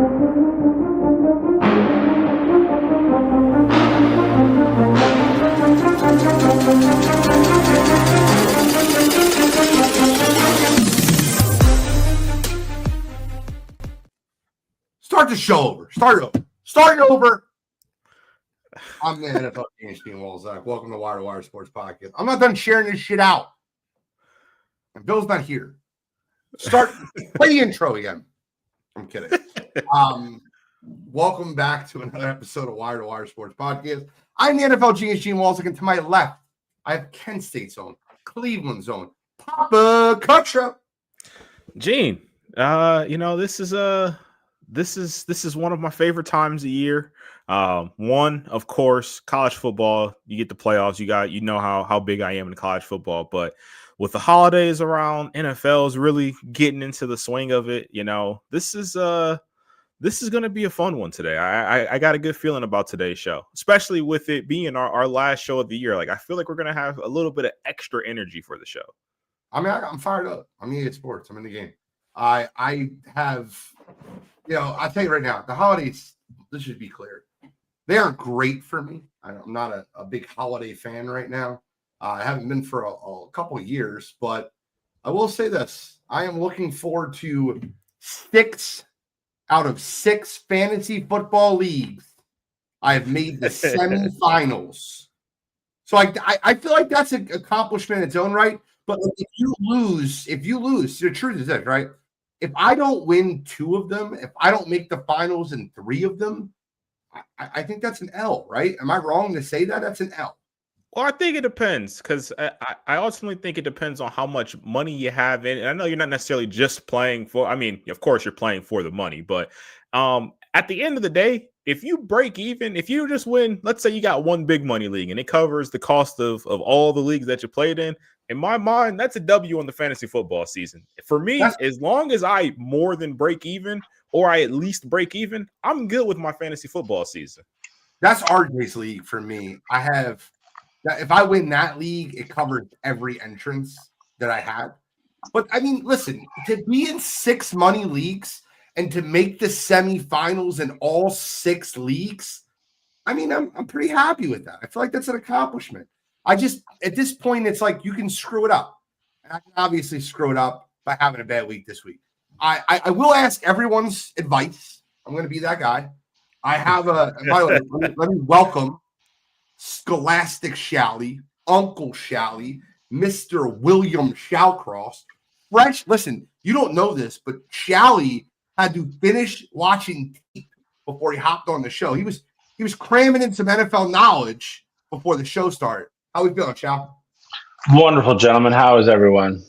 Start the show over. Start it over. I'm the NFL Team Walzak. Welcome to Wire to Wire Sports Podcast. I'm not done sharing this shit out. And Bill's not here. Play the intro again. I'm kidding. Welcome back to another episode of Wire to Wire Sports Podcast. I'm the NFL Gene Walzak, and to my left, I have Kent State's own, Cleveland's own, Papa Kutcher. Gene, this is one of my favorite times of year. One, of course, college football. You get the playoffs. You know how big I am in college football. But with the holidays around, NFL is really getting into the swing of it. This is going to be a fun one today. I got a good feeling about today's show, especially with it being our last show of the year. Like, I feel like we're going to have a little bit of extra energy for the show. I mean, I'm fired up. I'm EA Sports. I'm in the game. I have, I'll tell you right now, the holidays, let's just be clear, they aren't great for me. I'm not a big holiday fan right now. I haven't been for a couple of years, but I will say this. I am looking forward to 6 out of 6 fantasy football leagues. I have made the semifinals. So I feel like that's an accomplishment in its own right. But if you lose, the truth is that, right? If I don't win 2 of them, if I don't make the finals in 3 of them, I think that's an L, right? Am I wrong to say that? That's an L. Well, I think it depends, because I ultimately think it depends on how much money you have in. And I know you're not necessarily just playing for, I mean, of course you're playing for the money, but at the end of the day, if you break even, if you just win, let's say you got one big money league and it covers the cost of all the leagues that you played in my mind, that's a W on the fantasy football season. For me, as long as I more than break even, or I at least break even, I'm good with my fantasy football season. That's RJ's league for me. If I win that league, it covers every entrance that I had. But I mean, listen, to be in 6 money leagues and to make the semifinals in all 6 leagues, I mean, I'm pretty happy with that. I feel like that's an accomplishment. At this point, it's like you can screw it up. And I can obviously screw it up by having a bad week this week. I will ask everyone's advice. I'm going to be that guy. I have by the way, let me welcome Scholastic Shally, Uncle Shally, Mr. William Shallcross. Listen, you don't know this, but Shally had to finish watching tape before he hopped on the show. He was cramming in some NFL knowledge before the show started. How we feeling, Shall? Wonderful, gentlemen. How is everyone?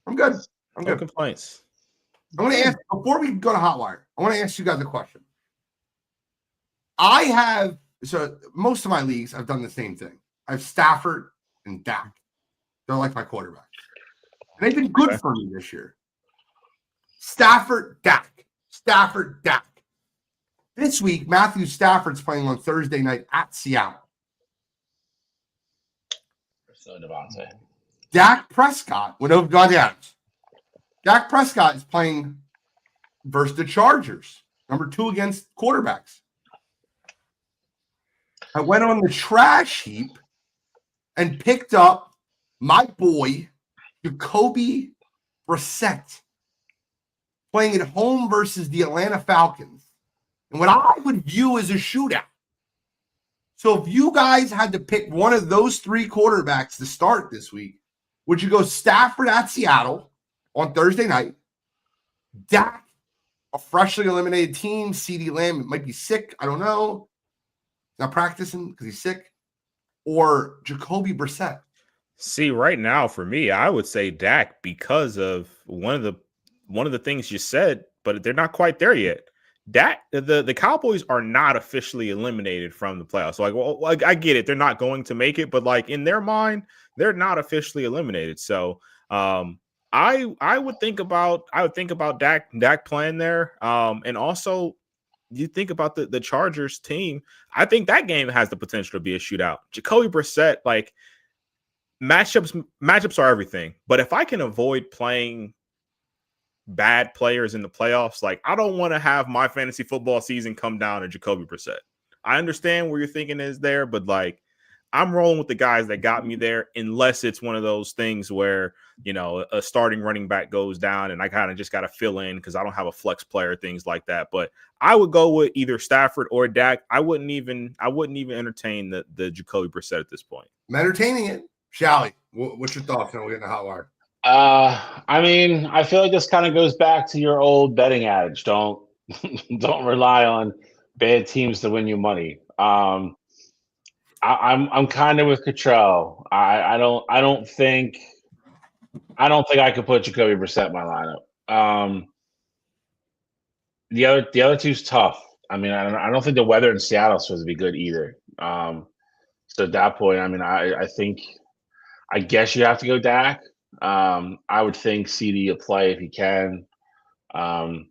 I'm good. No complaints. I want to ask, before we go to Hotwire, I want to ask you guys a question. So most of my leagues, I've done the same thing. I have Stafford and Dak. They're like my quarterbacks. And they've been good for me this year. Stafford, Dak. This week, Matthew Stafford's playing on Thursday night at Seattle. So Devontae. Dak Prescott went over Devontae Adams. Dak Prescott is playing versus the Chargers, number 2 against quarterbacks. I went on the trash heap and picked up my boy, Jacoby Brissett, playing at home versus the Atlanta Falcons. And what I would view as a shootout. So if you guys had to pick one of those 3 quarterbacks to start this week, would you go Stafford at Seattle on Thursday night, Dak, a freshly eliminated team, CeeDee Lamb might be sick, I don't know, not practicing because he's sick, or Jacoby Brissett? See, right now for me, I would say Dak because of one of the things you said, but they're not quite there yet. Dak, the Cowboys are not officially eliminated from the playoffs. So I get it, they're not going to make it, but like in their mind, they're not officially eliminated. So I would think about Dak playing there. And also you think about the Chargers team. I think that game has the potential to be a shootout. Jacoby Brissett, like matchups are everything. But if I can avoid playing bad players in the playoffs. Like, I don't want to have my fantasy football season come down to Jacoby Brissett. I understand where you're thinking is there, but like, I'm rolling with the guys that got me there, unless it's one of those things where, you know, a starting running back goes down and I kind of just got to fill in because I don't have a flex player, things like that. But I would go with either Stafford or Dak. I wouldn't even entertain the Jacoby Brissett at this point. I'm entertaining it. Shally, what's your thoughts on we get in the hot wire? I mean, I feel like this kind of goes back to your old betting adage. Don't rely on bad teams to win you money. I'm kind of with Cottrell. I don't think I could put Jacoby Brissett in my lineup. The other two's tough. I mean, I don't think the weather in Seattle is supposed to be good either. So at that point, I mean, I guess you have to go Dak. I would think CD will play if he can. I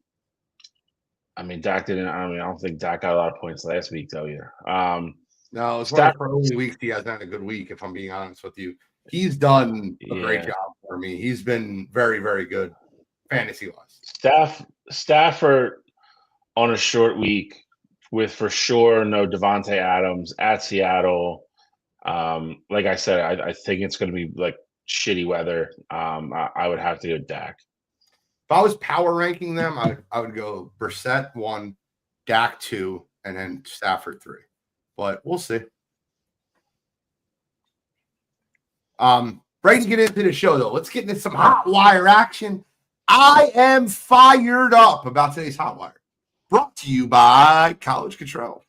mean, Dak didn't. I don't think Dak got a lot of points last week though either. No, it's one of the early weeks he hasn't had a good week, if I'm being honest with you. He's done a great job for me. He's been very, very good fantasy-wise. Stafford on a short week with for sure no Devontae Adams at Seattle. Like I said, I think it's going to be like shitty weather. I would have to go Dak. If I was power ranking them, I would go Brissett 1, Dak 2, and then Stafford 3. But we'll see. Ready to get into the show, though. Let's get into some hot wire action. I am fired up about today's hot wire. Brought to you by College Control.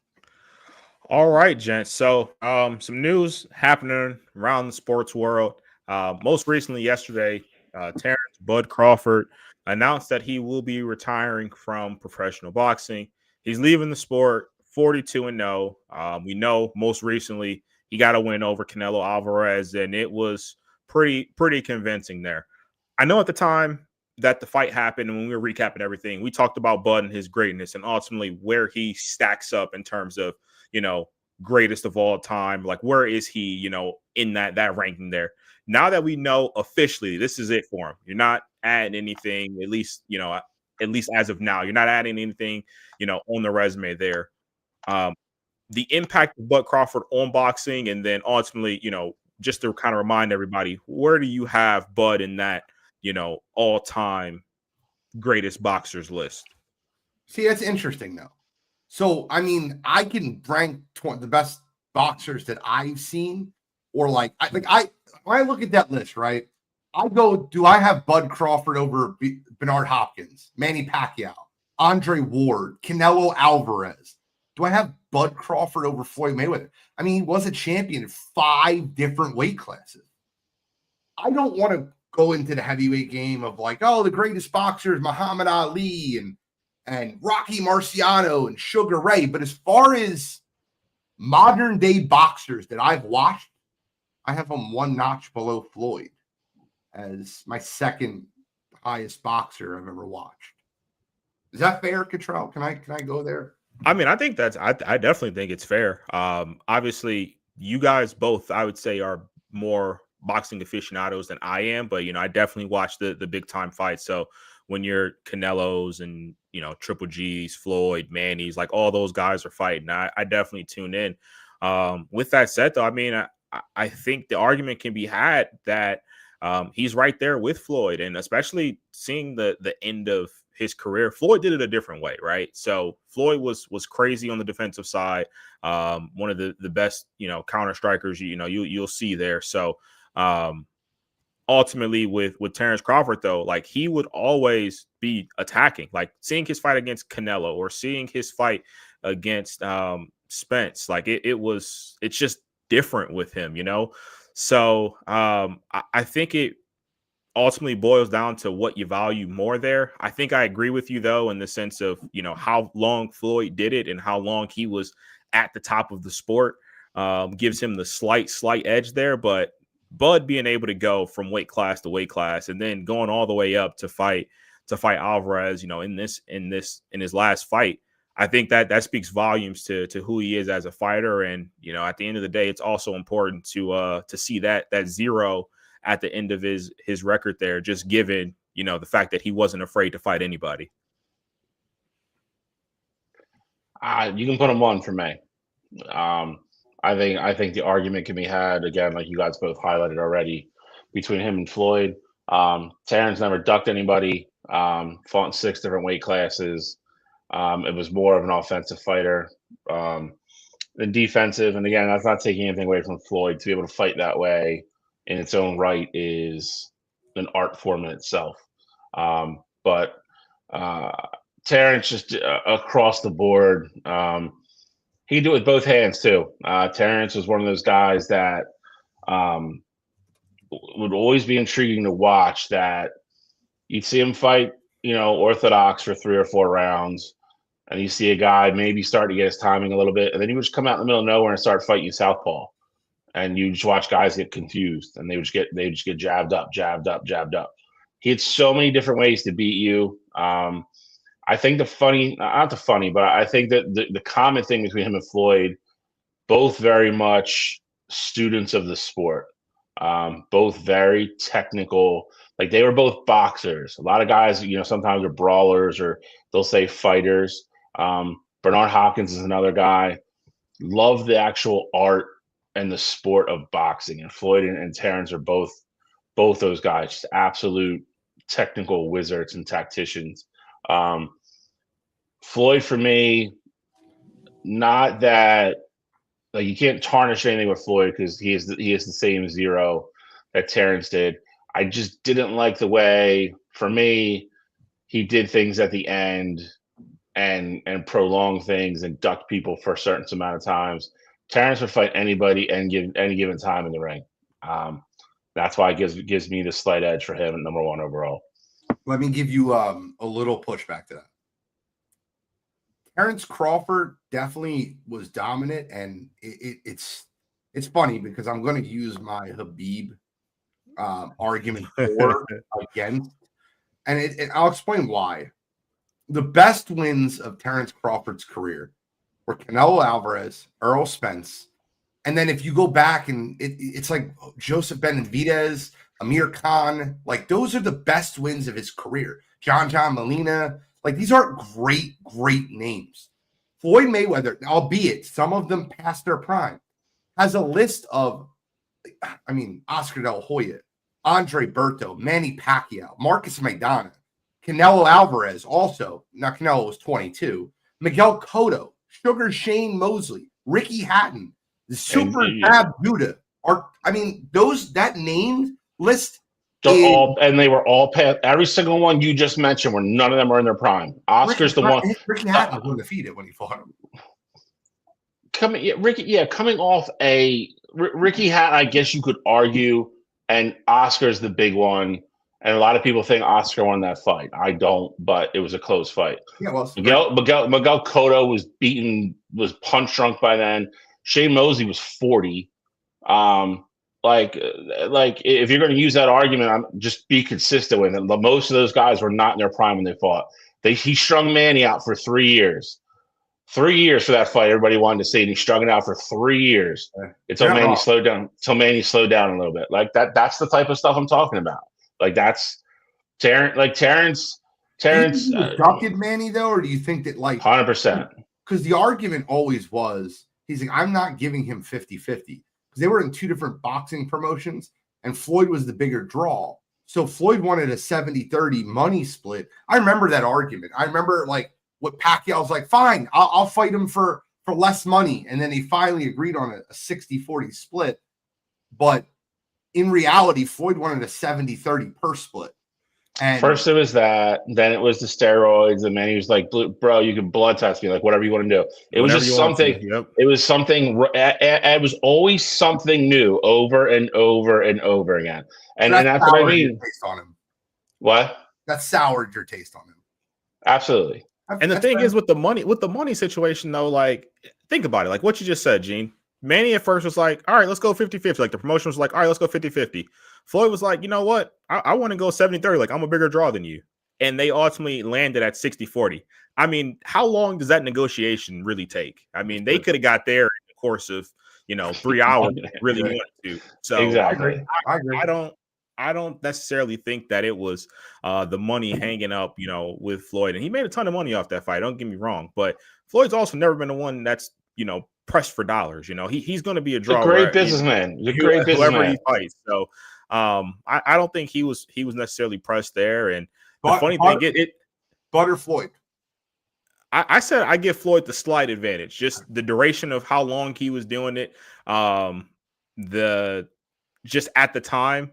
All right, gents. So some news happening around the sports world. Most recently yesterday, Terrence Bud Crawford announced that he will be retiring from professional boxing. He's leaving the sport 42-0. We know most recently he got a win over Canelo Alvarez, and it was pretty convincing there. I know at the time that the fight happened, and when we were recapping everything, we talked about Bud and his greatness and ultimately where he stacks up in terms of, you know, greatest of all time. Like, where is he, you know, in that ranking there? Now that we know officially this is it for him, you're not adding anything, at least as of now, you're not adding anything, you know, on the resume there. The impact of Bud Crawford on boxing, and then ultimately, you know, just to kind of remind everybody, where do you have Bud in that, you know, all-time greatest boxers list? See, that's interesting, though. So, I mean, I can rank the best boxers that I've seen, or when I look at that list, right, I go, do I have Bud Crawford over Bernard Hopkins, Manny Pacquiao, Andre Ward, Canelo Alvarez? Do I have Bud Crawford over Floyd Mayweather? I mean, he was a champion in 5 different weight classes. I don't want to go into the heavyweight game of like, oh, the greatest boxers, Muhammad Ali and Rocky Marciano and Sugar Ray. But as far as modern day boxers that I've watched, I have them one notch below Floyd as my second highest boxer I've ever watched. Is that fair, Cottrell? Can I go there? I mean, I think I definitely think it's fair. Obviously, you guys both, I would say, are more boxing aficionados than I am, but, you know, I definitely watch the big time fights. So when you're Canelos and, you know, Triple G's, Floyd, Manny's, like all those guys are fighting, I definitely tune in. With that said, though, I mean, I think the argument can be had that he's right there with Floyd, and especially seeing the end of his career. Floyd did it a different way, right? So Floyd was crazy on the defensive side. One of the best, you know, counter strikers, you know, you'll see there. So ultimately with Terrence Crawford, though, like, he would always be attacking, like seeing his fight against Canelo or seeing his fight against Spence. Like it's just different with him, you know? So I think it ultimately boils down to what you value more there. I think I agree with you, though, in the sense of, you know, how long Floyd did it and how long he was at the top of the sport gives him the slight edge there. But Bud being able to go from weight class to weight class and then going all the way up to fight Alvarez, you know, in his last fight, I think that speaks volumes to who he is as a fighter. And, you know, at the end of the day, it's also important to see that zero at the end of his record there, just given, the fact that he wasn't afraid to fight anybody. You can put him 1 for me. I think the argument can be had again, like you guys both highlighted already, between him and Floyd. Terrence never ducked anybody. Fought in 6 different weight classes. It was more of an offensive fighter than defensive. And again, that's not taking anything away from Floyd. To be able to fight that way in its own right is an art form in itself. But Terrence just across the board. He can do it with both hands too. Terrence was one of those guys that would always be intriguing to watch. That you'd see him fight, orthodox for 3 or 4 rounds, and you see a guy maybe start to get his timing a little bit, and then he would just come out in the middle of nowhere and start fighting you southpaw, and you just watch guys get confused, and they just get jabbed up. He had so many different ways to beat you. I think but I think that the common thing between him and Floyd, both very much students of the sport, both very technical. Like, they were both boxers. A lot of guys, sometimes are brawlers, or they'll say fighters. Bernard Hopkins is another guy. Love the actual art and the sport of boxing. And Floyd and Terrence are both those guys, just absolute technical wizards and tacticians. Floyd, for me, not that, like, you can't tarnish anything with Floyd because he is the same 0 that Terrence did. I just didn't like the way, for me, he did things at the end and prolonged things and ducked people for a certain amount of times. Terrence would fight anybody and give any given time in the ring. That's why it gives me the slight edge for him at number 1 overall. Let me give you a little pushback to that. Terrence Crawford definitely was dominant, and it's funny because I'm going to use my Habib argument for against, and I'll explain why. The best wins of Terrence Crawford's career were Canelo Alvarez, Earl Spence, and then if you go back and it's like Joseph Benavidez, Amir Khan, like those are the best wins of his career. John Molina, like these aren't great names. Floyd Mayweather, albeit some of them past their prime, has a list of, Oscar De La Hoya, Andre Berto, Manny Pacquiao, Marcus Maidana, Canelo Alvarez also. Now, Canelo was 22. Miguel Cotto, Sugar Shane Mosley, Ricky Hatton, the Super Tab Buddha. That name list. And they were all past. Every single one you just mentioned, where none of them are in their prime. Oscar's the one. Ricky Hatton was undefeated when he fought him. Coming off Ricky Hatton, I guess you could argue, and Oscar's the big one. And a lot of people think Oscar won that fight. I don't, but it was a close fight. Yeah, well, Miguel Cotto was punch drunk by then. Shane Mosley was 40. Like if you're going to use that argument, just be consistent with it. Most of those guys were not in their prime when they fought. He strung Manny out for 3 years. 3 years for that fight. Everybody wanted to see it. He strung it out for 3 years until Manny slowed down. Until Manny slowed down a little bit. Like that. That's the type of stuff I'm talking about. Like that's Terrence. Like Terrence. Ducked Manny though, or do you think that 100%? Because the argument always was, he's like, I'm not giving him 50-50. They were in 2 different boxing promotions, and Floyd was the bigger draw. So Floyd wanted a 70-30 money split. I remember that argument. I remember what Pacquiao was like, fine, I'll fight him for less money. And then they finally agreed on a 60-40 split. But in reality, Floyd wanted a 70-30 per split. And first it was that, then it was the steroids, and then he was like, bro, you can blood test me, like whatever you want to do. It was just something. It was something. It was always something new, over and over and over again. And that's what I mean. Taste on him. What? That soured your taste on him. Absolutely. And the thing is, with the money situation though, like, think about it, like what you just said, Gene. Manny at first was like, all right, let's go 50-50. Like the promotion was like, all right, let's go 50-50. Floyd was like, you know what? I want to go 70-30. Like, I'm a bigger draw than you. And they ultimately landed at 60-40. I mean, how long does that negotiation really take? I mean, they could have got there in the course of, 3 hours if they really wanted to. So exactly. I agree. I don't necessarily think that it was the money hanging up, with Floyd. And he made a ton of money off that fight. Don't get me wrong. But Floyd's also never been the one that's, pressed for dollars. He's going to be a He's a draw great businessman. He's a great whoever businessman. he fights. So I don't think he was necessarily pressed there. And the But, funny thing, Butter Floyd. I said I give Floyd the slight advantage, just the duration of how long he was doing it. Just at the time,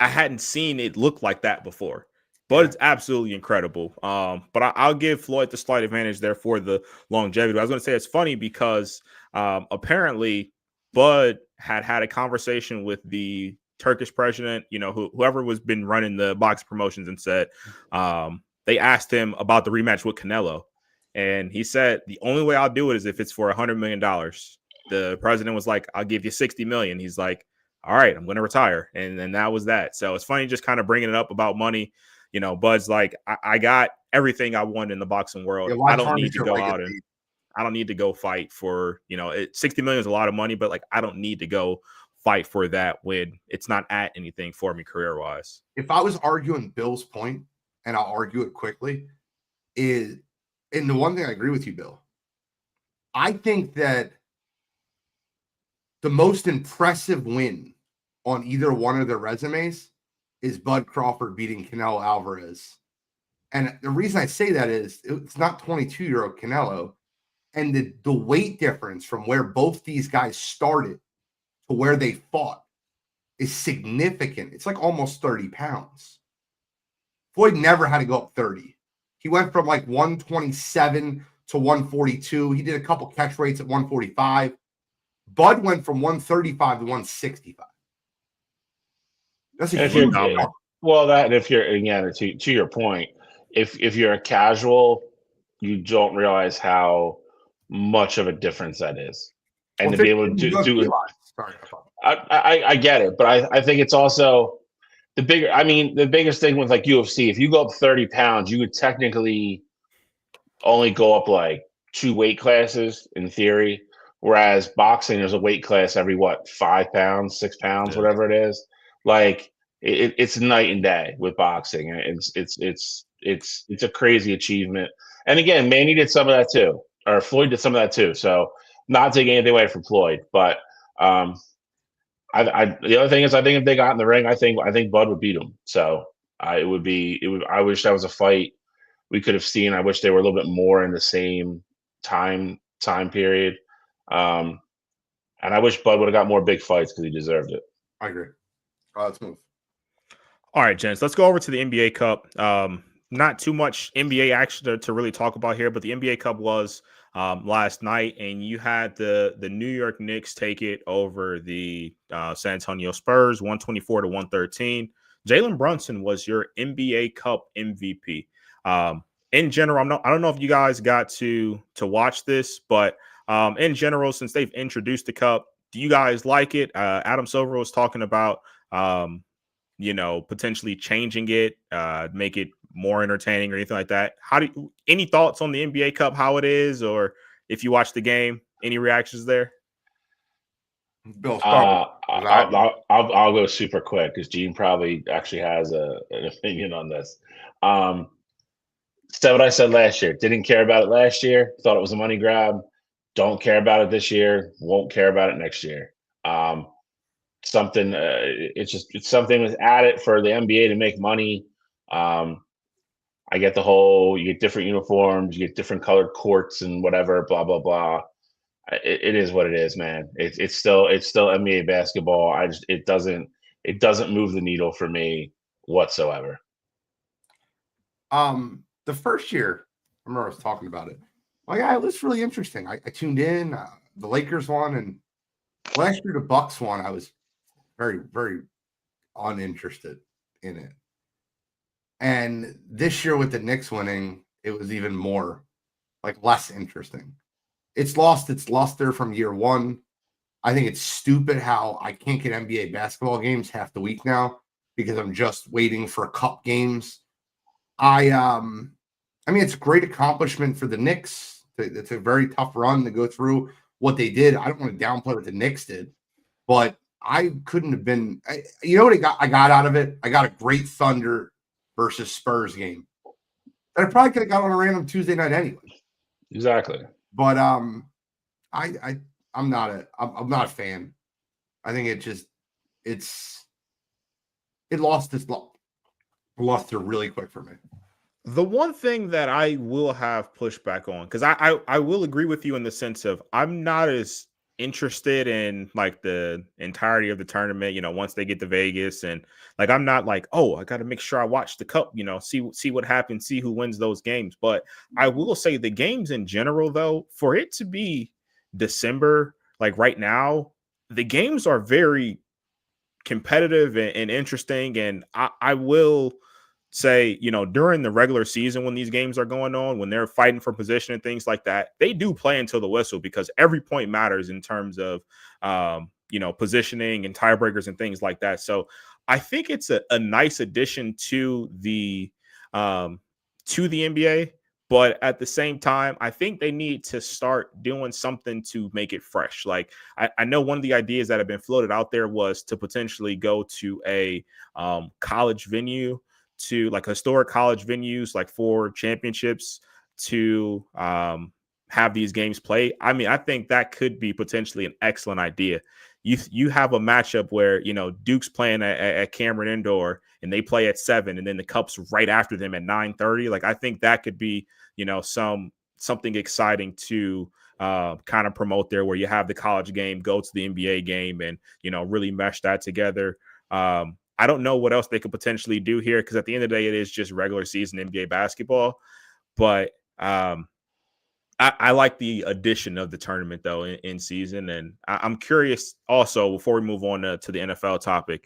I hadn't seen it look like that before. But it's absolutely incredible. But I'll give Floyd the slight advantage there for the longevity. I was going to say it's funny because apparently Bud had a conversation with the Turkish president, whoever was been running the box promotions, and said they asked him about the rematch with Canelo. And he said, the only way I'll do it is if it's for $100 million. The president was like, I'll give you $60 million. He's like, all right, I'm going to retire. And then that was that. So it's funny just kind of bringing it up about money. Bud's like, I got everything I want in the boxing world. Yeah, I don't need to go out and I don't need to go fight for, 60 million is a lot of money, but like, I don't need to go fight for that when it's not at anything for me career wise. If I was arguing Bill's point, and I'll argue it quickly, and the one thing I agree with you, Bill, I think that the most impressive win on either one of their resumes is Bud Crawford beating Canelo Alvarez. And the reason I say that is it's not 22-year-old Canelo. And the weight difference from where both these guys started to where they fought is significant. It's like almost 30 pounds. Floyd never had to go up 30. He went from like 127 to 142. He did a couple catch rates at 145. Bud went from 135 to 165. That's a huge number. Well, that if you're, again, to your point, if you're a casual, you don't realize how much of a difference that is. And to be able to do it. I get it, but I think it's also the biggest thing with like UFC, if you go up 30 pounds, you would technically only go up like 2 weight classes in theory. Whereas boxing, there's a weight class every 5 pounds, 6 pounds, whatever it is. Like it's night and day with boxing. It's a crazy achievement. And again, Manny did some of that too, or Floyd did some of that too. So not taking anything away from Floyd, but the other thing is, I think if they got in the ring, I think Bud would beat him. So I wish that was a fight we could have seen. I wish they were a little bit more in the same time period. And I wish Bud would have got more big fights because he deserved it. I agree. Let's move. All right, gents, let's go over to the NBA Cup. Not too much NBA action to really talk about here, but the NBA Cup was last night, and you had the New York Knicks take it over the San Antonio Spurs, 124 to 113. Jalen Brunson was your NBA Cup MVP. In general, I don't know if you guys got to watch this, but in general, since they've introduced the cup, do you guys like it? Adam Silver was talking about potentially changing it, make it more entertaining or anything like that. Any thoughts on the NBA Cup, how it is, or if you watch the game, any reactions there? Bill, I'll go super quick because Gene probably actually has an opinion on this. Said what I said last year. Didn't care about it last year. Thought it was a money grab. Don't care about it this year. Won't care about it next year. It's something was added for the NBA to make money. I get the whole, you get different uniforms, you get different colored courts and whatever, blah, blah, blah. It is what it is, man. It's still NBA basketball. It doesn't move the needle for me whatsoever. The first year, I remember I was talking about it. Like, it was really interesting. I tuned in. The Lakers won, and last year the Bucks won. I was very, very uninterested in it. And this year with the Knicks winning, it was even more, like, less interesting. It's lost its luster from year one. I think it's stupid how I can't get NBA basketball games half the week now because I'm just waiting for cup games. I mean, it's a great accomplishment for the Knicks. It's a very tough run to go through what they did. I don't want to downplay what the Knicks did, but I couldn't have been. You know what I got out of it? I got a great Thunder versus Spurs game. And I probably could have got on a random Tuesday night anyway. Exactly. But I'm not a fan. I think it lost it really quick for me. The one thing that I will have pushback on, because I will agree with you in the sense of I'm not as interested in like the entirety of the tournament, once they get to Vegas, and like I'm not like, oh, I got to make sure I watch the cup, see what happens, see who wins those games. But I will say the games in general, though, for it to be December, like right now, the games are very competitive and interesting, and I will say, during the regular season when these games are going on, when they're fighting for position and things like that, they do play until the whistle because every point matters in terms of, positioning and tiebreakers and things like that. So I think it's a nice addition to the NBA. But at the same time, I think they need to start doing something to make it fresh. Like I know one of the ideas that have been floated out there was to potentially go to a college venue, to like historic college venues, like for championships, to have these games played. I mean, I think that could be potentially an excellent idea. You have a matchup where, Duke's playing at Cameron Indoor and they play at 7, and then the Cup's right after them at 9:30. Like, I think that could be, something exciting to kind of promote there, where you have the college game go to the NBA game and, really mesh that together. I don't know what else they could potentially do here, because at the end of the day, it is just regular season NBA basketball. But I like the addition of the tournament, though, in season. And I'm curious also, before we move on to the NFL topic,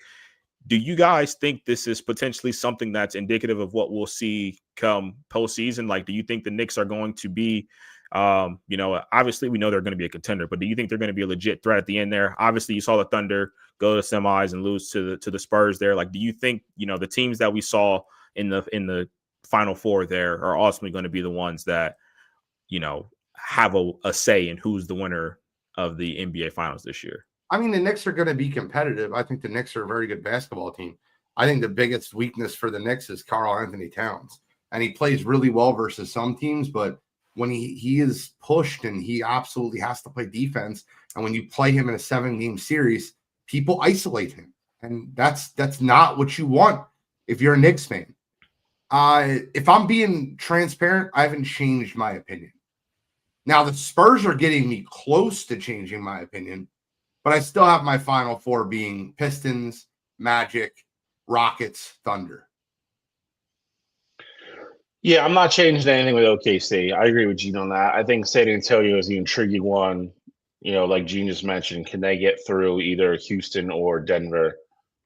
do you guys think this is potentially something that's indicative of what we'll see come postseason? Like, do you think the Knicks are going to be, obviously we know they're going to be a contender, but do you think they're going to be a legit threat at the end there? Obviously, you saw the Thunder go to semis and lose to the Spurs there. Like, do you think, the teams that we saw in the Final Four there are ultimately going to be the ones that, have a say in who's the winner of the NBA Finals this year? I mean, the Knicks are going to be competitive. I think the Knicks are a very good basketball team. I think the biggest weakness for the Knicks is Karl-Anthony Towns. And he plays really well versus some teams, but when he is pushed and he absolutely has to play defense, and when you play him in a 7-game series, people isolate him. And that's not what you want if you're a Knicks fan. If I'm being transparent, I haven't changed my opinion. Now, the Spurs are getting me close to changing my opinion, but I still have my Final Four being Pistons, Magic, Rockets, Thunder. Yeah, I'm not changing anything with OKC. I agree with Gene on that. I think San Antonio is the intriguing one. Like Gene just mentioned, can they get through either Houston or Denver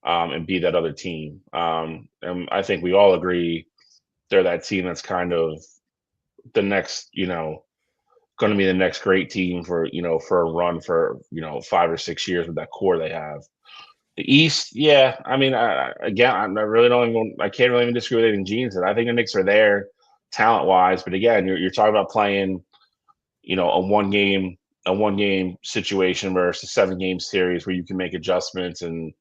and be that other team? And I think we all agree they're that team that's kind of the next, going to be the next great team for a run for 5 or 6 years with that core they have. The East, yeah. I mean, I can't really even disagree with anything Gene said. I think the Knicks are there talent wise, but again, you're talking about playing, a one game situation versus a 7-game series where you can make adjustments and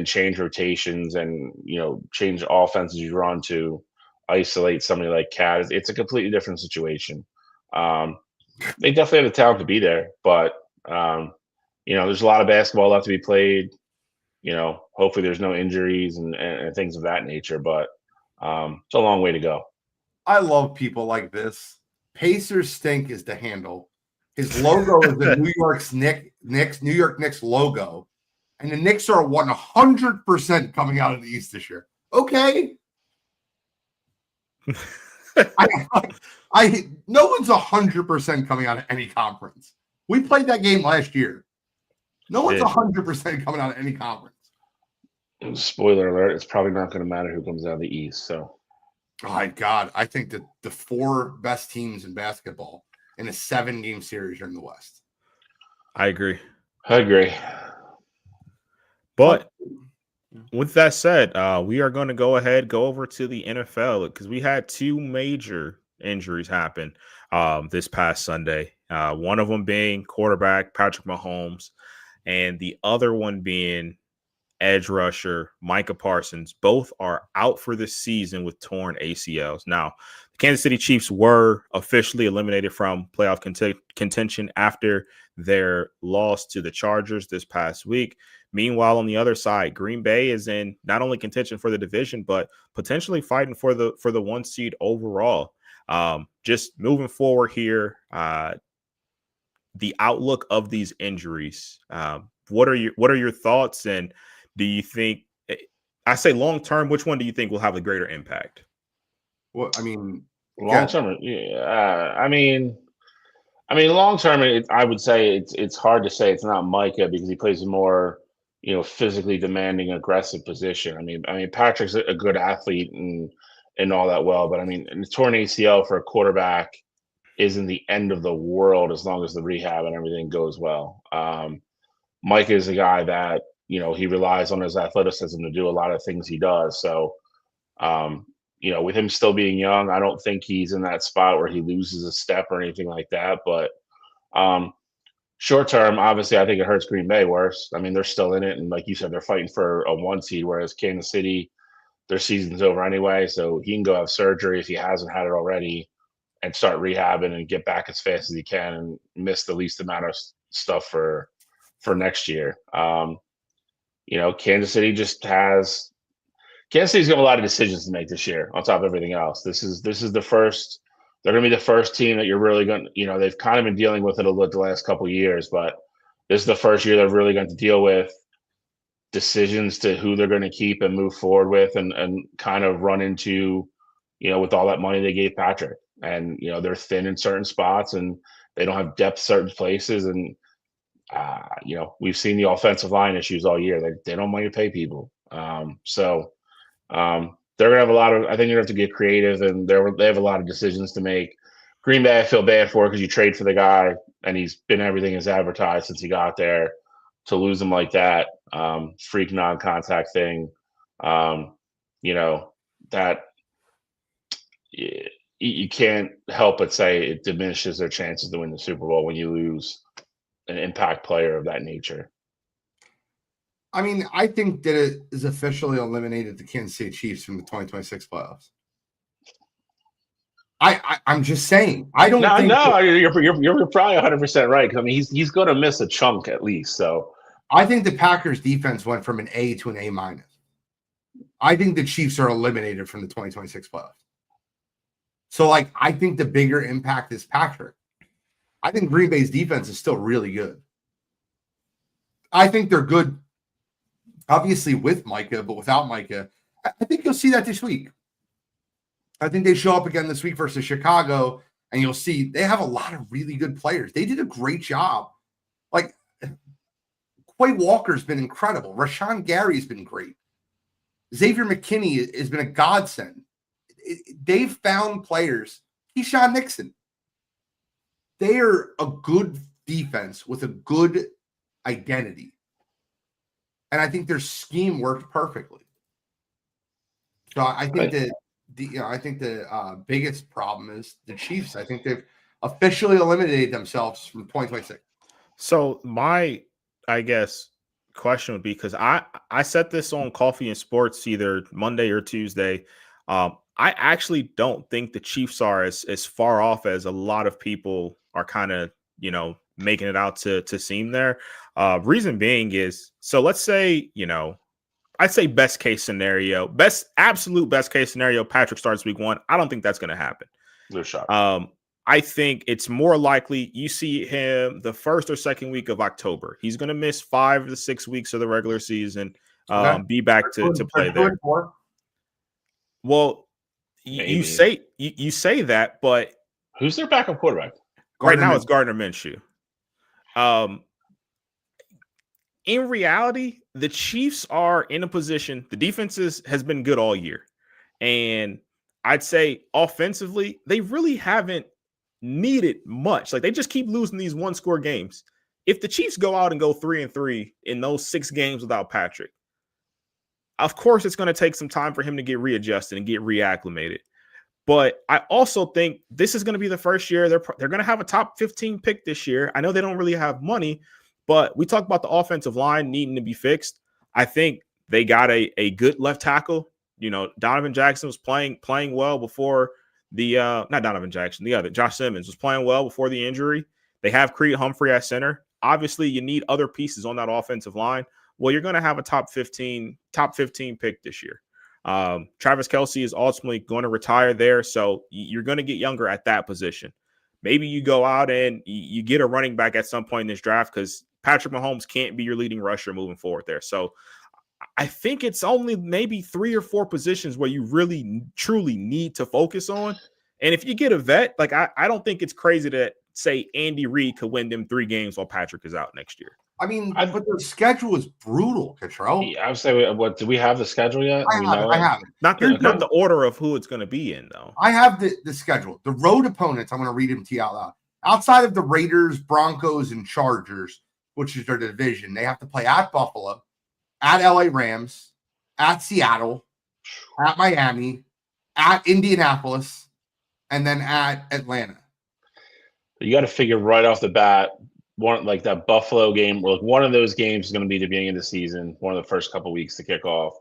change rotations and change offenses you run to isolate somebody like Cat. It's a completely different situation. They definitely have the talent to be there, but there's a lot of basketball left to be played. Hopefully there's no injuries and things of that nature, but it's a long way to go. I love people like this. Pacers stink is the handle. His logo is the New York Knicks logo, and the Knicks are 100% coming out of the East this year. Okay. No one's 100% coming out of any conference. We played that game last year. No one's 100% coming out of any conference. Spoiler alert, it's probably not going to matter who comes out of the East. So, oh my God, I think that the 4 best teams in basketball in a 7-game series are in the West. I agree. But with that said, we are going to go over to the NFL, because we had 2 major injuries happen this past Sunday. One of them being quarterback Patrick Mahomes. and the other one being edge rusher Micah Parsons. Both are out for the season with torn ACLs. Now, the Kansas City Chiefs were officially eliminated from playoff contention after their loss to the Chargers this past week. Meanwhile, on the other side, Green Bay is in not only contention for the division, but potentially fighting for the 1 seed overall. Just moving forward here, the outlook of these injuries. What are your thoughts, and do you think, I say long term, which one do you think will have a greater impact? Well, I mean, Long term, long term, I would say it's hard to say it's not Micah because he plays a more physically demanding, aggressive position. I mean Patrick's a good athlete and all that well, but a torn ACL for a quarterback isn't the end of the world as long as the rehab and everything goes well. Micah is a guy that he relies on his athleticism to do a lot of things he does. So, with him still being young, I don't think he's in that spot where he loses a step or anything like that. But short term, obviously, I think it hurts Green Bay worse. They're still in it. And like you said, they're fighting for a 1 seed, whereas Kansas City, their season's over anyway. So he can go have surgery if he hasn't had it already and start rehabbing and get back as fast as he can and miss the least amount of stuff for next year. Kansas City Kansas City's got a lot of decisions to make this year on top of everything else. This is the first, they're going to be the first team that you're really going to, they've kind of been dealing with it a little the last couple of years, but this is the first year they're really going to deal with decisions to who they're going to keep and move forward with and kind of run into, with all that money they gave Patrick. And, they're thin in certain spots and they don't have depth certain places. And, we've seen the offensive line issues all year. They don't want to pay people. They're going to have a lot of, I think you're going to have to get creative, and they have a lot of decisions to make. Green Bay, I feel bad for because you trade for the guy and he's been everything as advertised since he got there. To lose him like that, freak non-contact thing, that you can't help but say it diminishes their chances to win the Super Bowl when you lose an impact player of that nature. I think that it is officially eliminated the Kansas City Chiefs from the 2026 playoffs. I'm just saying. I don't think. No, you're probably 100% right. He's going to miss a chunk at least. So I think the Packers defense went from an A to an A-. I think the Chiefs are eliminated from the 2026 playoffs. So, I think the bigger impact is Patrick. I think Green Bay's defense is still really good. I think they're good, obviously, with Micah, but without Micah, I think you'll see that this week. I think they show up again this week versus Chicago, and you'll see they have a lot of really good players. They did a great job. Quay Walker's been incredible. Rashawn Gary's been great. Xavier McKinney has been a godsend. They've found players. Keyshawn Nixon. They are a good defense with a good identity. And I think their scheme worked perfectly. So I think the biggest problem is the Chiefs. I think they've officially eliminated themselves from 2026. So my, I guess, question would be, because I set this on Coffee and Sports either Monday or Tuesday. I actually don't think the Chiefs are as far off as a lot of people are kind of, making it out to seem there. Reason being is, so let's say, I'd say absolute best case scenario, Patrick starts week 1. I don't think that's going to happen. No shot. I think it's more likely you see him the first or second week of October. He's going to miss 5 to 6 weeks of the regular season, be back to play there. Well, you say that, but who's their backup quarterback? Right now, it's Gardner Minshew. In reality, the Chiefs are in a position. The defense has been good all year, and I'd say offensively, they really haven't needed much. They just keep losing these 1-score games. If the Chiefs go out and go 3-3 in those 6 games without Patrick, of course, it's going to take some time for him to get readjusted and get reacclimated. But I also think this is going to be the first year they're going to have a top 15 pick this year. I know they don't really have money, But we talked about the offensive line needing to be fixed. I think they got a good left tackle. Donovan Jackson was playing well before the not Donovan Jackson, the other Josh Simmons was playing well before the injury. They have Creed Humphrey at center. Obviously, you need other pieces on that offensive line. Well, you're going to have a top 15 pick this year. Travis Kelce is ultimately going to retire there, so you're going to get younger at that position. Maybe you go out and you get a running back at some point in this draft because Patrick Mahomes can't be your leading rusher moving forward there. So I think it's only maybe 3 or 4 positions where you really truly need to focus on. And if you get a vet, like I don't think it's crazy to say Andy Reid could win them 3 games while Patrick is out next year. I mean, but the schedule is brutal, Cottrell. Yeah, I would say, what do we have the schedule yet? I have it. Not the order of who it's going to be in, though. I have the schedule. The road opponents, I'm going to read them to you out loud. Outside of the Raiders, Broncos, and Chargers, which is their division, they have to play at Buffalo, at LA Rams, at Seattle, at Miami, at Indianapolis, and then at Atlanta. You got to figure right off the bat, one like that Buffalo game, or like one of those games is going to be the beginning of the season, one of the first couple weeks to kick off.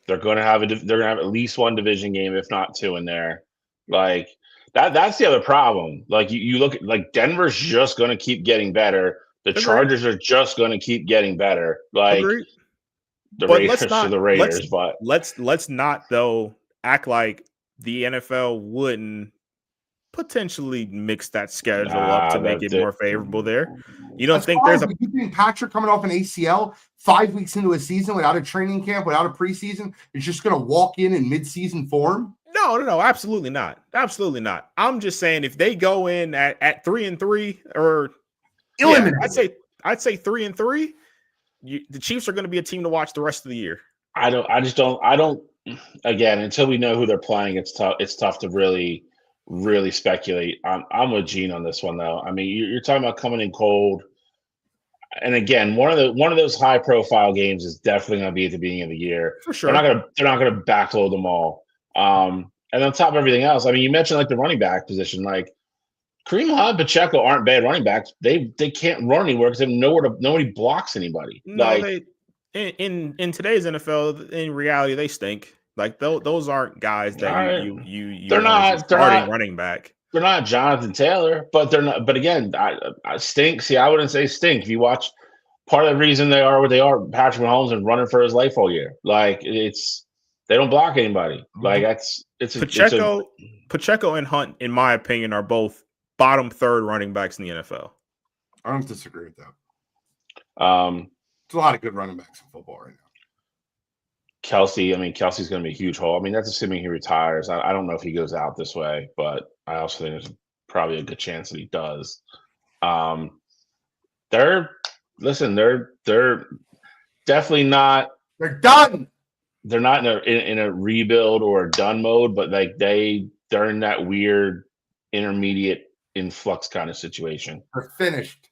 They're going to have at least one division game, if not 2 in there. Like that's the other problem. Like you look at, like, Denver's just going to keep getting better. The Chargers are just going to keep getting better. Like the Raiders are the Raiders, but let's not though act like the NFL wouldn't potentially mix that schedule up to make it more favorable there. You don't think you think Patrick coming off an ACL 5 weeks into a season without a training camp, without a preseason, is just going to walk in mid-season form? No, absolutely not. Absolutely not. I'm just saying if they go in at 3-3 or I'd say 3-3, the Chiefs are going to be a team to watch the rest of the year. I don't again, until we know who they're playing, it's tough to really speculate. I'm with Gene on this one, though. I mean, you're talking about coming in cold, and again, one of those high profile games is definitely going to be at the beginning of the year. For sure, they're not going to backload them all. And on top of everything else, I mean, you mentioned like the running back position, like Kareem Hunt, Pacheco aren't bad running backs. They can't run anywhere because nobody blocks anybody. No, like in today's NFL, in reality, they stink. Like those aren't guys that they're not starting running back. They're not Jonathan Taylor, but they're not. But again, I stink. See, I wouldn't say stink. If you watch, part of the reason they are what they are, Patrick Mahomes is running for his life all year. Like they don't block anybody. Like Pacheco and Hunt, in my opinion, are both bottom 3rd running backs in the NFL. I don't disagree with that. There's a lot of good running backs in football right now. Kelsey's going to be a huge hole. I mean, that's assuming he retires. I don't know if he goes out this way, but I also think there's probably a good chance that he does. They're definitely not. They're done. They're not in a rebuild or a done mode, but like they're in that weird intermediate influx kind of situation. They're finished.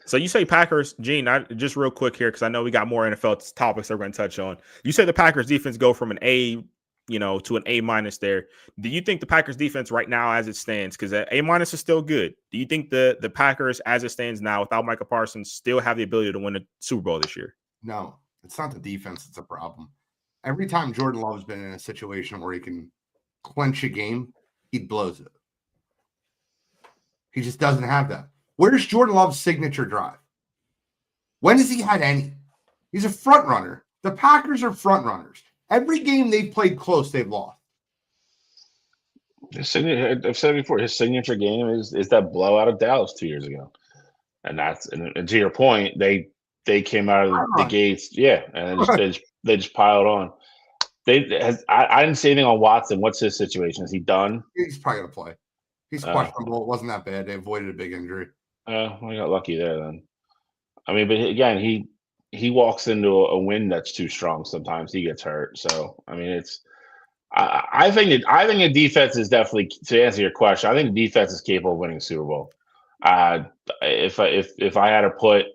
So you say Packers, Gene, just real quick here, because I know we got more NFL topics that we're going to touch on. You say the Packers defense go from an A, to an A- there. Do you think the Packers defense right now as it stands, because A- is still good, do you think the Packers as it stands now without Micah Parsons still have the ability to win a Super Bowl this year? No, it's not the defense that's a problem. Every time Jordan Love's been in a situation where he can clinch a game, he blows it. He just doesn't have that. Where's Jordan Love's signature drive? When has he had any? He's a front runner. The Packers are front runners. Every game they've played close, they've lost. I've said it before. His signature game is that blowout of Dallas 2 years ago, and to your point, they came out of the gates, and they just piled on. I didn't see anything on Watson. What's his situation? Is he done? He's probably gonna play. He's questionable. It wasn't that bad. They avoided a big injury. I got lucky there then. I mean, but again, he walks into a wind that's too strong. Sometimes he gets hurt. So I mean, I think the defense is definitely, to answer your question, I think the defense is capable of winning a Super Bowl. If I had to put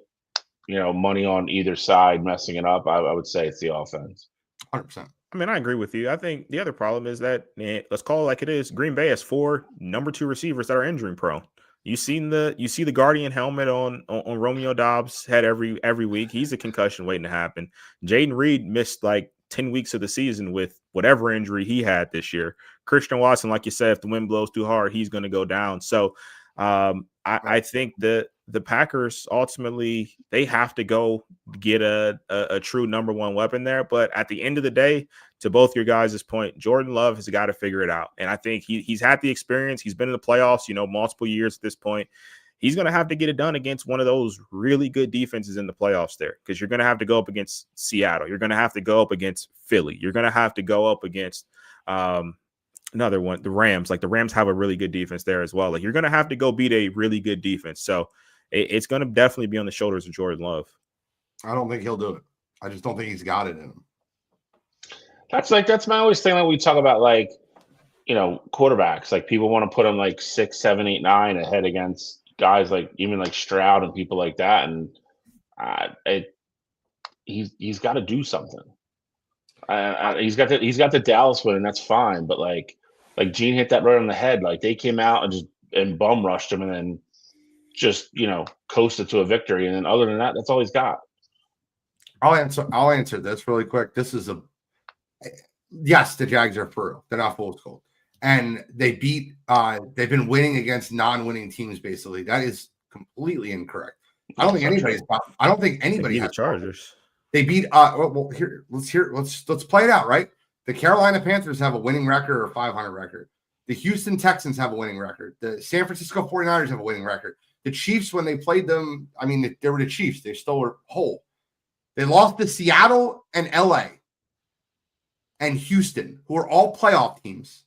money on either side messing it up, I would say it's the offense. 100%. I mean, I agree with you. I think the other problem is that, let's call it like it is, Green Bay has 4 number 2 receivers that are injury prone. You see the Guardian helmet on Romeo Dobbs' head every week. He's a concussion waiting to happen. Jaden Reed missed like 10 weeks of the season with whatever injury he had this year. Christian Watson, like you said, if the wind blows too hard, he's going to go down. So I think that the Packers ultimately they have to go get a true number one weapon there. But at the end of the day, to both your guys' point, Jordan Love has got to figure it out. And I think he's had the experience. He's been in the playoffs, multiple years at this point. He's going to have to get it done against one of those really good defenses in the playoffs there, because you're going to have to go up against Seattle. You're going to have to go up against Philly. You're going to have to go up against another one, the Rams. Like the Rams have a really good defense there as well. Like you're going to have to go beat a really good defense. So it's going to definitely be on the shoulders of Jordan Love. I don't think he'll do it. I just don't think he's got it in him. That's my always thing that we talk about, like, quarterbacks. Like people want to put them like 6, 7, 8, 9 ahead against guys like even like Stroud and people like that, and he's got to do something. He's got the Dallas win, and that's fine. But like Gene hit that right on the head. Like they came out and bum rushed him, and then just coasted to a victory. And then other than that, that's all he's got. I'll answer this really quick. This is yes, the Jags are for real. They're not fool's gold. And they beat they've been winning against non-winning teams, basically. That is completely incorrect. I don't think anybody has the Chargers. They beat let's play it out, right? The Carolina Panthers have a winning record or 500 record. The Houston Texans have a winning record. The San Francisco 49ers have a winning record. The Chiefs, when they played them, I mean, they were the Chiefs. They still were whole. They lost to Seattle and LA and Houston, who are all playoff teams.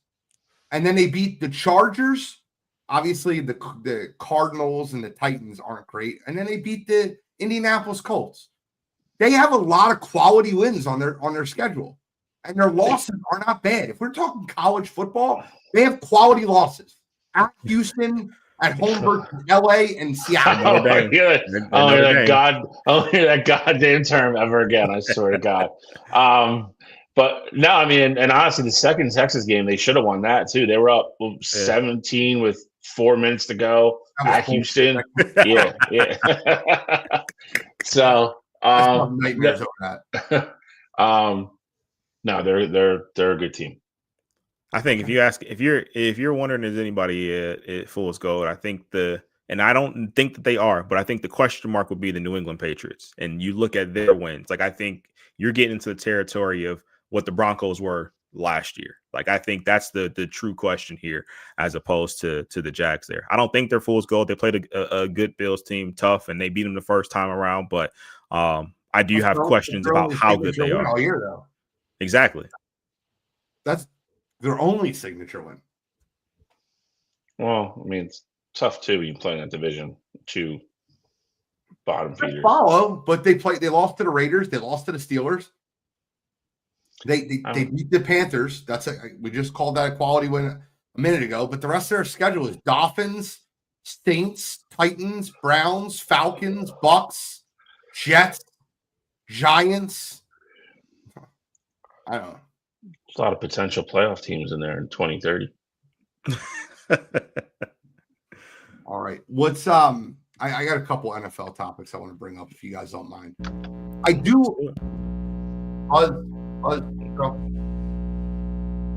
And then they beat the Chargers. Obviously, the Cardinals and the Titans aren't great. And then they beat the Indianapolis Colts. They have a lot of quality wins on their schedule. And their losses are not bad. If we're talking college football, they have quality losses. At Houston, at home versus LA and Seattle. Only that goddamn term ever again, I swear to God. But no, I mean, and honestly, the second Texas game, they should have won that too. They were up 17 with 4 minutes to go at Houston. Yeah. So, nightmares over that. No, they're a good team. I think if you're wondering is anybody at fool's gold, I think and I don't think that they are, but I think the question mark would be the New England Patriots. And you look at their wins, like I think you're getting into the territory of what the Broncos were last year. Like I think that's the true question here, as opposed to the Jags there. I don't think they're fool's gold. They played a good Bills team, tough, and they beat them the first time around. But I do have questions about how good they are all year, though. Exactly. That's their only signature win. Well, I mean, it's tough too when you play in that division. 2 bottom feeders. Follow, but they lost to the Raiders. They lost to the Steelers. They beat the Panthers. We just called that a quality win a minute ago. But the rest of their schedule is Dolphins, Saints, Titans, Browns, Falcons, Bucks, Jets, Giants. I don't know. There's a lot of potential playoff teams in there in 2030. All right. What's I got a couple NFL topics I want to bring up if you guys don't mind. I do.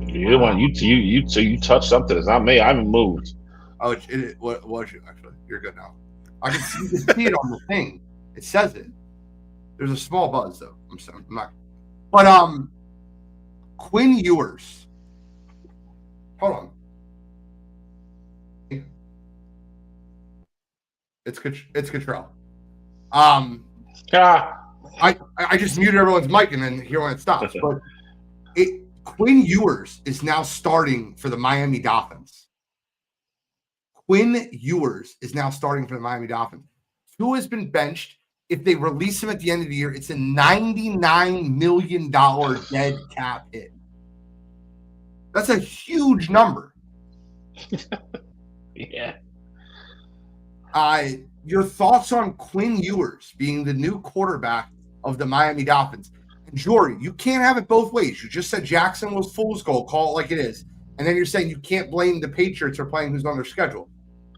You're the one. You touched something. It's not me. I haven't moved. Oh, what was you actually? You're good now. I can see it on the thing. It says it. There's a small buzz though. I'm sorry. I'm not. But Quinn Ewers. Hold on. It's Cottrell. I just muted everyone's mic and then hear when it stops. But Quinn Ewers is now starting for the Miami Dolphins. Quinn Ewers is now starting for the Miami Dolphins. Who has been benched? If they release him at the end of the year, it's a $99 million dead cap hit. That's a huge number. Yeah. Your thoughts on Quinn Ewers being the new quarterback of the Miami Dolphins? And Jory, you can't have it both ways. You just said Jackson was fool's gold. Call it like it is. And then you're saying you can't blame the Patriots for playing who's on their schedule.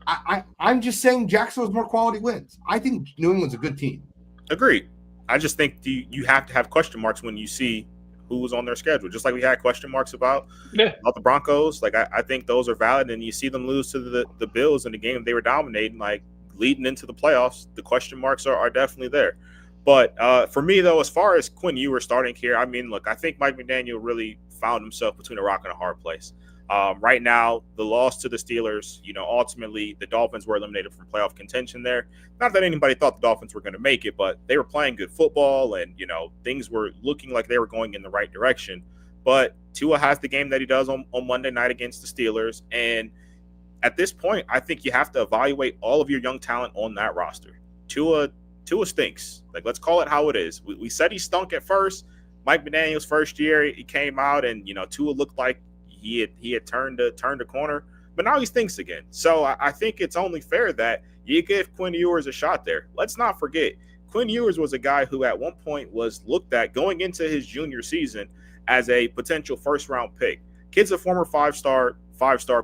I'm just saying Jacksonville's more quality wins. I think New England's a good team. Agreed. I just think you have to have question marks when you see who was on their schedule. Just like we had question marks about the Broncos. Like I think those are valid, and you see them lose to the Bills in the game they were dominating, like leading into the playoffs. The question marks are definitely there. But for me, though, as far as Quinn Ewers starting here, I mean, look, I think Mike McDaniel really found himself between a rock and a hard place. Right now, the loss to the Steelers, ultimately the Dolphins were eliminated from playoff contention there. Not that anybody thought the Dolphins were going to make it, but they were playing good football and, things were looking like they were going in the right direction. But Tua has the game that he does on Monday night against the Steelers. And at this point, I think you have to evaluate all of your young talent on that roster. Tua stinks. Like, let's call it how it is. We said he stunk at first. Mike McDaniel's first year, he came out and, Tua looked like he had turned a corner, but now he stinks again. So I think it's only fair that you give Quinn Ewers a shot there. Let's not forget, Quinn Ewers was a guy who at one point was looked at going into his junior season as a potential first-round pick. Kid's a former five-star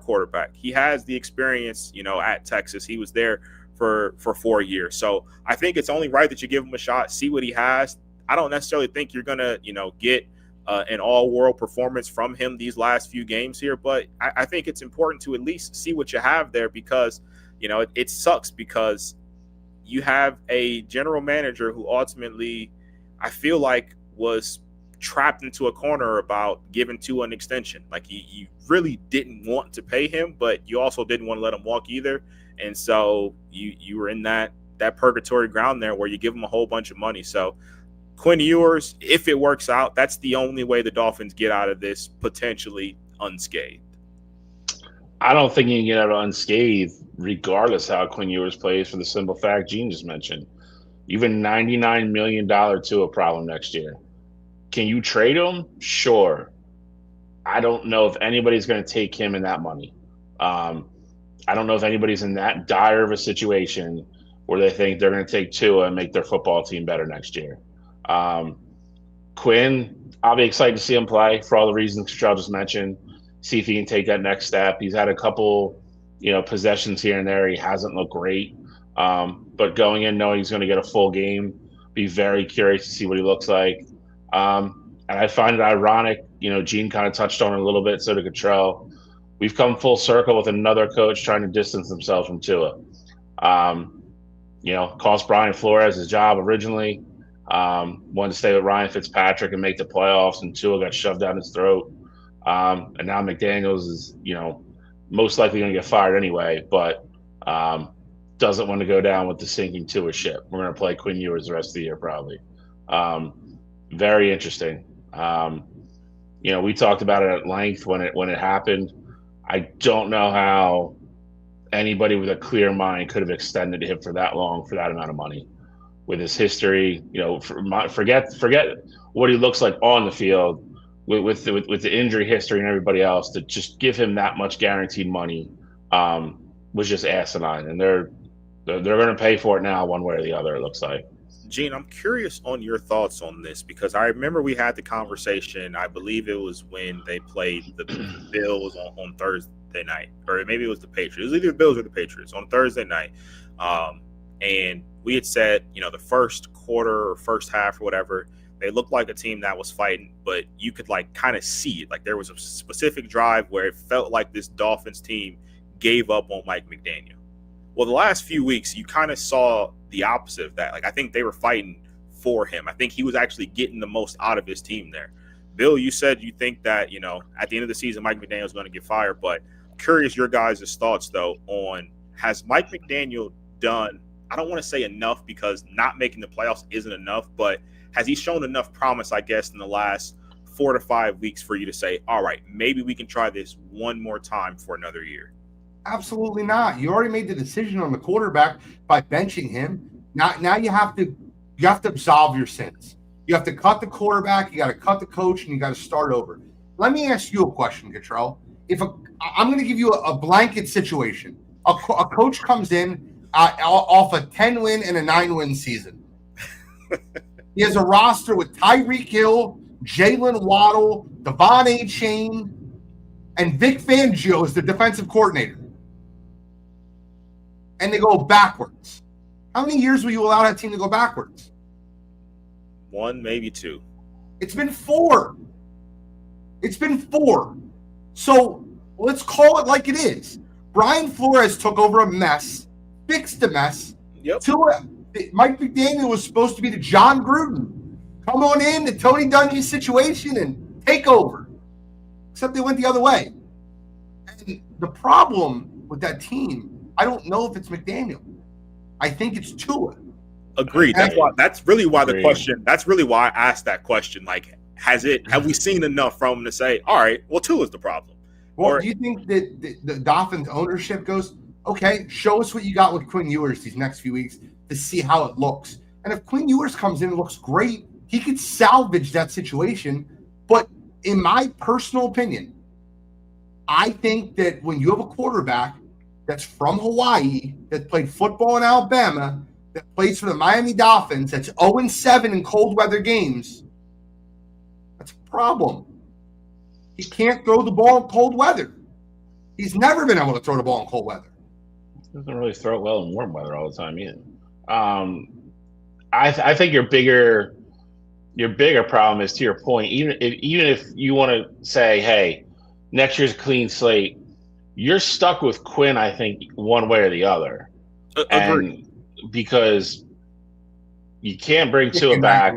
quarterback. He has the experience, at Texas. He was there for 4 years. So I think it's only right that you give him a shot, see what he has. I don't necessarily think you're going to, get an all-world performance from him these last few games here, but I think it's important to at least see what you have there because, it sucks because you have a general manager who ultimately, I feel like, was trapped into a corner about giving Tua an extension. Like, you really didn't want to pay him, but you also didn't want to let him walk either. And so you were in that purgatory ground there where you give him a whole bunch of money. So Quinn Ewers, if it works out, that's the only way the Dolphins get out of this potentially unscathed. I don't think you can get out unscathed regardless how Quinn Ewers plays for the simple fact Gene just mentioned. Even $99 million to a problem next year. Can you trade him? Sure. I don't know if anybody's going to take him in that money. I don't know if anybody's in that dire of a situation where they think they're going to take Tua and make their football team better next year. Quinn, I'll be excited to see him play for all the reasons Charles just mentioned. See if he can take that next step. He's had a couple, possessions here and there. He hasn't looked great. But going in knowing he's going to get a full game, be very curious to see what he looks like. And I find it ironic, Gene kind of touched on it a little bit, so did Cottrell. We've come full circle with another coach trying to distance themselves from Tua. Cost Brian Flores his job originally. Wanted to stay with Ryan Fitzpatrick and make the playoffs, and Tua got shoved down his throat. And now McDaniels is, most likely going to get fired anyway, but doesn't want to go down with the sinking Tua ship. We're going to play Quinn Ewers the rest of the year probably. Very interesting. We talked about it at length when it happened. I don't know how anybody with a clear mind could have extended him for that long for that amount of money. With his history, forget what he looks like on the field with the injury history and everybody else. To just give him that much guaranteed money was just asinine, and they're going to pay for it now, one way or the other. It looks like. Gene, I'm curious on your thoughts on this because I remember we had the conversation. I believe it was when they played the Bills on Thursday night, or maybe it was the Patriots. It was either the Bills or the Patriots on Thursday night, and we had said, the first quarter or first half or whatever, they looked like a team that was fighting, but you could kind of see it. Like there was a specific drive where it felt like this Dolphins team gave up on Mike McDaniel. Well, the last few weeks, you kind of saw the opposite of that. I think they were fighting for him. I think he was actually getting the most out of his team there. Bill, you said you think that, at the end of the season, Mike McDaniel is going to get fired, but curious your guys' thoughts, though, on has Mike McDaniel done, I don't want to say enough because not making the playoffs isn't enough, but has he shown enough promise, I guess, in the last 4 to 5 weeks for you to say, all right, maybe we can try this one more time for another year? Absolutely not. You already made the decision on the quarterback by benching him. Now you have to absolve your sins. You have to cut the quarterback, you got to cut the coach, and you got to start over. Let me ask you a question, Cottrell. I'm going to give you a blanket situation. A coach comes in off a 10-win and a 9-win season. He has a roster with Tyreek Hill, Jalen Waddle, Devon A-Chain, and Vic Fangio as the defensive coordinator. and they go backwards. How many years will you allow that team to go backwards? 1, maybe 2. It's been 4. It's been 4. So let's call it like it is. Brian Flores took over a mess, fixed the mess. Yep. Mike McDaniel was supposed to be the John Gruden. Come on in, the Tony Dungy situation, and take over. Except they went the other way. And the problem with that team, I don't know if it's McDaniel. I think it's Tua. Agreed. That's really why the question. That's really why I asked that question. Like, have we seen enough from him to say, all right, well, Tua's the problem? Well, do you think that the Dolphins ownership goes, okay, show us what you got with Quinn Ewers these next few weeks to see how it looks? And if Quinn Ewers comes in and looks great, he could salvage that situation. But in my personal opinion, I think that when you have a quarterback that's from Hawaii, that played football in Alabama, that plays for the Miami Dolphins, that's 0-7 in cold weather games, that's a problem. He can't throw the ball in cold weather. He's never been able to throw the ball in cold weather. He doesn't really throw it well in warm weather all the time either. I think your bigger problem is, to your point, even if you want to say, hey, next year's a clean slate, you're stuck with Quinn, I think, one way or the other. Agreed. And because you can't bring Tua back.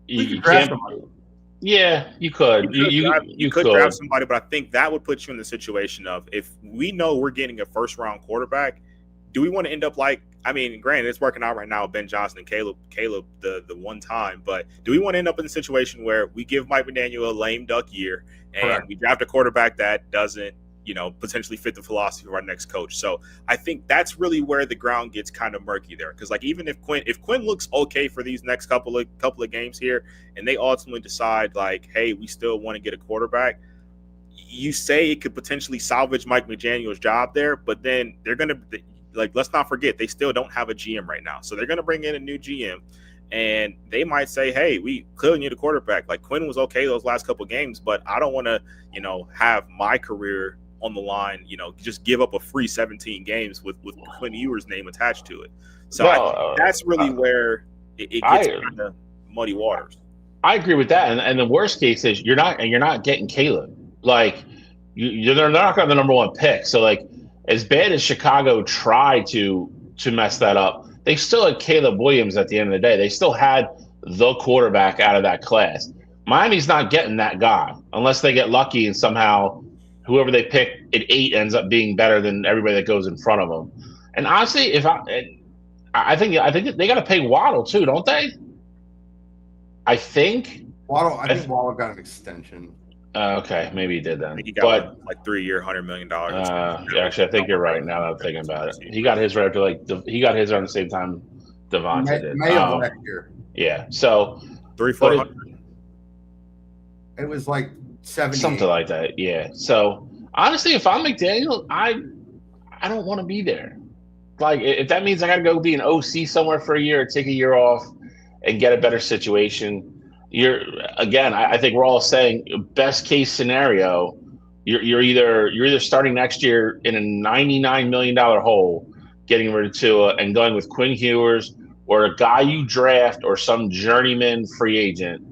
You can't. Yeah, you could. You could draft somebody, but I think that would put you in the situation of, if we know we're getting a first-round quarterback, do we want to end up like, I mean, granted, it's working out right now with Ben Johnson and Caleb the one time, but do we want to end up in a situation where we give Mike McDaniel a lame duck year and we draft a quarterback that doesn't, potentially fit the philosophy of our next coach? So I think that's really where the ground gets kind of murky there. Because, like, even if Quinn looks okay for these next couple of games here, and they ultimately decide, like, hey, we still want to get a quarterback, you say it could potentially salvage Mike McDaniel's job there, but then they're going to, like, let's not forget, they still don't have a GM right now. So they're going to bring in a new GM, and they might say, hey, we clearly need a quarterback. Like, Quinn was okay those last couple of games, but I don't want to, have my career on the line, just give up a free 17 games with Quinn Ewers' name attached to it. So I think that's really where it gets kind of muddy waters. I agree with that. And the worst case is you're not getting Caleb. Like, they're not going to the number one pick. So, like, as bad as Chicago tried to mess that up, they still had Caleb Williams at the end of the day. They still had the quarterback out of that class. Miami's not getting that guy unless they get lucky and somehow whoever they pick at 8 ends up being better than everybody that goes in front of them. And honestly, I think they got to pay Waddle too, don't they? I think Waddle got an extension. Okay, maybe he did then. I think he got like 3-year, $100 million. Actually, I think you're right. Now that I'm thinking about it, he got his right after he got his around the same time Devontae did. May of last year. Yeah, so 300-400. It was like 70, something like that. Yeah. So honestly, if I'm McDaniel, I don't want to be there. Like, if that means I got to go be an OC somewhere for a year, or take a year off, and get a better situation. I think we're all saying best case scenario, you're either starting next year in a $99 million hole, getting rid of Tua and going with Quinn Ewers or a guy you draft or some journeyman free agent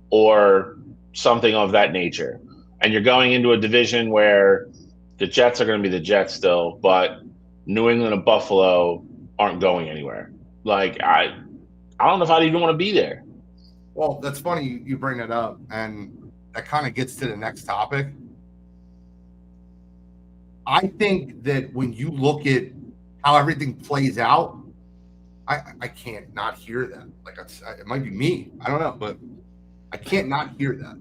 or something of that nature. And you're going into a division where the Jets are going to be the Jets still, but New England and Buffalo aren't going anywhere. Like, I don't know if I'd even want to be there. Well, that's funny you bring that up, and that kind of gets to the next topic. I think that when you look at how everything plays out, I can't not hear that. Like, it might be me. I don't know, but I can't not hear that.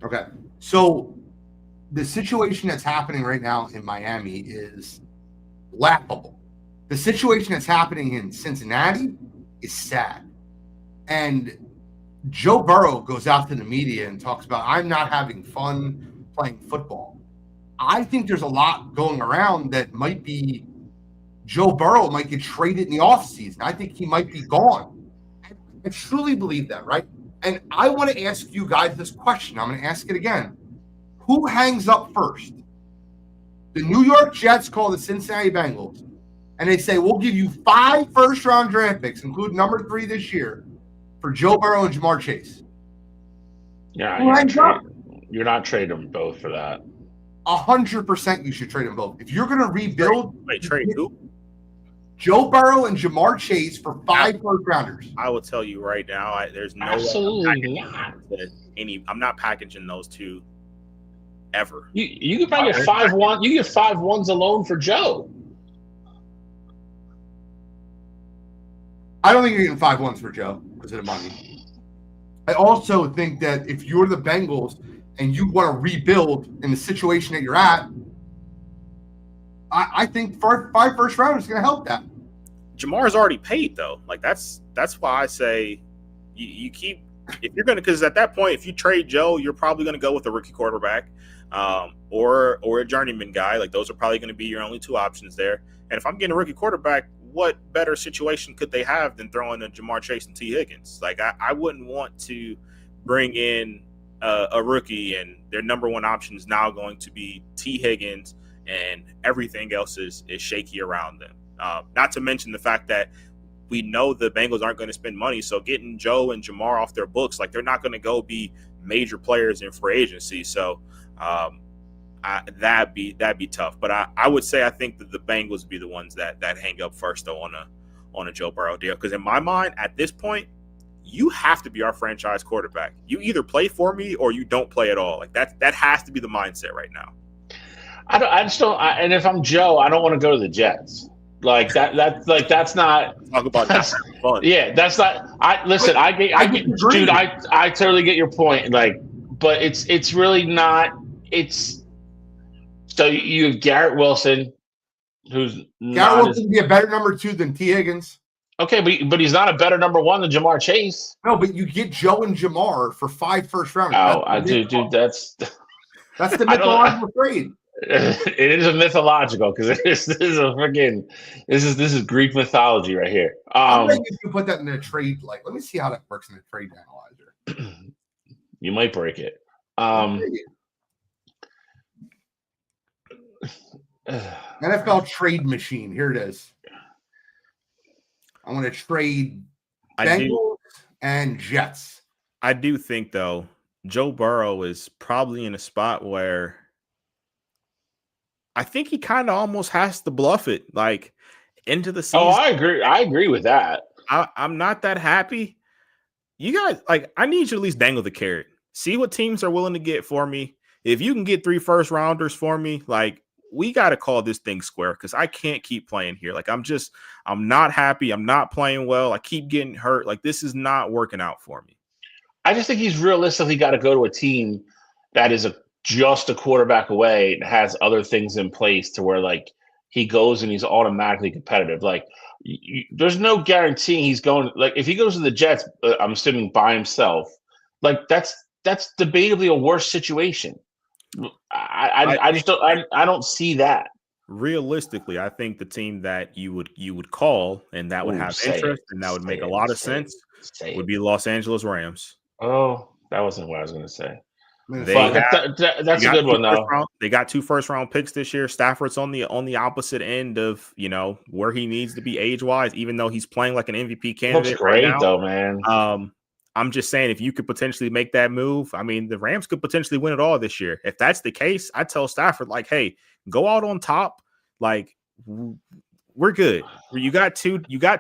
Okay, so the situation that's happening right now in Miami is laughable. The situation that's happening in Cincinnati is sad. And Joe Burrow goes out to the media and talks about, I'm not having fun playing football. I think there's a lot going around that might be Joe Burrow might get traded in the offseason. I think he might be gone. I truly believe that, right? And I want to ask you guys this question. I'm going to ask it again. Who hangs up first? the New York Jets call the Cincinnati Bengals, and they say, we'll give you 5 first-round draft picks, including number 3 this year, for Joe Burrow and Jamar Chase. Yeah, you're not trading them both for that. 100% you should trade them both. If you're going to rebuild, trade who? Joe Burrow and Jamar Chase for 5 first-rounders. I will tell you right now, there's no absolutely not. I'm not packaging those two ever. You can probably get 5-1. You get 5 ones alone for Joe. I don't think you're getting 5 ones for Joe because of the money. I also think that if you're the Bengals and you want to rebuild in the situation that you're at, I think 5 first rounders is going to help that. Jamar's already paid though. Like that's why I say you keep, if you're going to, because at that point, if you trade Joe, you're probably going to go with a rookie quarterback or a journeyman guy. Like those are probably going to be your only 2 options there. And if I'm getting a rookie quarterback, what better situation could they have than throwing in Jamar Chase and T. Higgins? Like I wouldn't want to bring in a rookie and their number 1 option is now going to be T. Higgins and everything else is shaky around them. Not to mention the fact that we know the Bengals aren't going to spend money, so getting Joe and Jamar off their books, like they're not going to go be major players in free agency. So that'd be tough. But I would say I think that the Bengals would be the ones that hang up first though on a Joe Burrow deal. Because in my mind, at this point, you have to be our franchise quarterback. You either play for me or you don't play at all. Like that has to be the mindset right now. I just don't. And if I'm Joe, I don't want to go to the Jets. Like that. That's not. Talk about that fun. Yeah, that's not. Listen. I get, dude. I totally get your point. Like, but it's really not. It's so you have Garrett Wilson, who's Garrett Wilson would be a better number 2 than T. Higgins. Okay, but he's not a better number 1 than Jamar Chase. No, but you get Joe and Jamar for 5 first rounders. Oh, dude, that's the mythological trade. It is a mythological because this is Greek mythology right here. I think if you put that in a trade, like let me see how that works in a trade analyzer. You might break it. NFL trade machine. Here it is. I want to trade Bengals and Jets. I do think though Joe Burrow is probably in a spot where I think he kind of almost has to bluff it, like into the season. Oh, I agree. I agree with that. I'm not that happy. You guys, like, I need you to at least dangle the carrot. See what teams are willing to get for me. If you can get 3 first rounders for me, like, we got to call this thing square because I can't keep playing here. Like, I'm not happy. I'm not playing well. I keep getting hurt. Like, this is not working out for me. I just think he's realistically got to go to a team that is just a quarterback away and has other things in place to where like he goes and he's automatically competitive. Like there's no guarantee he's going. Like if he goes to the Jets, I'm assuming by himself. Like that's debatably a worse situation. I just don't see that. Realistically, I think the team that you would call and that would have interest and that would make a lot of sense would be Los Angeles Rams. Oh, that wasn't what I was going to say. That's a good one though. They got 2 first round picks this year. Stafford's on the opposite end of where he needs to be age wise, even though he's playing like an MVP candidate. Looks great right now. Though, man. I'm just saying if you could potentially make that move, I mean the Rams could potentially win it all this year. If that's the case, I tell Stafford like, hey, go out on top. Like we're good. You got two. You be a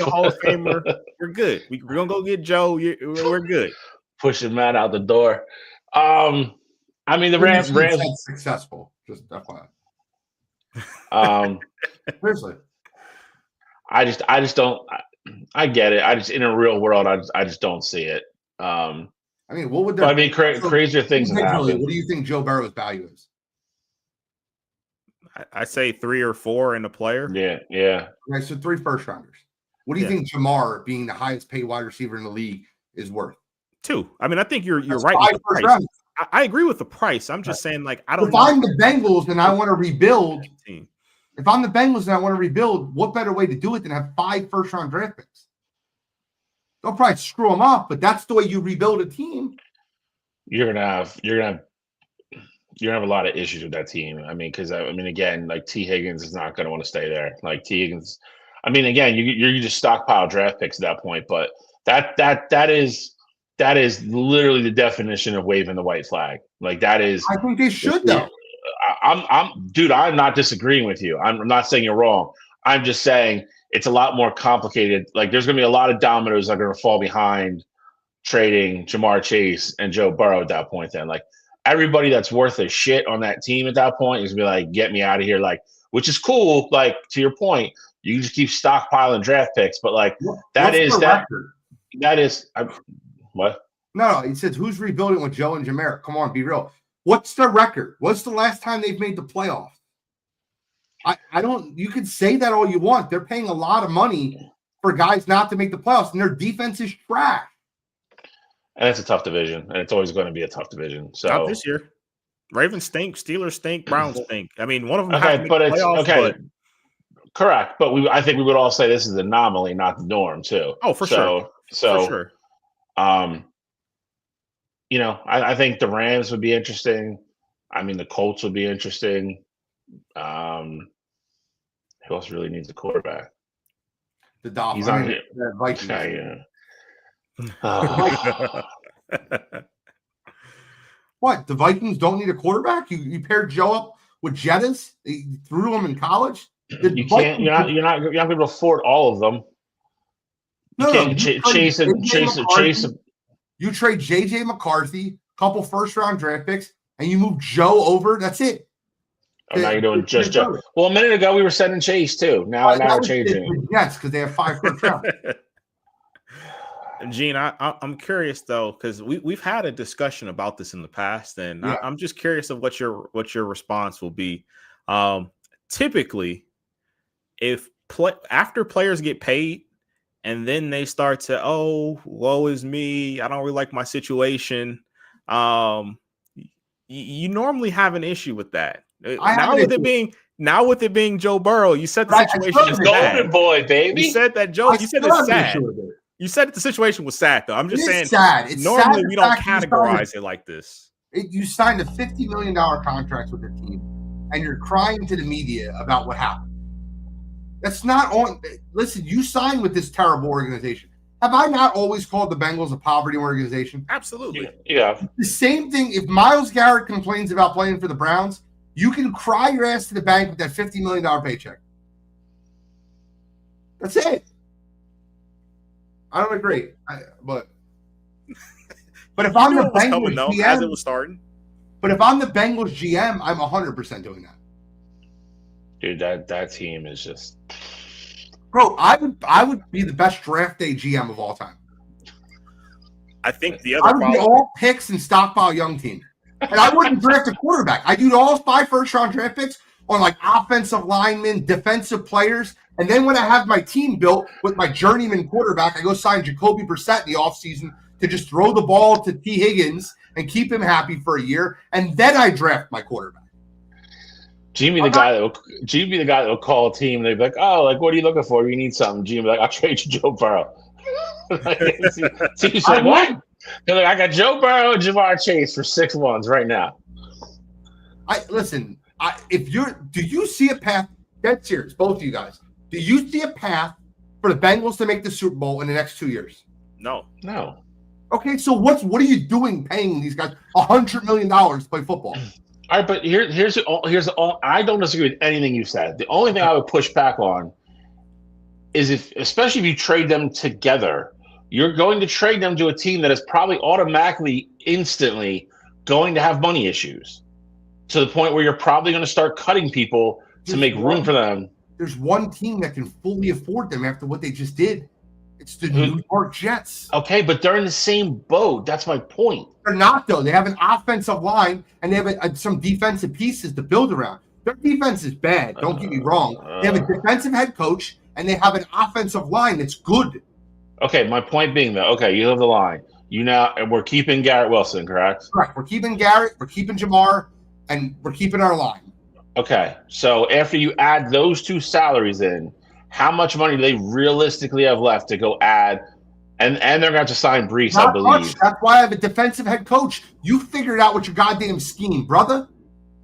Hall of Famer. We're good. We're gonna go get Joe. We're good. Pushing Matt out the door. I mean the Rams successful. Just FYI. Seriously. I just don't. I get it. I just in a real world, I just don't see it. I mean, what would crazier things have happened? What do you think Joe Burrow's value is? I say 3 or 4 in a player. Yeah. Okay, so 3 first rounders. What do you think Jamar, being the highest paid wide receiver in the league, is worth? 2. I mean, I think you're right with the price. I agree with the price. I'm just saying, like, I don't know. If I'm the Bengals and I want to rebuild, what better way to do it than have 5 first round draft picks? They'll probably screw them up, but that's the way you rebuild a team. You're gonna have you're gonna have a lot of issues with that team. I mean, because again, like T. Higgins is not gonna want to stay there. Like T. Higgins, again, you just stockpile draft picks at that point. But that is literally the definition of waving the white flag. Like that is. I think they should though. I'm not disagreeing with you. I'm not saying you're wrong. I'm just saying it's a lot more complicated. Like there's gonna be a lot of dominoes that are gonna fall behind trading Jamar Chase and Joe Burrow at that point. Then, like everybody that's worth a shit on that team at that point is gonna be like, get me out of here. Like, which is cool. Like to your point, you can just keep stockpiling draft picks, but like that is what? No, he says who's rebuilding with Joe and Jamar? Come on, be real. What's their record? What's the last time they've made the playoffs? I don't. You can say that all you want. They're paying a lot of money for guys not to make the playoffs, and their defense is trash. And it's a tough division, and it's always going to be a tough division. So not this year. Ravens stink, Steelers stink, Browns stink. I mean, one of them. Okay, but it's okay. Correct, but I think we would all say this is an anomaly, not the norm, too. Oh, for sure. So, for sure. I think the Rams would be interesting. I mean, the Colts would be interesting. Who else really needs a quarterback? The Dolphins. He's on here. The Vikings. Yeah. What? The Vikings don't need a quarterback? You paired Joe up with Jettas? You threw him in college? You can't. You're not going to be able to afford all of them. You can't chase. You trade J.J. McCarthy, couple first-round draft picks, and you move Joe over. That's it. Oh, now you're doing just Joe. Well, a minute ago we were sending Chase too. Now we're changing. Yes, because they have 5 first rounds. Gene, I'm curious though, because we've had a discussion about this in the past, and yeah. I'm just curious of what your response will be. Typically, after players get paid, and then they start to, woe is me, I don't really like my situation. You normally have an issue with that. Now with it being Joe Burrow, you said the situation was sad. Golden boy, baby. You said that Joe. You said it's sad. You said that the situation was sad, though. I'm just saying. Sad. It's normally sad we don't categorize it like this. You signed a $50 million contract with the team, and you're crying to the media about what happened. That's not on. Listen, you signed with this terrible organization. Have I not always called the Bengals a poverty organization? Absolutely. Yeah. The same thing. If Myles Garrett complains about playing for the Browns, you can cry your ass to the bank with that $50 million paycheck. That's it. I don't agree, but if I'm the Bengals GM, as it was starting. But if I'm the Bengals GM, I'm 100% doing that. Dude, that team is just. Bro, I would be the best draft day GM of all time. I think the other I would be all picks and stockpile young team. And I wouldn't draft a quarterback. I do all 5 first-round draft picks on like offensive linemen, defensive players. And then when I have my team built with my journeyman quarterback, I go sign Jacoby Brissett in the offseason to just throw the ball to T. Higgins and keep him happy for a year. And then I draft my quarterback. Gene be the guy that will call a team and they'd be like, oh, like, what are you looking for? You need something. Gene be like, I'll trade you Joe Burrow. Team's like, what? They're like, I got Joe Burrow and Jamar Chase for 6 months right now. Do you see a path? Dead serious, both of you guys. Do you see a path for the Bengals to make the Super Bowl in the next 2 years? No. Okay, so what are you doing paying these guys $100 million to play football? All right, but here's all. I don't disagree with anything you said. The only thing I would push back on is especially if you trade them together, you're going to trade them to a team that is probably automatically, instantly going to have money issues to the point where you're probably going to start cutting people to make room for them. There's one team that can fully afford them after what they just did. It's the New York Jets. Okay, but they're in the same boat. That's my point. They're not, though. They have an offensive line, and they have some defensive pieces to build around. Their defense is bad. Don't get me wrong. They have a defensive head coach, and they have an offensive line that's good. Okay, my point being, though, okay, you have the line. And we're keeping Garrett Wilson, correct? Correct. We're keeping Garrett, we're keeping Jamar, and we're keeping our line. Okay, so after you add those 2 salaries in, how much money do they realistically have left to go add? And they're going to have to sign Brees, I believe. Much. That's why I have a defensive head coach. You figured out what your goddamn scheme, brother.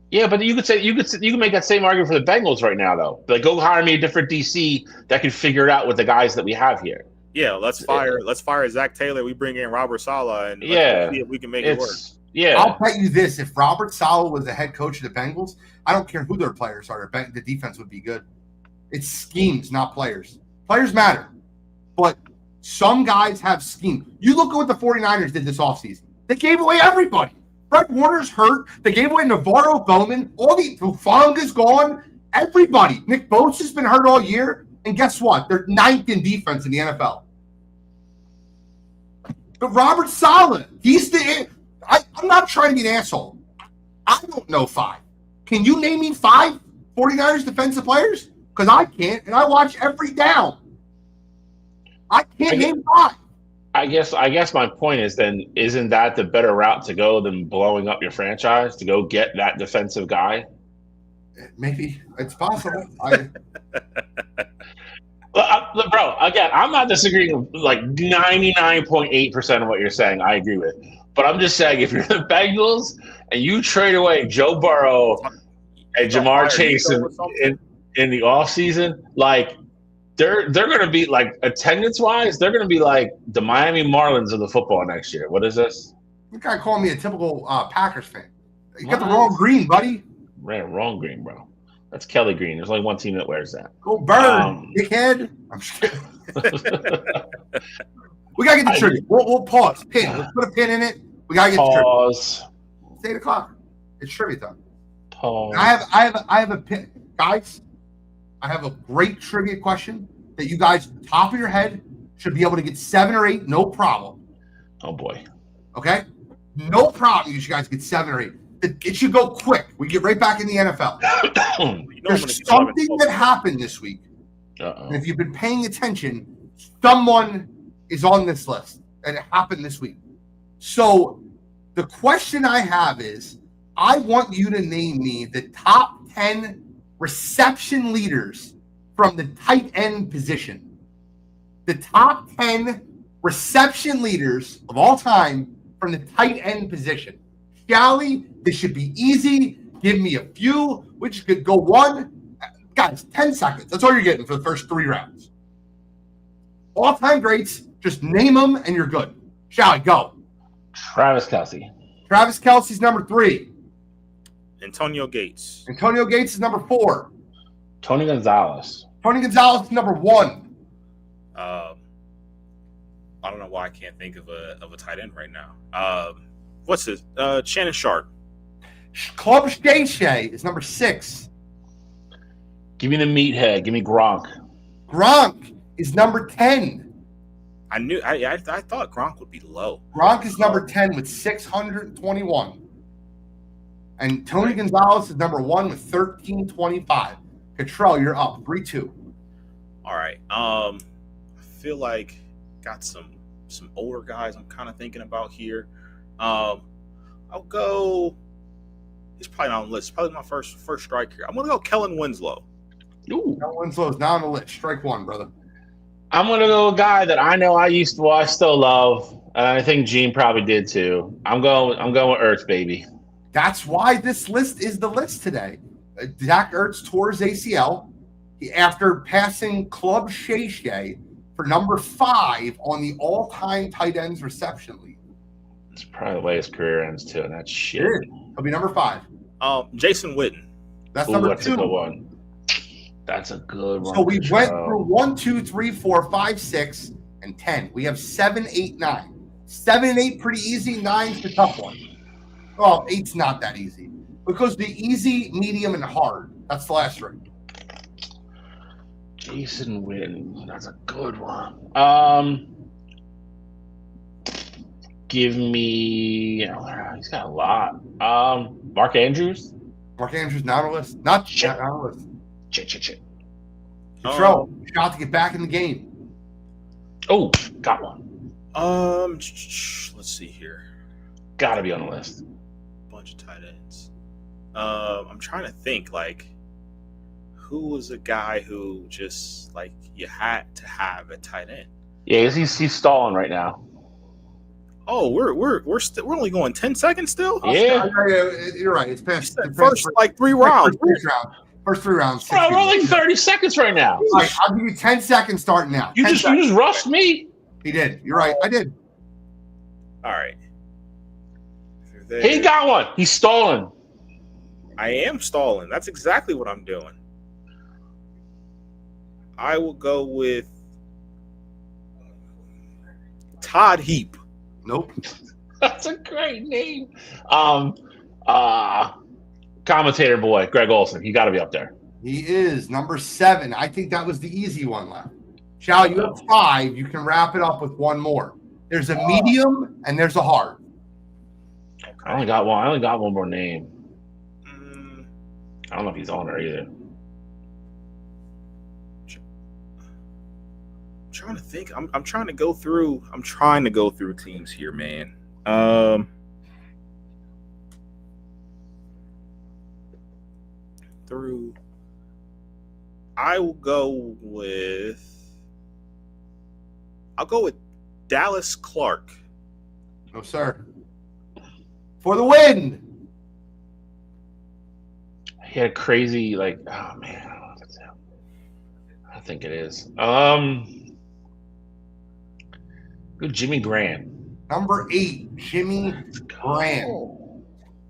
Yeah, but you can make that same argument for the Bengals right now, though. Like, go hire me a different DC that can figure it out with the guys that we have here. Yeah, let's fire Zach Taylor. We bring in Robert Saleh, and let's see if we can make it work. Yeah, I'll bet you this: if Robert Saleh was the head coach of the Bengals, I don't care who their players are. The defense would be good. It's schemes, not players. Players matter, but some guys have scheme. You look at what the 49ers did this offseason. They gave away everybody. Fred Warner's hurt. They gave away Navarro Bowman. Hufanga's gone. Everybody. Nick Bosa's been hurt all year. And guess what? They're 9th in defense in the NFL. But Robert Saleh, I'm not trying to be an asshole. I don't know 5. Can you name me 5 49ers defensive players? Because I can't, and I watch every down. I can't name 5. I guess my point is then, isn't that the better route to go than blowing up your franchise to go get that defensive guy? Maybe it's possible. Bro, again, I'm not disagreeing with like 99.8% of what you're saying. I agree with. But I'm just saying, if you're the Bengals and you trade away Joe Burrow and Jamar Chase in the offseason, like, they're going to be, like, attendance-wise, they're going to be like the Miami Marlins of the football next year. What is this? You guy calling me a typical Packers fan. You got the wrong green, buddy. Ran wrong green, bro. That's Kelly Green. There's only one team that wears that. Go Bird, dickhead. I'm just kidding. We got to get the trivia. We'll pause. Pin. Let's put a pin in it. We got to get the trivia. Pause. It's 8 o'clock. It's trivia time. Pause. I have a pin. Guys, I have a great trivia question that you guys, top of your head, should be able to get 7 or 8, no problem. Oh, boy. Okay? No problem. You guys get 7 or 8. It should go quick. We get right back in the NFL. There's something that happened this week. And if you've been paying attention, someone is on this list. And it happened this week. So the question I have is, I want you to name me the top 10 reception leaders from the tight end position. The top 10 reception leaders of all time from the tight end position. Scally, this should be easy. Give me a few. We just could go 1. Guys, 10 seconds. That's all you're getting for the first 3 rounds. All-time greats. Just name them and you're good. Shall go? Travis Kelce. Travis Kelce's number 3. Antonio Gates. Antonio Gates is number 4. Tony Gonzalez. Tony Gonzalez is number 1. I don't know why I can't think of a tight end right now. What's this? Shannon Sharp. Club Shay is number 6. Give me the meathead. Give me Gronk. Gronk is number 10. I thought Gronk would be low. Gronk is number 10 with 621. And Tony Gonzalez is number 1 with 1325. Cottrell, you're up 3-2. All right. I feel like got some older guys I'm kind of thinking about here. I'll go. He's probably not on the list. Probably my first strike here. I'm gonna go Kellen Winslow. Ooh. Kellen Winslow is not on the list. Strike 1, brother. I'm gonna go a guy that I know I still love. I think Gene probably did too. I'm going with Ertz, baby. That's why this list is the list today. Zach Ertz tore his ACL after passing Club Shay for number 5 on the all-time tight ends reception league. It's probably the way his career ends too, and that's shit. He'll be number 5. Jason Witten. That's number 2. That's a good one. That's a good one. So we went through 1, 2, 3, 4, 5, 6, and 10. We have 7, 8, 9. 7 and 8 pretty easy. 9's the tough one. Well, 8's not that easy because the easy, medium, and hard. That's the last 3. Jason Witten. That's a good one. Give me. He's got a lot. Mark Andrews. Mark Andrews not on the list. Not on the list. Shit. Control. Shot to get back in the game. Oh, got one. Let's see here. Gotta be on the list. Bunch of tight ends. I'm trying to think, like, who was a guy who just, like, you had to have a tight end? Yeah, he's stalling right now. Oh, we're only going 10 seconds still. Yeah. You're right. It's past the First like 3 rounds. First 3 rounds. Bro, we're like 30 seconds right now. All right, I'll give you 10 seconds starting now. You just rushed me. He did. You're right. I did. All right. He got one. He's stalling. I am stalling. That's exactly what I'm doing. I will go with Todd Heap. Nope. That's a great name. Commentator boy, Greg Olson. He got to be up there. He is number 7. I think that was the easy one left. Shall you have 5? You can wrap it up with one more. There's a medium and there's a hard. Okay. I only got one more name. I don't know if he's on there either. I'm trying to think. I'm trying to go through teams here, man. I'll go with Dallas Clark. No, sir. For the win. He had a crazy, like, oh man, I don't know if it's him. I think it is. Good Jimmy Graham. Number 8, Jimmy Graham.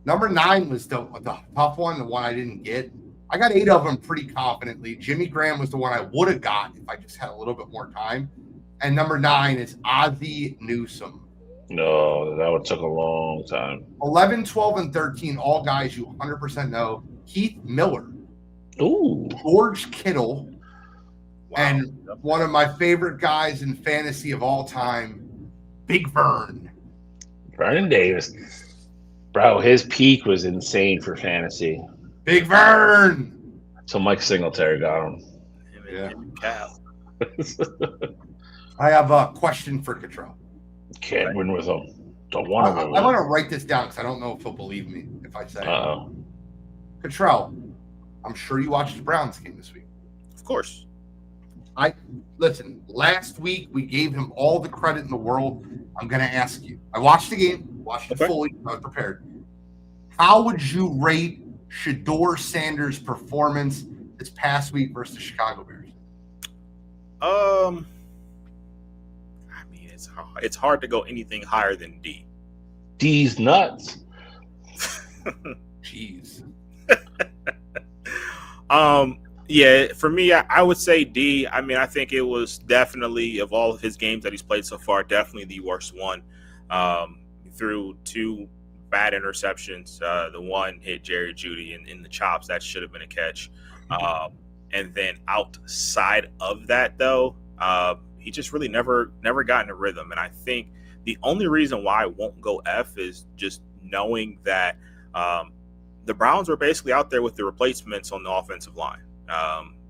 Number 9 was the tough one, the one I didn't get. I got 8 of them pretty confidently. Jimmy Graham was the one I would have got if I just had a little bit more time. And number 9 is Ozzie Newsome. No, that one took a long time. 11, 12, and 13, all guys you 100% know. Keith Miller. Ooh. George Kittle. Wow. And one of my favorite guys in fantasy of all time, Big Vern. Vernon Davis. Bro, his peak was insane for fantasy. Big Vern. So Mike Singletary got him. Yeah. Cal. I have a question for Cottrell. Can't win with him. Don't want to win with I him. want to write this down because I don't know if he'll believe me if I say Uh-oh. Cottrell, I'm sure you watched the Browns game this week. Of course. Listen, last week we gave him all the credit in the world. I'm going to ask you. I watched the game, watched it fully. I was prepared. How would you rate Shedeur Sanders' performance this past week versus the Chicago Bears? I mean, it's hard to go anything higher than D. D's nuts. Jeez. Yeah, for me, I would say D. I mean, I think it was definitely, of all of his games that he's played so far, definitely the worst one. He threw 2 bad interceptions. The one hit Jerry Jeudy in the chops. That should have been a catch. And then outside of that, though, he just really never got in a rhythm. And I think the only reason why I won't go F is just knowing that the Browns were basically out there with the replacements on the offensive line.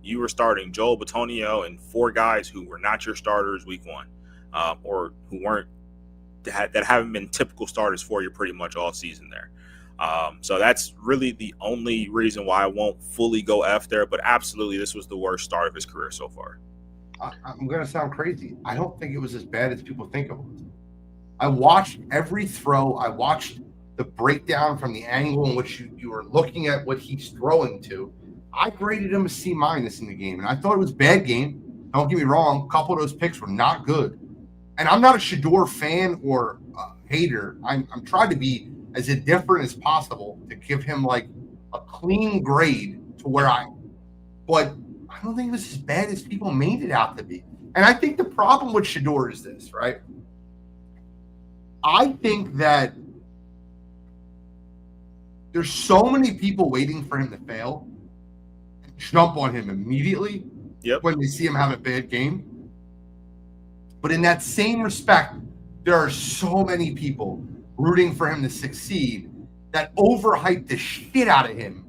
You were starting Joel Bitonio and 4 guys who were not your starters week 1, or who that haven't been typical starters for you pretty much all season there. So that's really the only reason why I won't fully go F there. But absolutely, this was the worst start of his career so far. I'm going to sound crazy. I don't think it was as bad as people think it was. I watched every throw. I watched the breakdown from the angle in which you were looking at what he's throwing to. I graded him a C- in the game, and I thought it was a bad game. Don't get me wrong. A couple of those picks were not good. And I'm not a Shedeur fan or hater. I'm trying to be as indifferent as possible to give him like a clean grade to where but I don't think it was as bad as people made it out to be. And I think the problem with Shedeur is this, right? I think that there's so many people waiting for him to fail and jump on him immediately when they see him have a bad game. But in that same respect, there are so many people rooting for him to succeed that overhype the shit out of him.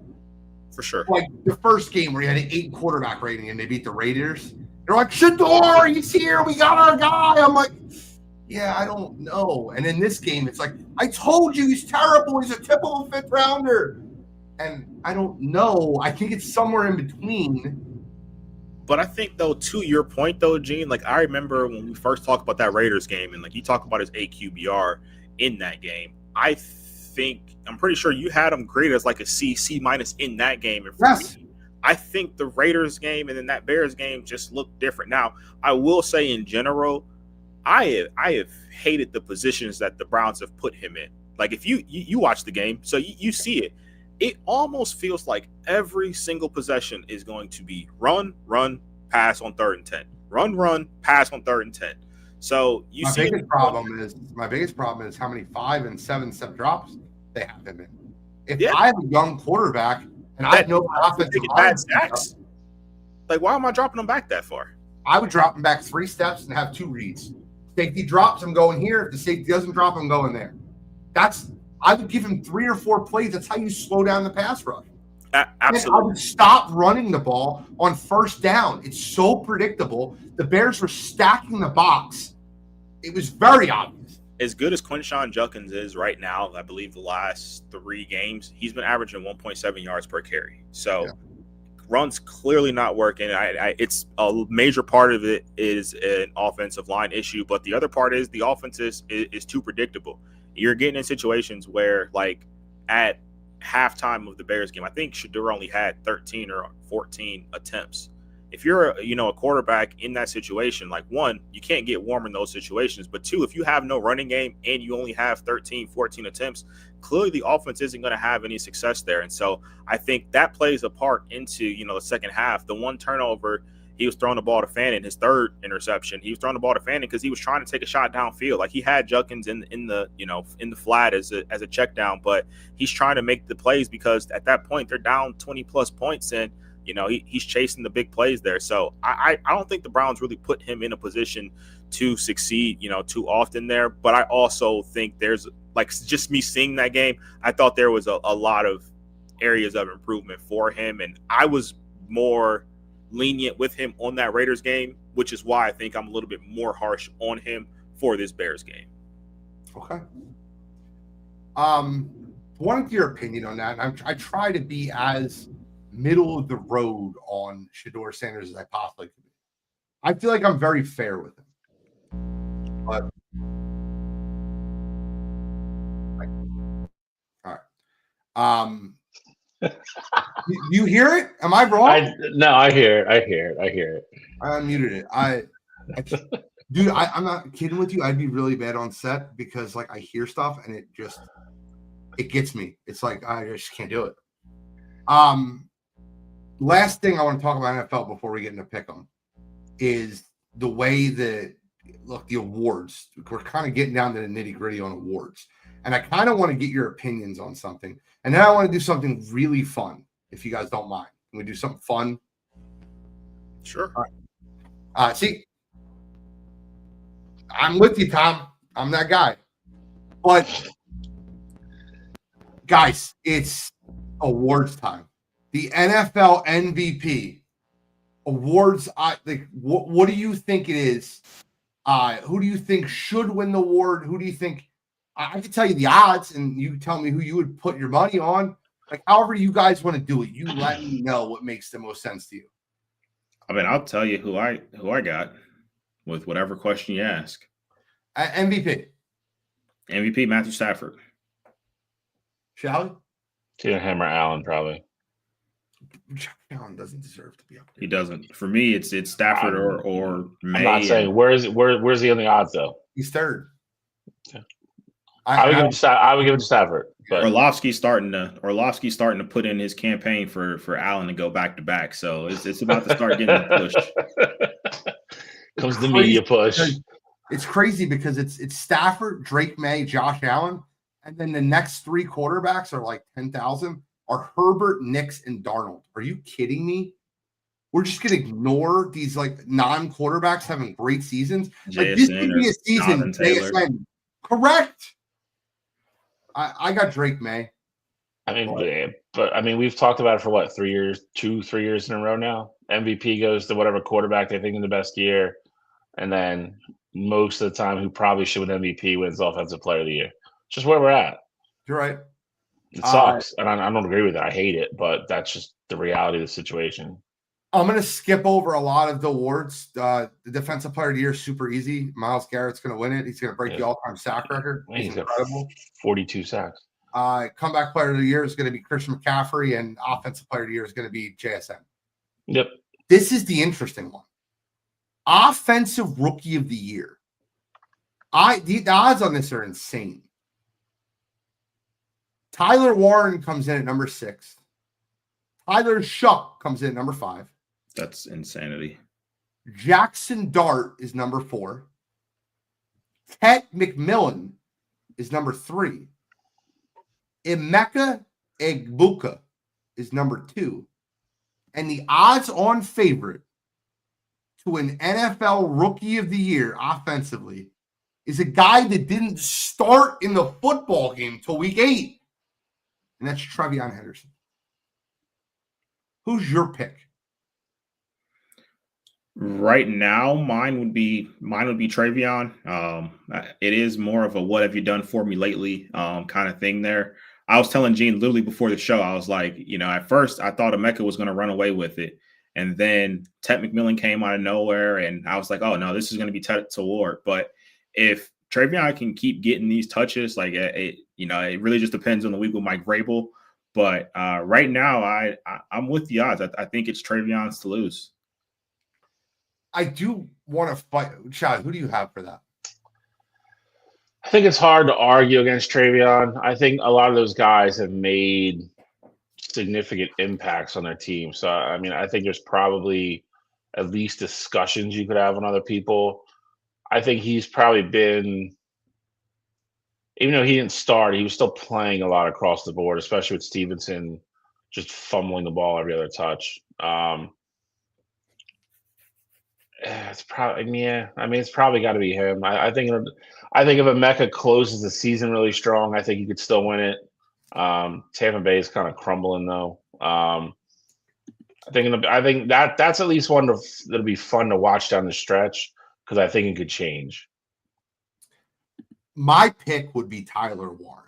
For sure. Like the first game where he had an 8 quarterback rating and they beat the Raiders. They're like, Shedeur, he's here. We got our guy. I'm like, yeah, I don't know. And in this game, it's like, I told you he's terrible. He's a typical 5th rounder. And I don't know. I think it's somewhere in between. But I think, though, to your point, though, Gene, like I remember when we first talked about that Raiders game and like you talk about his AQBR, in that game. I'm pretty sure you had them graded as like a C minus in that game. And for me, I think the Raiders game and then that Bears game just looked different. Now, I will say in general, I have hated the positions that the Browns have put him in. Like if you watch the game, so you see it. It almost feels like every single possession is going to be run, pass on 3rd and 10. Run, pass on 3rd and 10. So my biggest problem is how many 5 and 7 step drops they have him in. If I have a young quarterback and I know offensive bad sacks, like why am I dropping them back that far? I would drop them back 3 steps and have 2 reads. Safety drops, I'm going here. If the safety doesn't drop, I'm going there. I would give him 3 or 4 plays. That's how you slow down the pass rush. Absolutely. I would stop running the ball on 1st down. It's so predictable. The Bears were stacking the box. It was very obvious. As good as Quinshon Judkins is right now, I believe the last 3 games, he's been averaging 1.7 yards per carry. So run's clearly not working. It's a major part of it is an offensive line issue, but the other part is the offense is too predictable. You're getting in situations where, like, at halftime of the Bears game, I think Shedeur only had 13 or 14 attempts. If you're a quarterback in that situation, like, 1, you can't get warm in those situations, but 2, if you have no running game and you only have 13, 14 attempts, clearly the offense isn't going to have any success there. And so I think that plays a part into, the second half. The 1 turnover, he was throwing the ball to Fannin, his 3rd interception. He was throwing the ball to Fannin because he was trying to take a shot downfield. Like, he had Judkins in the flat as a check down, but he's trying to make the plays because at that point they're down 20 plus points and he's chasing the big plays there. So I don't think the Browns really put him in a position to succeed, too often there. But I also think there's, like, just me seeing that game, I thought there was a lot of areas of improvement for him. And I was more lenient with him on that Raiders game, which is why I think I'm a little bit more harsh on him for this Bears game. Okay. Wanted your opinion on that. And I try to be as middle of the road on Shedeur Sanders as I possibly could be. I feel like I'm very fair with him. But all right. You hear it? Am I wrong? No, I hear it. I unmuted it. Dude, I'm not kidding with you. I'd be really bad on set because, like, I hear stuff and it gets me. It's like I just can't do it. Last thing I want to talk about NFL before we get into pick'em is the way that the awards. We're kind of getting down to the nitty-gritty on awards, and I kind of want to get your opinions on something. And then I want to do something really fun, if you guys don't mind. Can we do something fun? Sure. All right. See, I'm with you, Tom. I'm that guy. But, guys, it's awards time. The NFL MVP awards. What do you think it is? Who do you think should win the award? Who do you think? I can tell you the odds, and you tell me who you would put your money on. Like, however you guys want to do it, you let me know what makes the most sense to you. I mean, I'll tell you who I got with whatever question you ask. MVP, Matthew Stafford. Shall we? Taylor Hammer Allen, probably. Josh Allen doesn't deserve to be up there. He doesn't. For me, it's Stafford or May. I'm not saying where's he on the odds though? He's 3rd. Okay. I would give it to Stafford. But Orlovsky's starting to put in his campaign for Allen to go back to back. So it's about to start getting pushed. Comes the media push. It's crazy because it's Stafford, Drake May, Josh Allen, and then the next 3 quarterbacks are like 10,000 are Herbert, Nix, and Darnold. Are you kidding me? We're just gonna ignore these like non-quarterbacks having great seasons. Like, this could be a season. JSN. Correct. I got Drake May. I mean, we've talked about it for what, 3 years, 3 years in a row now. MVP goes to whatever quarterback they think is the best year, and then most of the time, who probably should win MVP wins Offensive Player of the Year. It's just where we're at. You're right. It sucks, and I don't agree with it. I hate it, but that's just the reality of the situation. I'm going to skip over a lot of the awards. The Defensive Player of the Year is super easy. Myles Garrett's going to win it. He's going to break the all-time sack record. He's incredible. Got 42 sacks. Comeback Player of the Year is going to be Christian McCaffrey, and Offensive Player of the Year is going to be JSN. Yep. This is the interesting one. Offensive Rookie of the Year. The odds on this are insane. Tyler Warren comes in at number 6. Tyler Shuck comes in at number 5. That's insanity. Jackson Dart is number 4. Ted McMillan is number 3. Emeka Egbuka is number 2. And the odds-on favorite to an NFL Rookie of the Year offensively is a guy that didn't start in the football game till week 8. And that's Trevion Henderson. Who's your pick? Right now, mine would be Trevion. It is more of a "what have you done for me lately" kind of thing there. I was telling Gene literally before the show, I was like, at first I thought Emeka was going to run away with it, and then Ted McMillan came out of nowhere, and I was like, oh no, this is going to be Ted Ward. But if Trevion can keep getting these touches, like it really just depends on the week with Mike Vrabel. But right now, I'm with the odds. I think it's Trevion's to lose. I do want to fight. Chad, who do you have for that? I think it's hard to argue against Trevion. I think a lot of those guys have made significant impacts on their team. So, I mean, I think there's probably at least discussions you could have on other people. I think he's probably been, even though he didn't start, he was still playing a lot across the board, especially with Stevenson just fumbling the ball every other touch. It's probably it's probably got to be him. I think if Emeka closes the season really strong, I think he could still win it. Tampa Bay is kind of crumbling though. I think that's at least one that'll be fun to watch down the stretch because I think it could change. My pick would be Tyler Warren.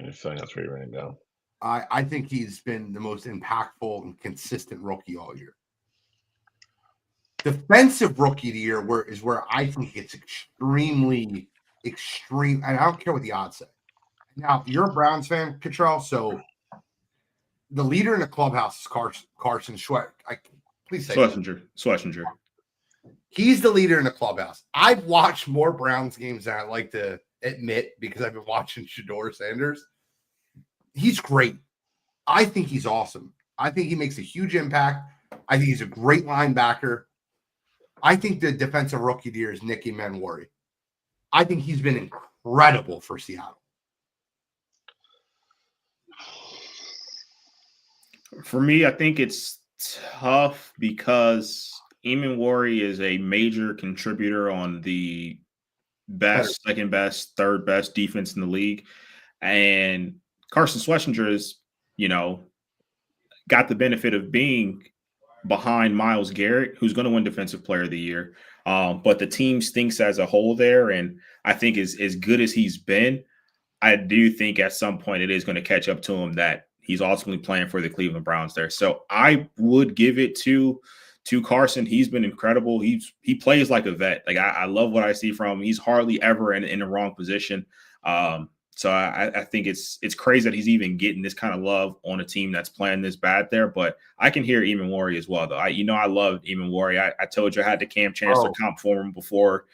I feel like that's where you're going to go. I think he's been the most impactful and consistent rookie all year. Defensive Rookie of the Year is where I think it's extremely extreme, and I don't care what the odds say. Now, you're a Browns fan, Cottrell, so the leader in the clubhouse is Carson Schwett. Please say Schlesinger. He's the leader in the clubhouse. I've watched more Browns games than I like to admit because I've been watching Shedeur Sanders. He's great. I think he's awesome. I think he makes a huge impact. I think he's a great linebacker. I think the defensive rookie of the year is Nicky Manwari. I think he's been incredible for Seattle. For me, I think it's tough because Manwari is a major contributor on the best, second best, third best defense in the league. And Carson Schlesinger is, got the benefit of being behind Myles Garrett, who's going to win Defensive Player of the Year. But the team stinks as a whole there. And I think as good as he's been, I do think at some point it is going to catch up to him that he's ultimately playing for the Cleveland Browns there. So I would give it to Carson. He's been incredible. He plays like a vet. Like I love what I see from him. He's hardly ever in the wrong position. So I think it's crazy that he's even getting this kind of love on a team that's playing this bad there. But I can hear Manwari as well, though. I love Manwari. I told you I had the Cam Chancellor comp for him before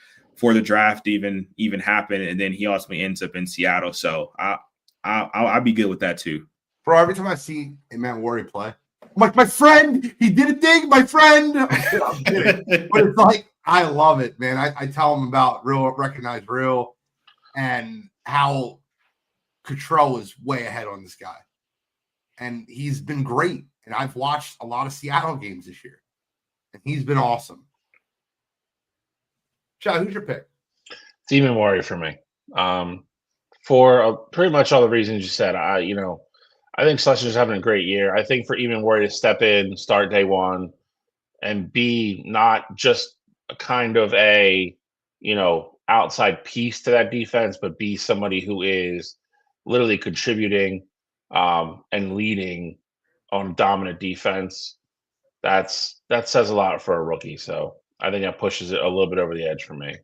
the draft even happened, and then he ultimately ends up in Seattle. So I'll be good with that too. Bro, every time I see Manwari play, I'm like, my friend, he did a thing, my friend. I'm kidding. But it's like, I love it, man. I tell him about Recognize Real and how Cottrell is way ahead on this guy. And he's been great. And I've watched a lot of Seattle games this year. And he's been awesome. Chad, who's your pick? It's Manwari for me. For pretty much all the reasons you said. I think Schlesinger's having a great year. I think for Manwari to step in, start day one, and be not just a kind of a, outside piece to that defense, but be somebody who is literally contributing and leading on dominant defense. that says a lot for a rookie. So I think that pushes it a little bit over the edge for me.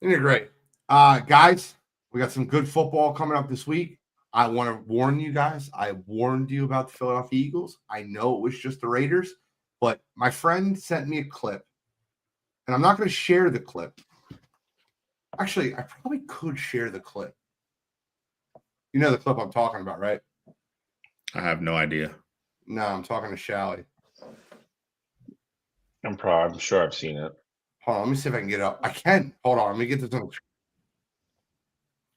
You're great. Guys, we got some good football coming up this week. I want to warn you guys. I warned you about the Philadelphia Eagles. I know it was just the Raiders, but my friend sent me a clip, and I'm not going to share the clip. Actually, I probably could share the clip. You know the clip I'm talking about, right? I have no idea. No, I'm talking to Shally. I'm sure I've seen it. Hold on, let me see if I can get it up. I can. Hold on, let me get this on.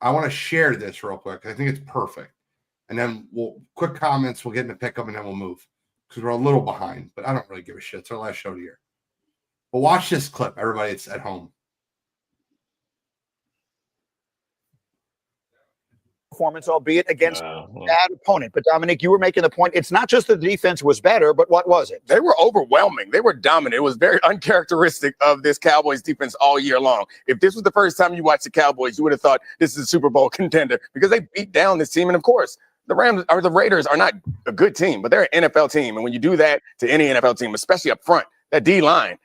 I want to share this real quick. I think it's perfect. And then quick comments, we'll get into pickup, and then we'll move. Because we're a little behind, but I don't really give a shit. It's our last show of the year. But watch this clip, everybody that's at home. Performance, albeit against a bad opponent. But Dominic, you were making the point. It's not just that the defense was better, but what was it? They were overwhelming. They were dominant. It was very uncharacteristic of this Cowboys defense all year long. If this was the first time you watched the Cowboys, you would have thought this is a Super Bowl contender because they beat down this team. And of course, the Raiders are not a good team, but they're an NFL team. And when you do that to any NFL team, especially up front, that D line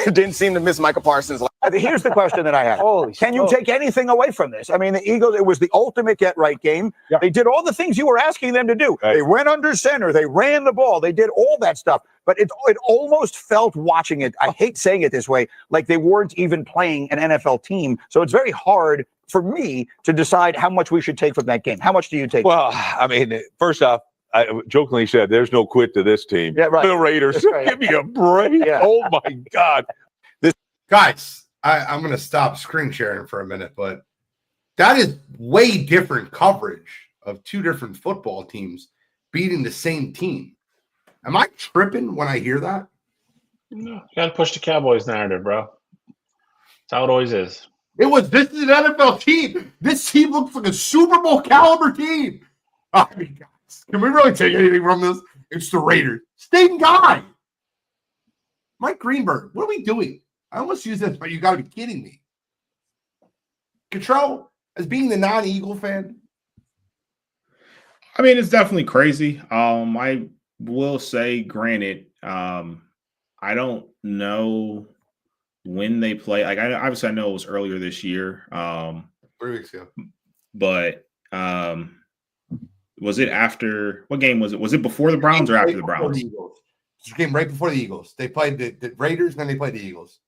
didn't seem to miss Micah Parsons. Here's the question that I have. Can you take anything away from this? I mean, the Eagles, it was the ultimate get-right game. Yeah. They did all the things you were asking them to do. Right. They went under center. They ran the ball. They did all that stuff. But it almost felt, watching it, I hate saying it this way, like they weren't even playing an NFL team. So it's very hard for me to decide how much we should take from that game. How much do you take? Well, I mean, first off, I jokingly said there's no quit to this team. Yeah, right. The Raiders, right. Give me a break. Yeah. Oh, my God. Guys, I'm going to stop screen sharing for a minute, but that is way different coverage of two different football teams beating the same team. Am I tripping when I hear that? No, you got to push the Cowboys narrative, bro. That's how it always is. This is an NFL team. This team looks like a Super Bowl caliber team. I mean, guys, can we really take anything from this? It's the Raiders. Same guy. Mike Greenberg, what are we doing? I almost use this, but you got to be kidding me. Control, as being the non-Eagle fan. I mean, it's definitely crazy. I will say, granted, I don't know when they play. Like, obviously, I know it was earlier this year. 3 weeks ago. But was it after? What game was it? Was it before the Browns or after the Browns? It's a game right before the Eagles. They played the Raiders, and then they played the Eagles.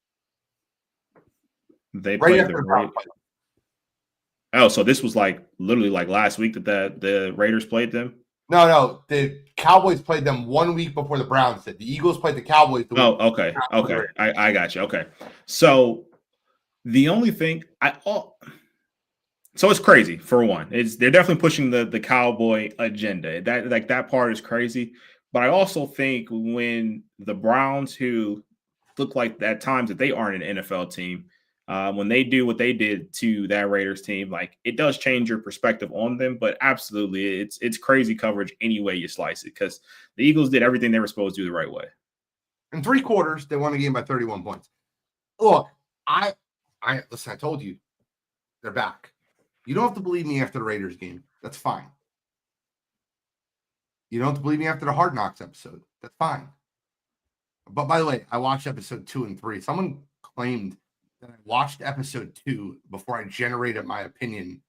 They played the Raiders. Oh, so this was like literally like last week that the Raiders played them? No. The Cowboys played them 1 week before the Browns did. The Eagles played the Cowboys. Okay. I got you. Okay. So the only thing so it's crazy for one. They're definitely pushing the Cowboy agenda. That part is crazy. But I also think when the Browns, who look like at times that they aren't an NFL team, when they do what they did to that Raiders team, like, it does change your perspective on them. But absolutely, it's crazy coverage any way you slice it, because the Eagles did everything they were supposed to do the right way. In 3 quarters, they won the game by 31 points. Look, listen, I told you, they're back. You don't have to believe me after the Raiders game. That's fine. You don't have to believe me after the Hard Knocks episode. That's fine. But by the way, I watched episode 2 and 3. Someone claimed that I watched episode 2 before I generated my opinion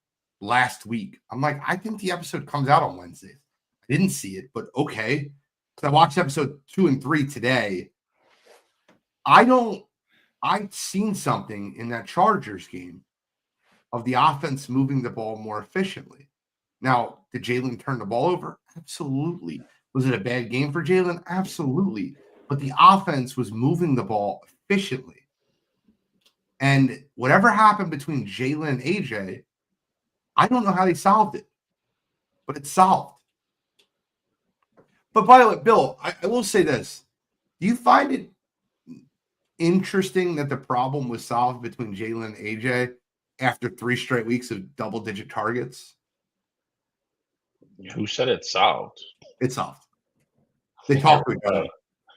last week. I'm like, I think the episode comes out on Wednesdays. I didn't see it, but okay. Because I watched episode 2 and 3 today. I've seen something in that Chargers game of the offense moving the ball more efficiently. Now, did Jalen turn the ball over? Absolutely. Was it a bad game for Jalen? Absolutely. But the offense was moving the ball efficiently. And whatever happened between Jalen and AJ, I don't know how they solved it, but it's solved. But by the way, Bill, I will say this. Do you find it interesting that the problem was solved between Jalen and AJ after 3 straight weeks of double-digit targets? Who said it's solved? It's solved. They talk to each other.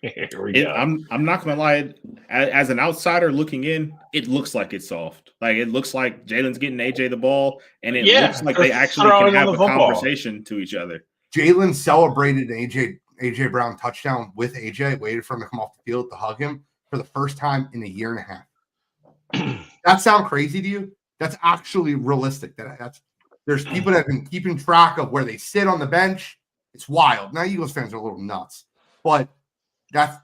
Here we go. I'm not gonna lie. As an outsider looking in, it looks like it's soft. Like, it looks like Jalen's getting AJ the ball, and it looks like they actually can have a conversation to each other. Jalen celebrated AJ AJ Brown touchdown with AJ, waited for him to come off the field to hug him for the first time in a year and a half. That sound crazy to you? That's actually realistic. There's people that have been keeping track of where they sit on the bench. It's wild. Now Eagles fans are a little nuts, but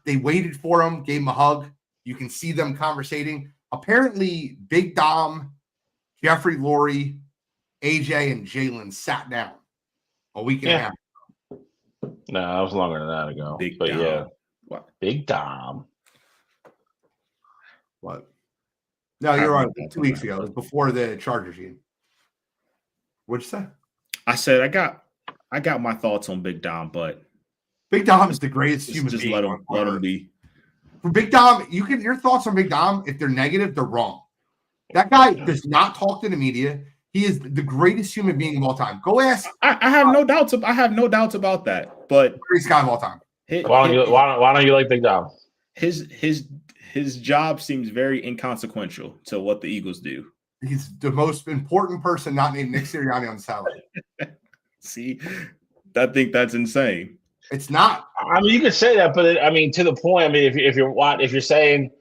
they waited for him, gave him a hug. You can see them conversating. Apparently, Big Dom, Jeffrey Lurie, AJ, and Jalen sat down a week and a half. No, that was longer than that ago. Big but Dom. yeah, What? Big Dom. What? No, you're right. 2 weeks ago, it was before the Chargers game. What'd you say? I said I got my thoughts on Big Dom, but Big Dom is the greatest human just being. let him be. For Big Dom, your thoughts on Big Dom, if they're negative, they're wrong. That guy does not talk to the media. He is the greatest human being of all time. Go ask. I have no doubts. I have no doubts about that. But Greatest guy of all time. Why don't you like Big Dom? His job seems very inconsequential to what the Eagles do. He's the most important person not named Nick Sirianni on the sideline. See, I think that's insane. It's not. I mean, you could say that, but to the point. I mean, if you're saying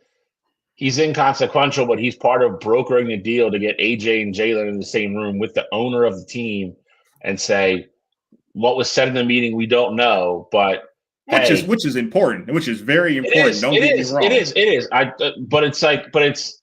he's inconsequential, but he's part of brokering the deal to get AJ and Jalen in the same room with the owner of the team and say what was said in the meeting, we don't know, but which is important, which is very important. Don't get me wrong. It is. But it's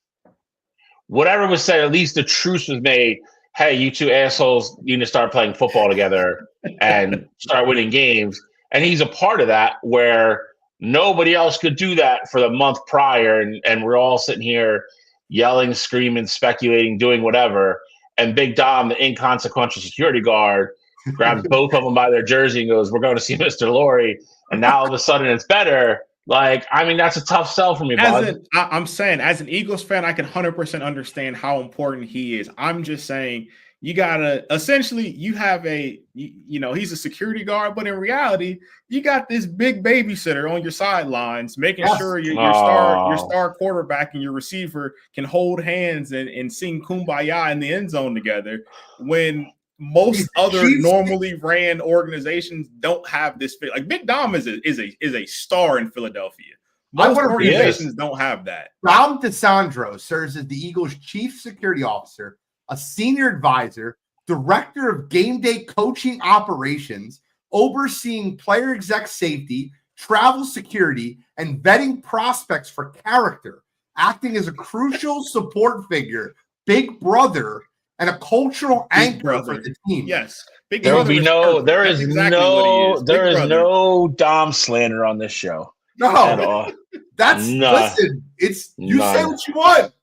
whatever was said. At least the truce was made. Hey, you two assholes need to start playing football together and start winning games. And he's a part of that where nobody else could do that for the month prior. And we're all sitting here yelling, screaming, speculating, doing whatever. And Big Dom, the inconsequential security guard, grabs both of them by their jersey and goes, "We're going to see Mr. Lurie." And now all of a sudden it's better. That's a tough sell for me, bud. I'm saying, as an Eagles fan, I can 100% understand how important he is. I'm just saying, you gotta essentially, you have he's a security guard, but in reality, you got this big babysitter on your sidelines, making sure your star quarterback and your receiver can hold hands and sing "Kumbaya" in the end zone together. When most other normally ran organizations don't have this fit. Like Big Dom is a star in Philadelphia. Most organizations don't have that. Dom DeSandro serves as the Eagles' chief security officer, a senior advisor, director of game day coaching operations, overseeing player exec safety, travel security, and vetting prospects for character, acting as a crucial support figure, big brother, and a cultural anchor for the team. Yes. There is no Dom slander on this show. No. Listen, you say what you want.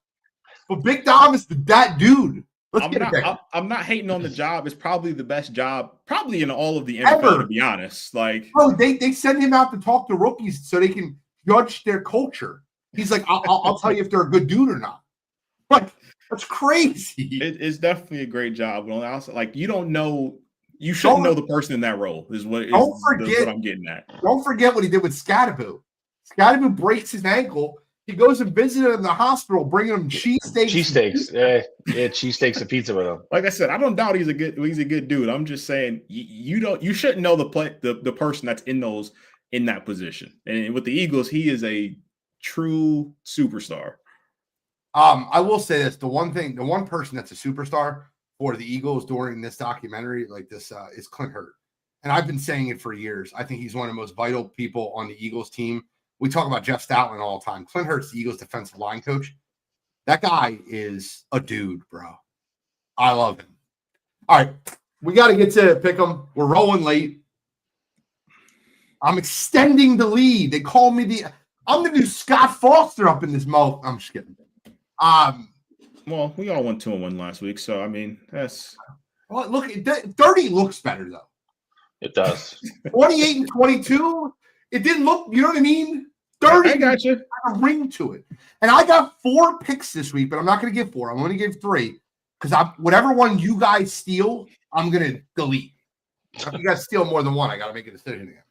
But Big Dom is that dude. I'm not hating on the job. It's probably the best job, probably in all of the NFL, to be honest. Bro, they send him out to talk to rookies so they can judge their culture. He's like, I'll tell you if they're a good dude or not. That's crazy. It's definitely a great job. But also, you don't know, you shouldn't know the person in that role. Is what I'm getting at. Don't forget what he did with Scadaboo. Scadaboo breaks his ankle. He goes and visited him in the hospital, bringing him cheesesteaks. Cheesesteaks and pizza with him. Like I said, I don't doubt he's a good dude. I'm just saying you shouldn't know the person that's in that position. And with the Eagles, he is a true superstar. I will say this: the one person that's a superstar for the Eagles during this documentary, is Clint Hurt. And I've been saying it for years. I think he's one of the most vital people on the Eagles team. We talk about Jeff Stoutland all the time. Clint Hurt's the Eagles defensive line coach. That guy is a dude, bro. I love him. All right, we got to get to pick 'em. We're rolling late. I'm extending the lead. They call me I'm the new Scott Foster up in this mouth. I'm just kidding. Well, we all went 2-1 last week, so I mean that's. Well, look, 30 looks better though. It does. 28 and 22. It didn't look. You know what I mean? 30. I got you. Had a ring to it, and I got 4 picks this week, but I'm not going to give 4. I'm going to give 3 because whatever one you guys steal, I'm going to delete. If you guys steal more than one, I got to make a decision again.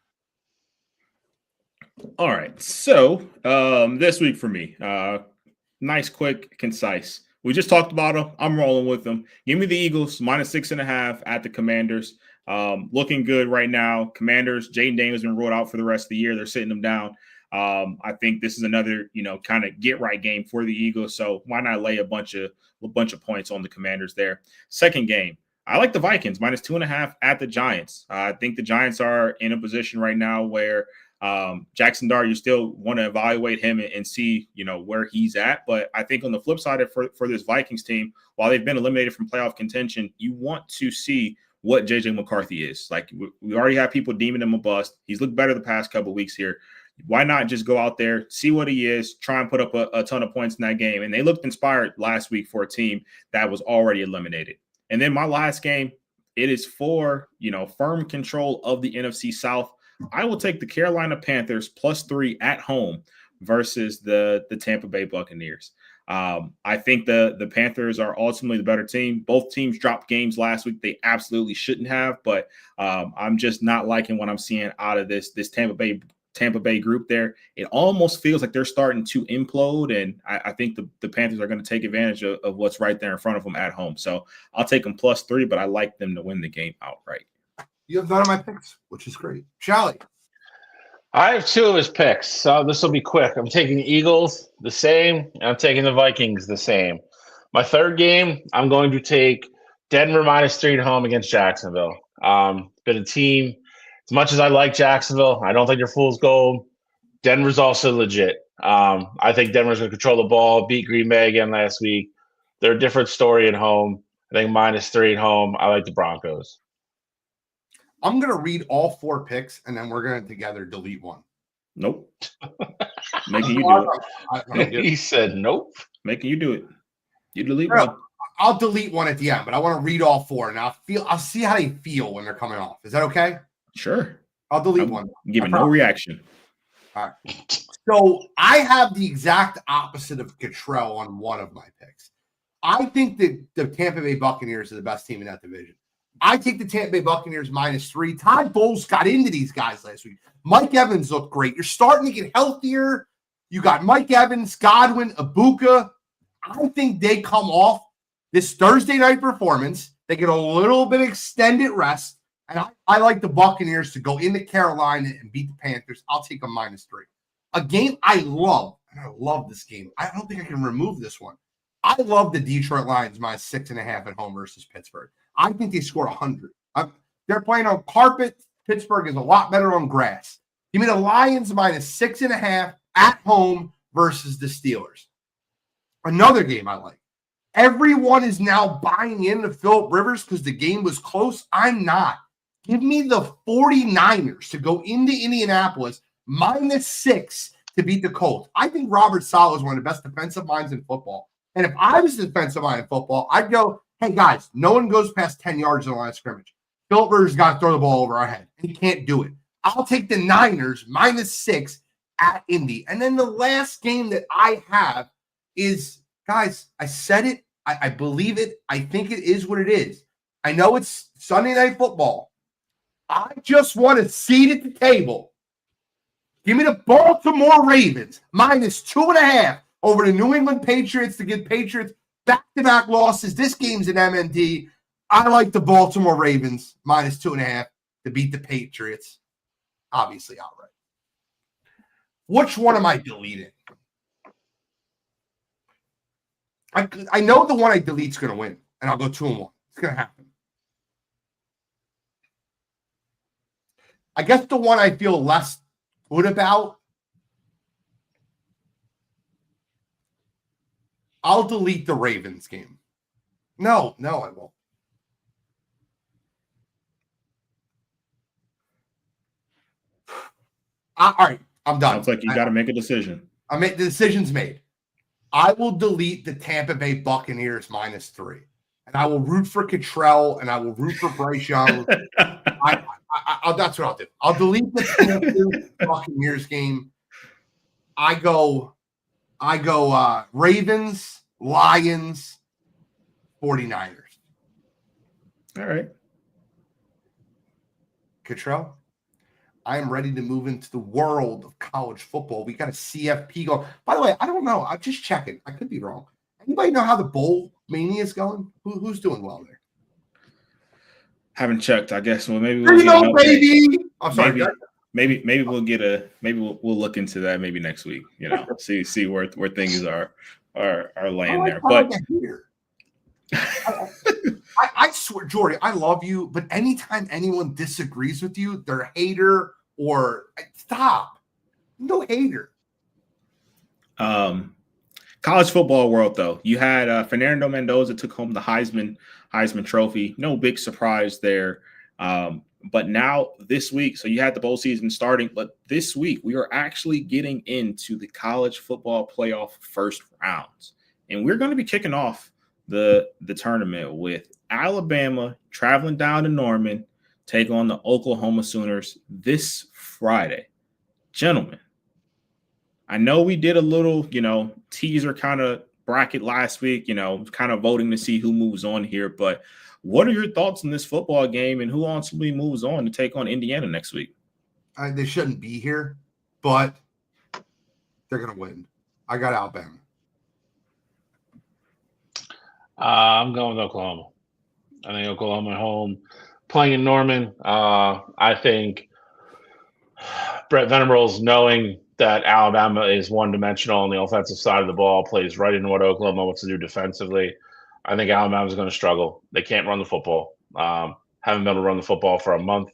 All right. So this week for me, nice, quick, concise. We just talked about them. I'm rolling with them. Give me the Eagles -6.5 at the Commanders. Looking good right now. Commanders, Jaden Daniels has been ruled out for the rest of the year. They're sitting them down. I think this is another, kind of get right game for the Eagles. So why not lay a bunch of points on the Commanders there? Second game, I like the Vikings -2.5 at the Giants. I think the Giants are in a position right now where Jackson Dart, you still want to evaluate him and see, where he's at. But I think on the flip side for this Vikings team, while they've been eliminated from playoff contention, you want to see what JJ McCarthy is. Like, we already have people deeming him a bust. He's looked better the past couple of weeks here. Why not just go out there, see what he is, try and put up a ton of points in that game? And they looked inspired last week for a team that was already eliminated. And then my last game, it is for, firm control of the NFC South. I will take the Carolina Panthers +3 at home versus the Tampa Bay Buccaneers. I think the Panthers are ultimately the better team. Both teams dropped games last week they absolutely shouldn't have, but I'm just not liking what I'm seeing out of this Tampa Bay group there. It almost feels like they're starting to implode, and I think the Panthers are going to take advantage of what's right there in front of them at home. So I'll take them +3, but I like them to win the game outright. You have none of my picks, which is great. Charlie. I have 2 of his picks, so this will be quick. I'm taking the Eagles the same, and I'm taking the Vikings the same. My third game, I'm going to take Denver -3 at home against Jacksonville. Been a team, as much as I like Jacksonville, I don't think they're fool's gold. Denver's also legit. I think Denver's going to control the ball, beat Green Bay again last week. They're a different story at home. I think -3 at home. I like the Broncos. I'm going to read all 4 picks, and then we're going to together delete one. Nope. Making you do it. He said nope. Making you do it. You delete one. I'll delete one at the end, but I want to read all 4, and I'll see how they feel when they're coming off. Is that okay? Sure. I'll delete one. Giving no reaction. All right. So I have the exact opposite of Cottrell on one of my picks. I think that the Tampa Bay Buccaneers are the best team in that division. I take the Tampa Bay Buccaneers -3. Todd Bowles got into these guys last week. Mike Evans looked great. You're starting to get healthier. You got Mike Evans, Godwin, Ibuka. I think they come off this Thursday night performance. They get a little bit extended rest. And I like the Buccaneers to go into Carolina and beat the Panthers. I'll take them -3. A game I love, and I love this game. I don't think I can remove this one. I love the Detroit Lions -6.5 at home versus Pittsburgh. I think they scored 100. They're playing on carpet. Pittsburgh is a lot better on grass. Give me the Lions -6.5 at home versus the Steelers. Another game I like. Everyone is now buying into Phillip Rivers because the game was close. I'm not. Give me the 49ers to go into Indianapolis -6 to beat the Colts. I think Robert Saleh is one of the best defensive minds in football. And if I was the defensive mind in football, I'd go, hey, guys, no one goes past 10 yards in the line of scrimmage. Phillip Rivers got to throw the ball over our head, and he can't do it. I'll take the Niners -6 at Indy. And then the last game that I have is, guys, I said it. I believe it. I think it is what it is. I know it's Sunday Night Football. I just want a seat at the table. Give me the Baltimore Ravens -2.5 over the New England Patriots to give Patriots back-to-back losses. This game's an MND. I like the Baltimore Ravens -2.5 to beat the Patriots, obviously outright. Which one am I deleting? I know the one I delete's going to win, and I'll go 2-1. It's going to happen. I guess the one I feel less good about, I'll delete the Ravens game. No, I won't. All right, I'm done. Sounds like you got to make a decision. The decision's made. I will delete the Tampa Bay Buccaneers -3. And I will root for Cottrell, and I will root for Bryce Young. That's what I'll do. I'll delete the Tampa Buccaneers game. I go Ravens, Lions, 49ers. All right. Cottrell, I am ready to move into the world of college football. We got a CFP going. By the way, I don't know. I'm just checking. I could be wrong. Anybody know how the bowl mania is going? Who's doing well there? Haven't checked. I guess. Well, maybe There we'll you get an go, update. baby. I'm sorry. Maybe we'll get a. Maybe we'll look into that maybe next week. You know, see where things are laying there. But I swear, Jordy, I love you, but anytime anyone disagrees with you, they're a hater or stop. No hater. College football world, though, you had Fernando Mendoza took home the Heisman Trophy. No big surprise there. But now this week, so you had the bowl season starting, but this week we are actually getting into the college football playoff first rounds, and we're going to be kicking off the tournament with Alabama traveling down to Norman, take on the Oklahoma Sooners this Friday. Gentlemen, I know we did a little, teaser kind of bracket last week, kind of voting to see who moves on here. But what are your thoughts on this football game and who ultimately moves on to take on Indiana next week? They shouldn't be here, but they're going to win. I got Alabama. I'm going with Oklahoma. I think Oklahoma at home, playing in Norman. I think Brett Venables, knowing that Alabama is one-dimensional on the offensive side of the ball, plays right into what Oklahoma wants to do defensively. I think Alabama's going to struggle. They can't run the football. Haven't been able to run the football for a month.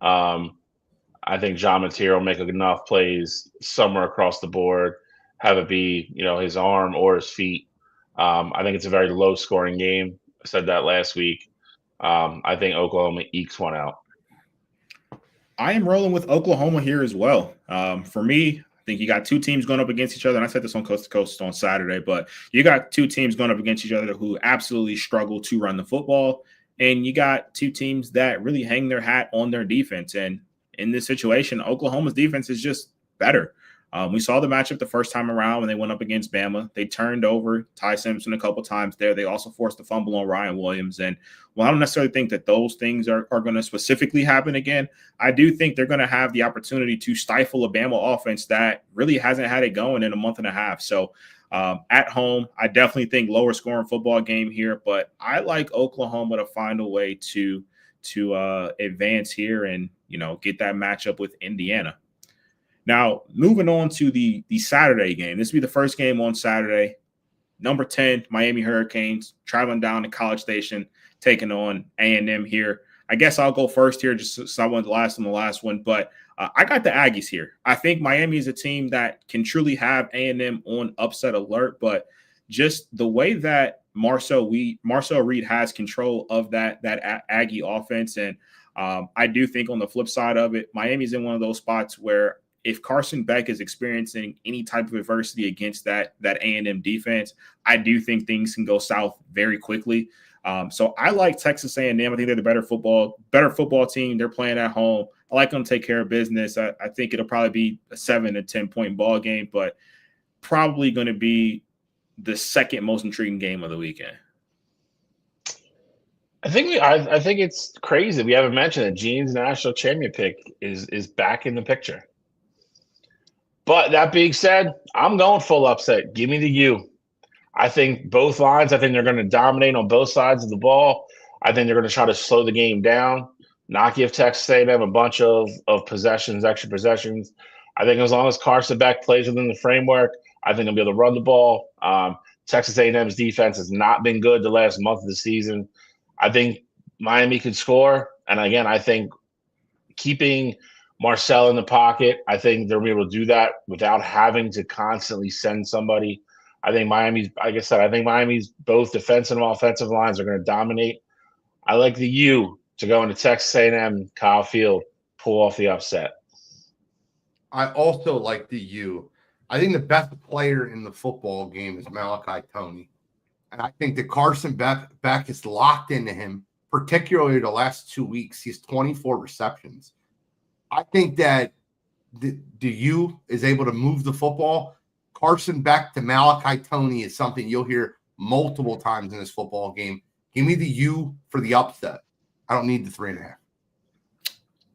I think John Mateer will make enough plays somewhere across the board, have it be, his arm or his feet. I think it's a very low-scoring game. I said that last week. I think Oklahoma ekes one out. I am rolling with Oklahoma here as well. For me, I think you got two teams going up against each other, and I said this on Coast to Coast on Saturday, but you got two teams going up against each other who absolutely struggle to run the football, and you got two teams that really hang their hat on their defense. And in this situation, Oklahoma's defense is just better. We saw the matchup the first time around when they went up against Bama. They turned over Ty Simpson a couple times there. They also forced a fumble on Ryan Williams. And while I don't necessarily think that those things are going to specifically happen again, I do think they're going to have the opportunity to stifle a Bama offense that really hasn't had it going in a month and a half. So at home, I definitely think lower scoring football game here, but I like Oklahoma to find a way to advance here and, get that matchup with Indiana. Now, moving on to the Saturday game. This will be the first game on Saturday. Number 10, Miami Hurricanes, traveling down to College Station, taking on A&M here. I guess I'll go first here just so I went last on the last one. But I got the Aggies here. I think Miami is a team that can truly have A&M on upset alert. But just the way that Marcel Reed has control of that Aggie offense. And I do think on the flip side of it, Miami's in one of those spots where if Carson Beck is experiencing any type of adversity against that A&M defense, I do think things can go south very quickly. So I like Texas A&M. I think they're the better football team. They're playing at home. I like them to take care of business. I think it'll probably be a 7 to 10 point ball game, but probably going to be the second most intriguing game of the weekend. I think it's crazy. We haven't mentioned that Gene's national champion pick is back in the picture. But that being said, I'm going full upset. Give me the U. I think both lines, I think they're going to dominate on both sides of the ball. I think they're going to try to slow the game down, not give Texas A&M a bunch of possessions, extra possessions. I think as long as Carson Beck plays within the framework, I think they'll be able to run the ball. Texas A&M's defense has not been good the last month of the season. I think Miami could score. And again, I think keeping Marcel in the pocket, I think they'll be able to do that without having to constantly send somebody. I think Miami's both defensive and offensive lines are going to dominate. I like the U to go into Texas A&M, Kyle Field, pull off the upset. I also like the U. I think the best player in the football game is Malachi Toney. And I think that Carson Beck is locked into him, particularly the last 2 weeks. He has 24 receptions. I think that the U is able to move the football. Carson Beck to Malachi Toney is something you'll hear multiple times in this football game. Give me the U for the upset. I don't need the 3.5.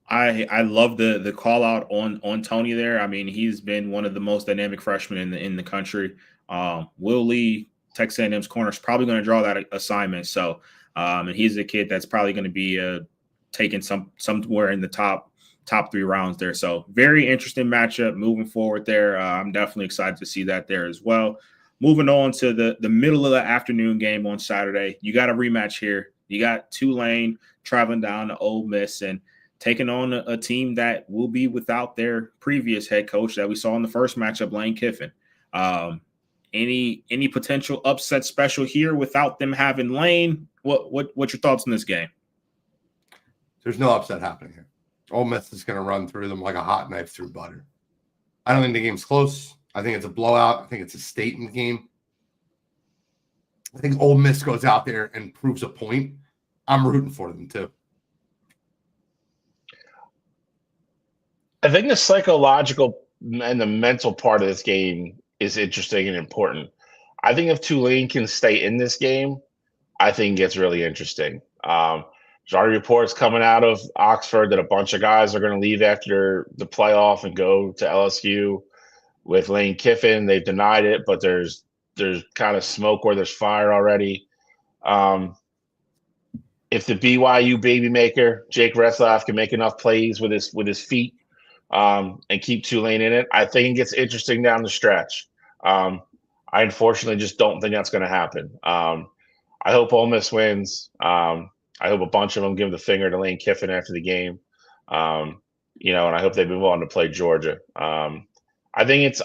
I love the call out on Toney there. I mean, he's been one of the most dynamic freshmen in the country. Will Lee, Texas A&M's corner, is probably going to draw that assignment. So, and he's a kid that's probably going to be taken somewhere in the top 3 rounds there. So very interesting matchup moving forward there. I'm definitely excited to see that there as well. Moving on to the middle of the afternoon game on Saturday, you got a rematch here. You got Tulane traveling down to Ole Miss and taking on a team that will be without their previous head coach that we saw in the first matchup, Lane Kiffin. Any potential upset special here without them having Lane? What's your thoughts on this game? There's no upset happening here. Ole Miss is going to run through them like a hot knife through butter. I don't think the game's close. I think it's a blowout. I think it's a statement game. I think Ole Miss goes out there and proves a point. I'm rooting for them too. I think the psychological and the mental part of this game is interesting and important. I think if Tulane can stay in this game, I think it gets really interesting. There's already reports coming out of Oxford that a bunch of guys are going to leave after the playoff and go to LSU with Lane Kiffin. They've denied it, but there's kind of smoke where there's fire already. If the BYU baby maker, Jake Retzlaff, can make enough plays with his feet and keep Tulane in it, I think it gets interesting down the stretch. I unfortunately just don't think that's going to happen. I hope Ole Miss wins. I hope a bunch of them give the finger to Lane Kiffin after the game. And I hope they move on to play Georgia. I think it's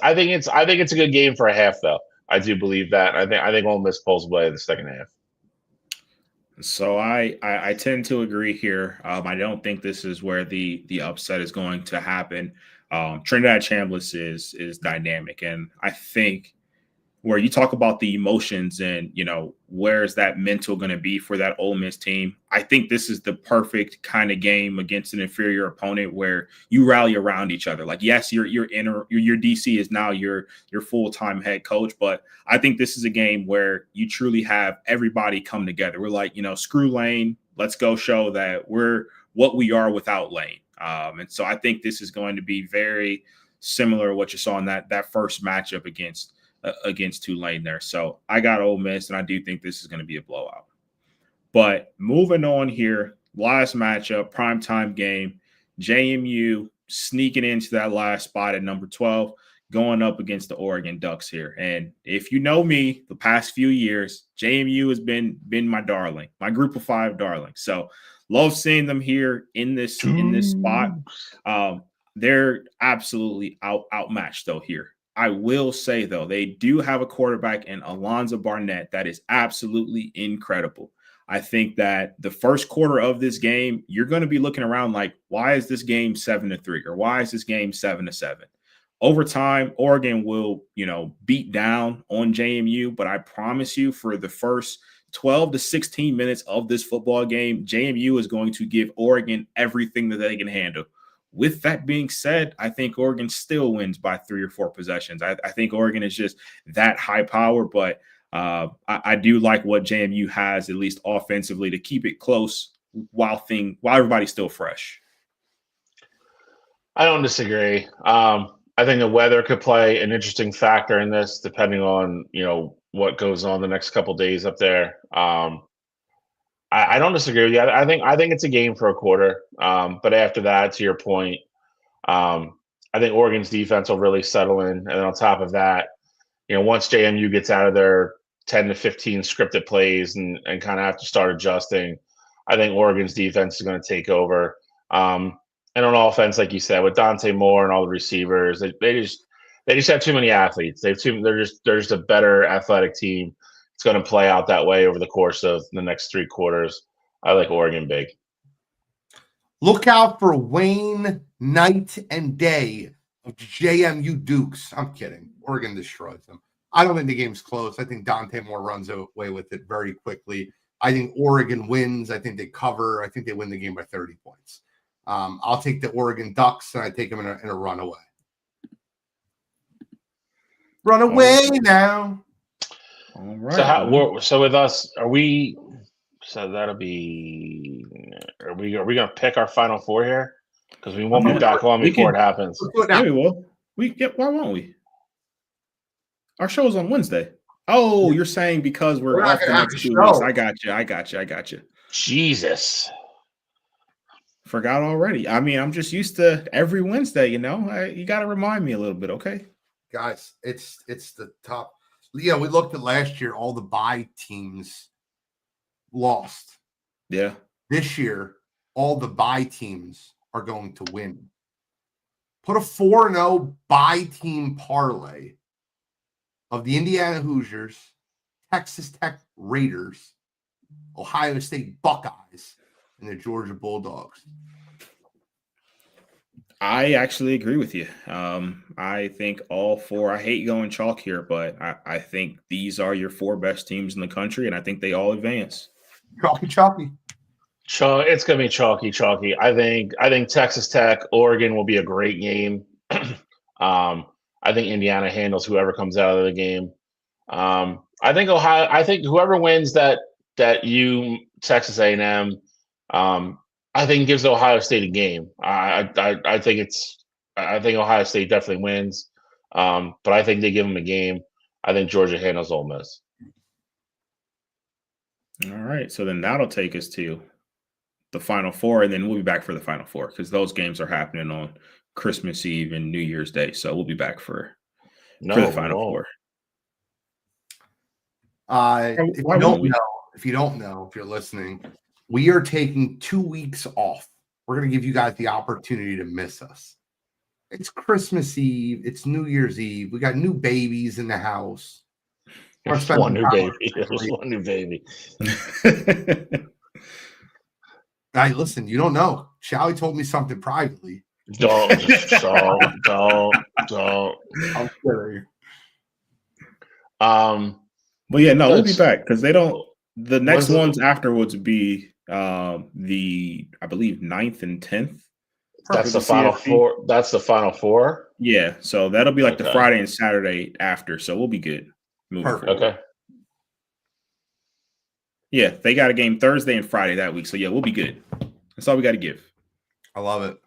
a good game for a half, though. I do believe that. I think Ole Miss pulls away in the second half. So I tend to agree here. I don't think this is where the upset is going to happen. Trinidad Chambliss is dynamic, and I think where you talk about the emotions and where's that mental going to be for that Ole Miss team, I think this is the perfect kind of game against an inferior opponent where you rally around each other. Like, yes, your DC is now your full-time head coach, but I think this is a game where you truly have everybody come together. We're like, screw Lane, let's go show that we're what we are without Lane. And so I think this is going to be very similar to what you saw in that first matchup against Tulane there. So I got Ole Miss, and I do think this is going to be a blowout. But moving on here, last matchup, primetime game, JMU sneaking into that last spot at number 12, going up against the Oregon Ducks here. And if you know me, the past few years, JMU has been my darling, my group of 5 darling. So love seeing them here in this spot. They're absolutely outmatched though here. I will say, though, they do have a quarterback in Alonzo Barnett that is absolutely incredible. I think that the first quarter of this game, you're going to be looking around like, why is this game 7-3 or why is this game 7-7? Over time, Oregon will, beat down on JMU, but I promise you for the first 12 to 16 minutes of this football game, JMU is going to give Oregon everything that they can handle. With that being said, I think Oregon still wins by 3 or 4 possessions. I think Oregon is just that high power, but I do like what JMU has, at least offensively, to keep it close while everybody's still fresh. I don't disagree. I think the weather could play an interesting factor in this, depending on what goes on the next couple days up there. I don't disagree with you. I think it's a game for a quarter. But after that, to your point, I think Oregon's defense will really settle in. And then on top of that, once JMU gets out of their 10 to 15 scripted plays and kind of have to start adjusting, I think Oregon's defense is going to take over. And on offense, like you said, with Dante Moore and all the receivers, they just have too many athletes. They're just a better athletic team. It's going to play out that way over the course of the next 3 quarters. I like Oregon big. Look out for Wayne night and day of JMU Dukes. I'm kidding. Oregon destroys them. I don't think the game's close. I think Dante Moore runs away with it very quickly. I think Oregon wins. I think they cover. I think they win the game by 30 points. I'll take the Oregon Ducks, and I take them in a runaway. Run away now. All right. So with us, are we? So that'll be. Are we going to pick our final 4 here? Because we won't be back on before it happens. Yeah, we will. Why won't we? Our show is on Wednesday. Oh, you're saying because we're off the next 2 weeks. I got you. Jesus. Forgot already. I mean, I'm just used to every Wednesday, you know. You got to remind me a little bit, okay? Guys, it's the top. Yeah, we looked at last year, all the bye teams lost. Yeah. This year, all the bye teams are going to win. Put a 4-0 bye team parlay of the Indiana Hoosiers, Texas Tech Raiders, Ohio State Buckeyes, and the Georgia Bulldogs. I actually agree with you. I think all four, I hate going chalk here, but I think these are your four best teams in the country, and I think they all advance. Chalky. It's gonna be chalky. I think Texas Tech, Oregon will be a great game. I think Indiana handles whoever comes out of the game. I think Ohio. I think whoever wins that Texas A&M, I think gives Ohio State a game. I think Ohio State definitely wins, but I think they give them a game. I think Georgia handles Ole Miss. All right, so then that'll take us to the Final Four, and then we'll be back for the Final Four because those games are happening on Christmas Eve and New Year's Day. So we'll be back for the Final Four. If you don't know, if you're listening, we are taking 2 weeks off. We're going to give you guys the opportunity to miss us. It's Christmas Eve. It's New Year's Eve. We got new babies in the house. There's one new baby. There's one new baby. Hey, listen, you don't know. Shally told me something privately. Don't. I'm kidding. Well, yeah, no, we'll be back because they don't. The next ones afterwards would be the, I believe, 9th and 10th. That's the Final Four. That's the Final Four. Yeah, so that'll be like the Friday and Saturday after. So we'll be good. Perfect. Okay. Yeah, they got a game Thursday and Friday that week. So yeah, we'll be good. That's all we got to give. I love it.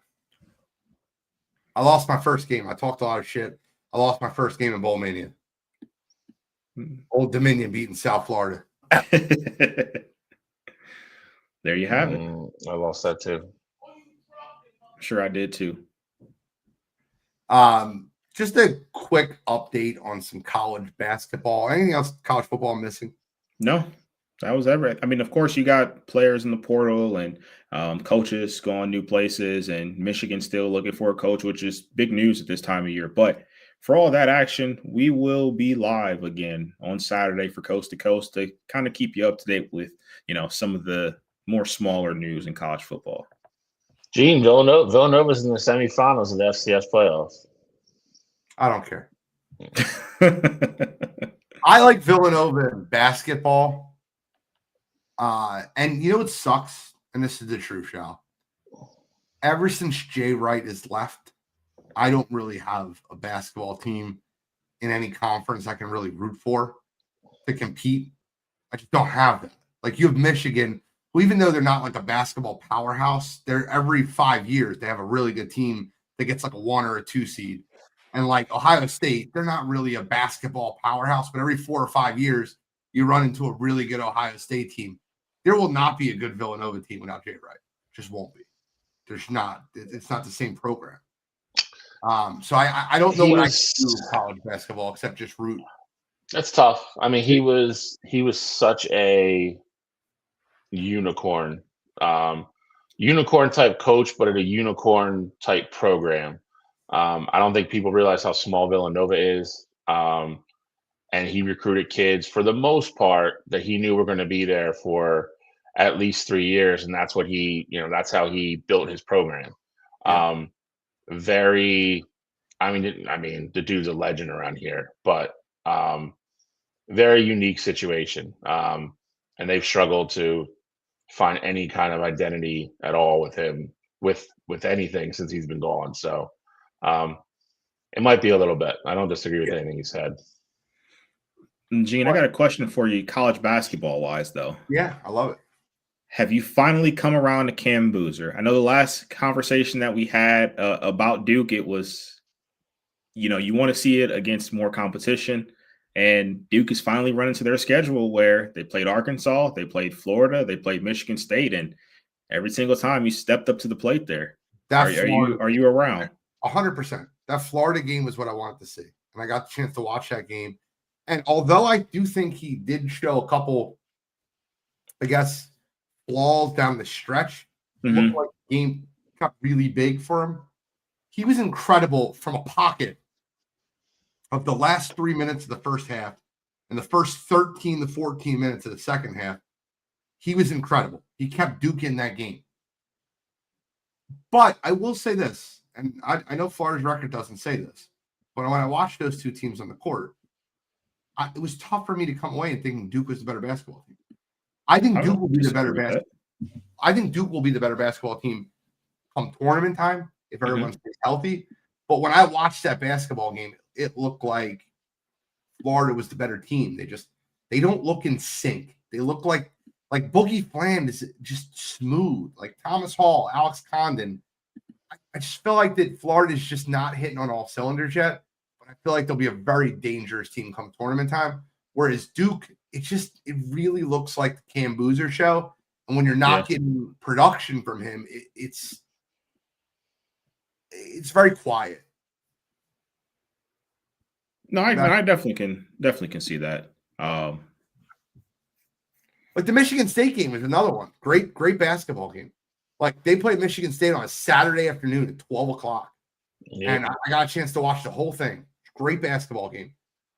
I lost my first game. I talked a lot of shit. I lost my first game in Bowl Mania. Old Dominion beating South Florida. There you have it. I lost that too. Sure, I did too. Just a quick update on some college basketball. Anything else college football I'm missing? No, that was everything. I mean, of course, you got players in the portal and coaches going new places, and Michigan still looking for a coach, which is big news at this time of year. But for all that action, we will be live again on Saturday for Coast to Coast to kind of keep you up to date with, some of the more smaller news in college football. Gene, Villanova's in the semifinals of the FCS playoffs. I don't care. I like Villanova in basketball. And you know what sucks? And this is the truth, Shal. Ever since Jay Wright has left, I don't really have a basketball team in any conference I can really root for to compete. I just don't have that. Like you have Michigan, who even though they're not like a basketball powerhouse, they're every 5 years they have a really good team that gets like a 1 or a 2 seed. And like Ohio State, they're not really a basketball powerhouse, but every 4 or 5 years you run into a really good Ohio State team. There will not be a good Villanova team without Jay Wright. Just won't be. There's not. It's not the same program. So I don't know what I can do with college basketball except just root. That's tough. I mean, he was such a unicorn type coach, but at a unicorn type program. I don't think people realize how small Villanova is. And he recruited kids for the most part that he knew were going to be there for at least 3 years. And that's what that's how he built his program. Yeah. The dude's a legend around here, but very unique situation. And they've struggled to find any kind of identity at all with him, with anything since he's been gone. So it might be a little bit. I don't disagree with anything he said. Gene, I got a question for you, college basketball wise, though. Yeah, I love it. Have you finally come around to Cam Boozer? I know the last conversation that we had about Duke, it was, you want to see it against more competition. And Duke is finally running to their schedule where they played Arkansas, they played Florida, they played Michigan State. And every single time he stepped up to the plate there. That Are you around? 100%. That Florida game was what I wanted to see, and I got the chance to watch that game. And although I do think he did show a couple, I guess, flaws down the stretch, looked like the game got really big for him. He was incredible from a pocket of the last 3 minutes of the first half and the first 13 to 14 minutes of the second half. He was incredible. He kept Duke in that game. But I will say this, and I know Florida's record doesn't say this, but when I watched those two teams on the court, it was tough for me to come away and thinking Duke was the better basketball team. I think Duke will be the better basketball. I think Duke will be the better basketball team come tournament time if everyone stays healthy. But when I watched that basketball game, it looked like Florida was the better team. They don't look in sync. They look like Boogie Fland is just smooth, like Thomas Hall, Alex Condon. I just feel like that Florida is just not hitting on all cylinders yet. But I feel like they'll be a very dangerous team come tournament time. Whereas Duke, it really looks like the Cam Boozer show. And when you're not getting production from him, it's very quiet. No, I definitely can see that. Like the Michigan State game is another one. Great basketball game. Like they played Michigan State on a Saturday afternoon at 12 o'clock. Yeah. And I got a chance to watch the whole thing. Great basketball game.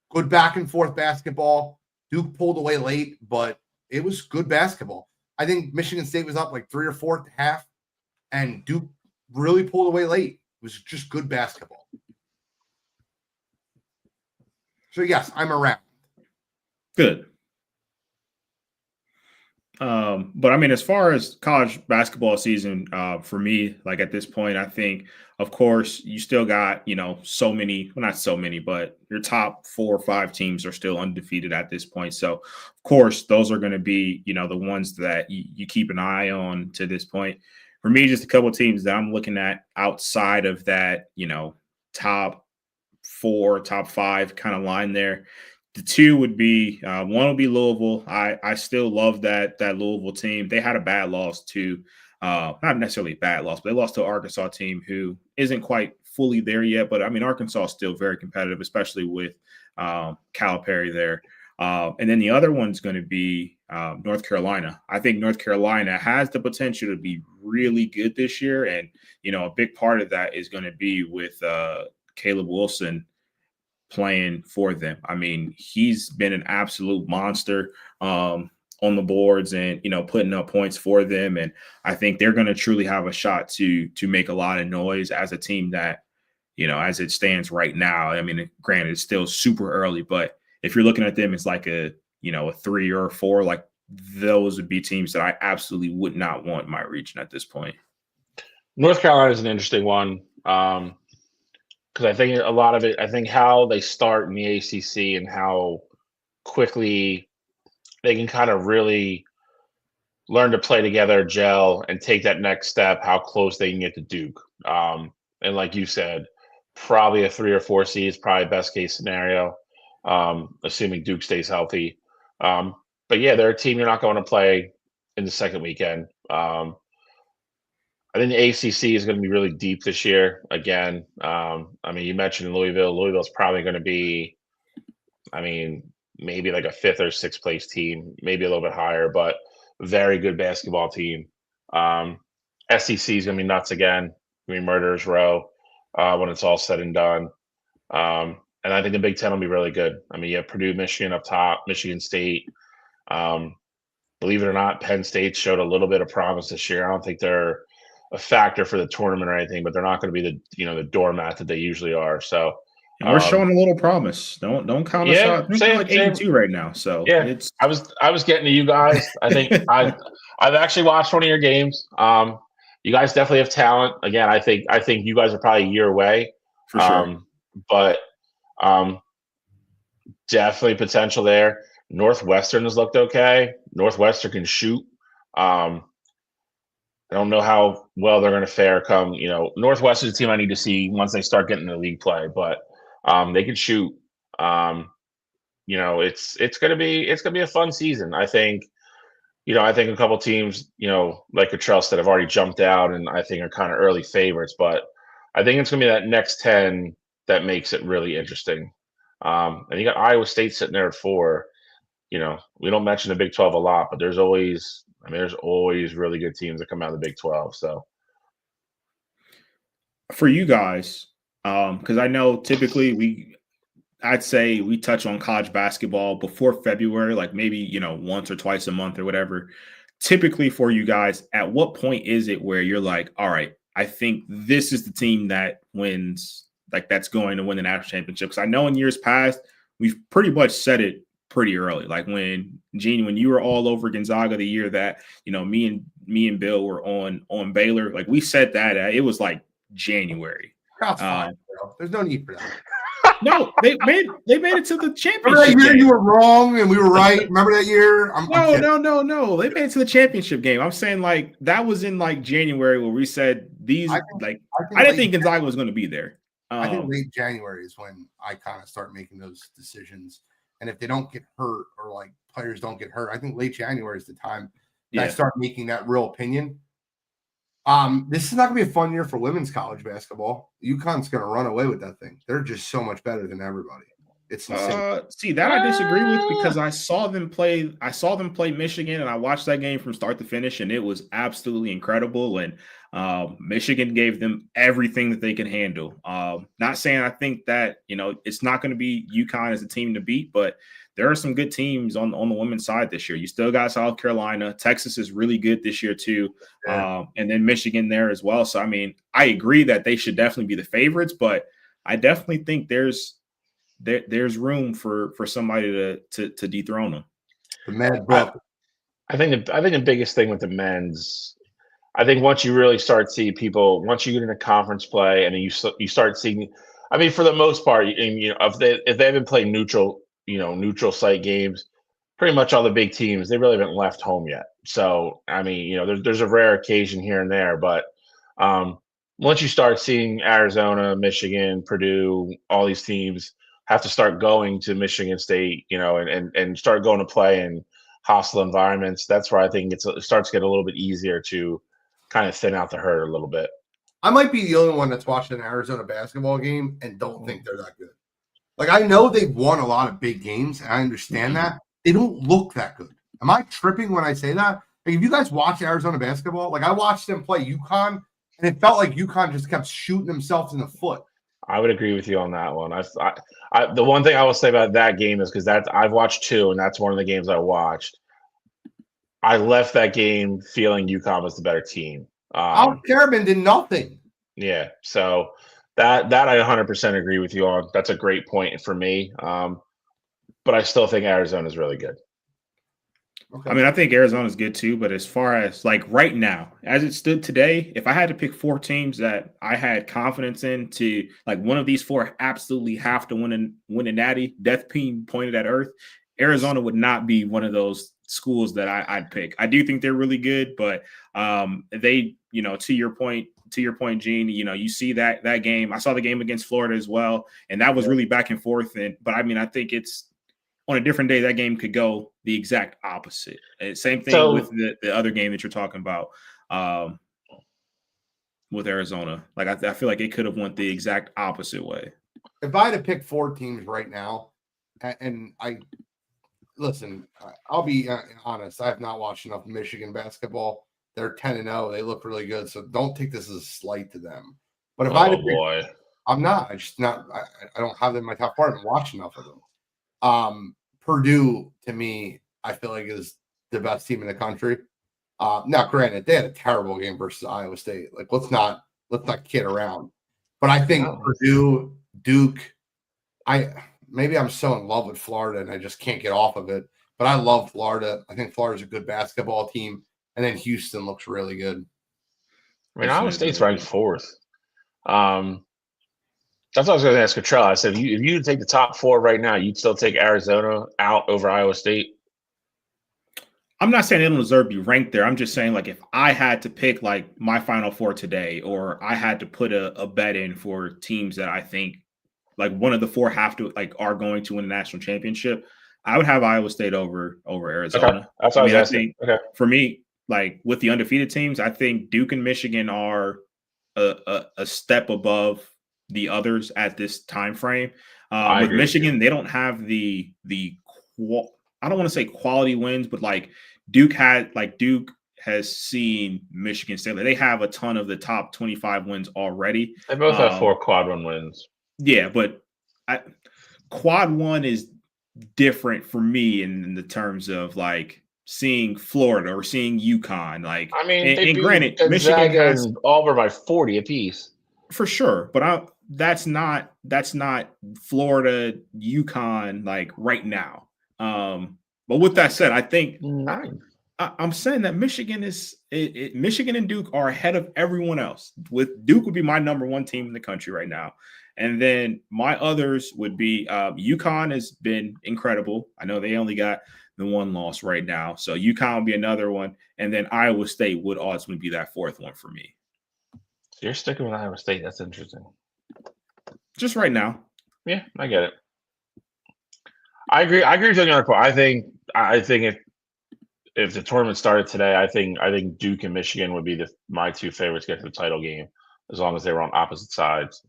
Good back and forth basketball. Duke pulled away late, but it was good basketball. I think Michigan State was up like 3 or 4 at the half, and Duke really pulled away late. It was just good basketball. So, yes, I'm around. Good. But I mean, as far as college basketball season, for me, like at this point, I think, of course, you still got, so many, well, not so many, but your top 4 or 5 teams are still undefeated at this point. So, of course, those are going to be, the ones that you keep an eye on to this point. For me, just a couple of teams that I'm looking at outside of that, top 4, top 5 kind of line there. The 2 would be one would be Louisville. I still love that Louisville team. They had a bad loss to not necessarily a bad loss, but they lost to an Arkansas team who isn't quite fully there yet. But I mean, Arkansas is still very competitive, especially with Calipari there. And then the other one's going to be North Carolina. I think North Carolina has the potential to be really good this year, and a big part of that is going to be with Caleb Wilson playing for them. I mean, he's been an absolute monster on the boards and, putting up points for them. And I think they're going to truly have a shot to make a lot of noise as a team that, as it stands right now. I mean, granted, it's still super early, but if you're looking at them as like a 3 or a 4, like those would be teams that I absolutely would not want in my region at this point. North Carolina is an interesting one. Because I think a lot of it, I think how they start in the ACC and how quickly they can kind of really learn to play together, gel, and take that next step, how close they can get to Duke. And like you said, probably a 3 or 4 seed is probably best case scenario, assuming Duke stays healthy. But yeah, they're a team you're not going to play in the second weekend. I think the ACC is going to be really deep this year. Again, I mean, you mentioned Louisville. Louisville's probably going to be, maybe like a 5th or 6th place team, maybe a little bit higher, but very good basketball team. SEC is going to be nuts again. Murderers Row when it's all said and done. And I think the Big Ten will be really good. I mean, you have Purdue, Michigan up top, Michigan State. Believe it or not, Penn State showed a little bit of promise this year. I don't think they're a factor for the tournament or anything, but they're not going to be the doormat that they usually are. So we're showing a little promise. Don't count us out. We're like 82 right now. So yeah, I was getting to you guys. I think I've actually watched one of your games. You guys definitely have talent. Again, I think you guys are probably a year away. For sure. But definitely potential there. Northwestern has looked okay. Northwestern can shoot. I don't know how well they're going to fare come, Northwestern's a team I need to see once they start getting the league play, but they can shoot. It's going to be a fun season. I think I think a couple teams, like Cottrell said, have already jumped out and I think are kind of early favorites. But I think it's going to be that next 10 that makes it really interesting. And you got Iowa State sitting there at 4. We don't mention the Big 12 a lot, but there's always really good teams that come out of the Big 12. So for you guys, because I know typically I'd say we touch on college basketball before February, like maybe, once or twice a month or whatever. Typically for you guys, at what point is it where you're like, all right, I think this is the team that wins, like that's going to win the national championship? Because I know in years past, we've pretty much said it pretty early. Like when you were all over Gonzaga the year that, me and Bill were on Baylor, like we said that it was like January. That's fine, bro. There's no need for that. No, they made it to the championship. Remember that year game. you were wrong and we were right? Remember that year? No. They made it to the championship game. I'm saying like that was in like January where we said these I didn't think Gonzaga was going to be there. I think late January is when I kind of start making those decisions. And if they don't get hurt or like players don't get hurt, I think late January is the time that I start making that real opinion. This is not going to be a fun year for women's college basketball. UConn's going to run away with that thing. They're just so much better than everybody. It's insane. See, that I disagree with because I saw them play Michigan and I watched that game from start to finish and it was absolutely incredible. And Michigan gave them everything that they can handle. Not saying I think that, it's not going to be UConn as a team to beat, but there are some good teams on the women's side this year. You still got South Carolina. Texas is really good this year too. And then Michigan there as well. So, I mean, I agree that they should definitely be the favorites, but I definitely think there's room for somebody to dethrone them. The Mad Buck. I think the biggest thing with the men's, I think once you really start seeing people, once you get into conference play and then you start seeing, I mean, for the most part, if they haven't played neutral site games, pretty much all the big teams, they really haven't left home yet. So, I mean, there's a rare occasion here and there, but once you start seeing Arizona, Michigan, Purdue, all these teams have to start going to Michigan State, and start going to play in hostile environments, that's where I think it starts to get a little bit easier to kind of thin out the herd a little bit. I might be the only one that's watched an Arizona basketball game and don't think they're that good. Like, I know they've won a lot of big games, and I understand that. They don't look that good. Am I tripping when I say that? Like, if you guys watch Arizona basketball, like I watched them play UConn, and it felt like UConn just kept shooting themselves in the foot. I would agree with you on that one. The one thing I will say about that game is because I've watched 2, and that's one of the games I watched. I left that game feeling UConn was the better team. Al Karaman did nothing. Yeah, so that I 100% agree with you on. That's a great point for me. But I still think Arizona is really good. Okay. I mean, I think Arizona's good too, but as far as like right now, as it stood today, if I had to pick 4 teams that I had confidence in to like one of these 4 absolutely have to win a natty, death pin pointed at earth, Arizona would not be one of those schools that I'd pick. I do think they're really good, but they, to your point, Gene, you see that game. I saw the game against Florida as well, and that was really back and forth. But I mean, I think it's on a different day, that game could go the exact opposite. Same thing with the other game that you're talking about with Arizona. Like I feel like it could have went the exact opposite way. If I had to pick 4 teams right now, and I'll be honest, I have not watched enough Michigan basketball. They're 10-0. They look really good, so don't take this as a slight to them. But if I had to pick, I'm not. I don't have them in my top 4. I haven't watched enough of them. Purdue, to me, I feel like is the best team in the country. Now, granted, they had a terrible game versus Iowa State. Like, let's not kid around. But I think Purdue, Duke, maybe I'm so in love with Florida and I just can't get off of it. But I love Florida. I think Florida's a good basketball team. And then Houston looks really good. I mean, Iowa State's ranked 4th. That's what I was going to ask Cottrell. I said, if you take the top 4 right now, you'd still take Arizona out over Iowa State? I'm not saying they don't deserve to be ranked there. I'm just saying, like, if I had to pick, like, my Final 4 today, or I had to put a bet in for teams that I think, like, one of the 4 have to, like, are going to win a national championship, I would have Iowa State over Okay. Arizona. That's what I was I asking. think Okay. for me, like with the undefeated teams, I think Duke and Michigan are a step above the others at this time frame. I With agree with you. Michigan, they don't have I don't want to say quality wins, but like Duke has seen Michigan State. They have a ton of the top 25 wins already. They both have 4 quad 1 wins. Yeah, but quad 1 is different for me in the terms of like seeing Florida or seeing UConn. Like, I mean, and they beat granted, Gonzaga Michigan has and Auburn by 40 apiece. for sure, but that's not Florida, UConn like right now. But with that said, I think 9. I'm saying that Michigan Michigan and Duke are ahead of everyone else. With Duke would be my number 1 team in the country right now. And then my others would be UConn has been incredible. I know they only got the 1 loss right now. So UConn would be another one. And then Iowa State would ultimately be that 4th one for me. So you're sticking with Iowa State. That's interesting. Just right now. Yeah, I get it. I agree with you on the other part. I think if the tournament started today, I think Duke and Michigan would be my 2 favorites to get to the title game, as long as they were on opposite sides.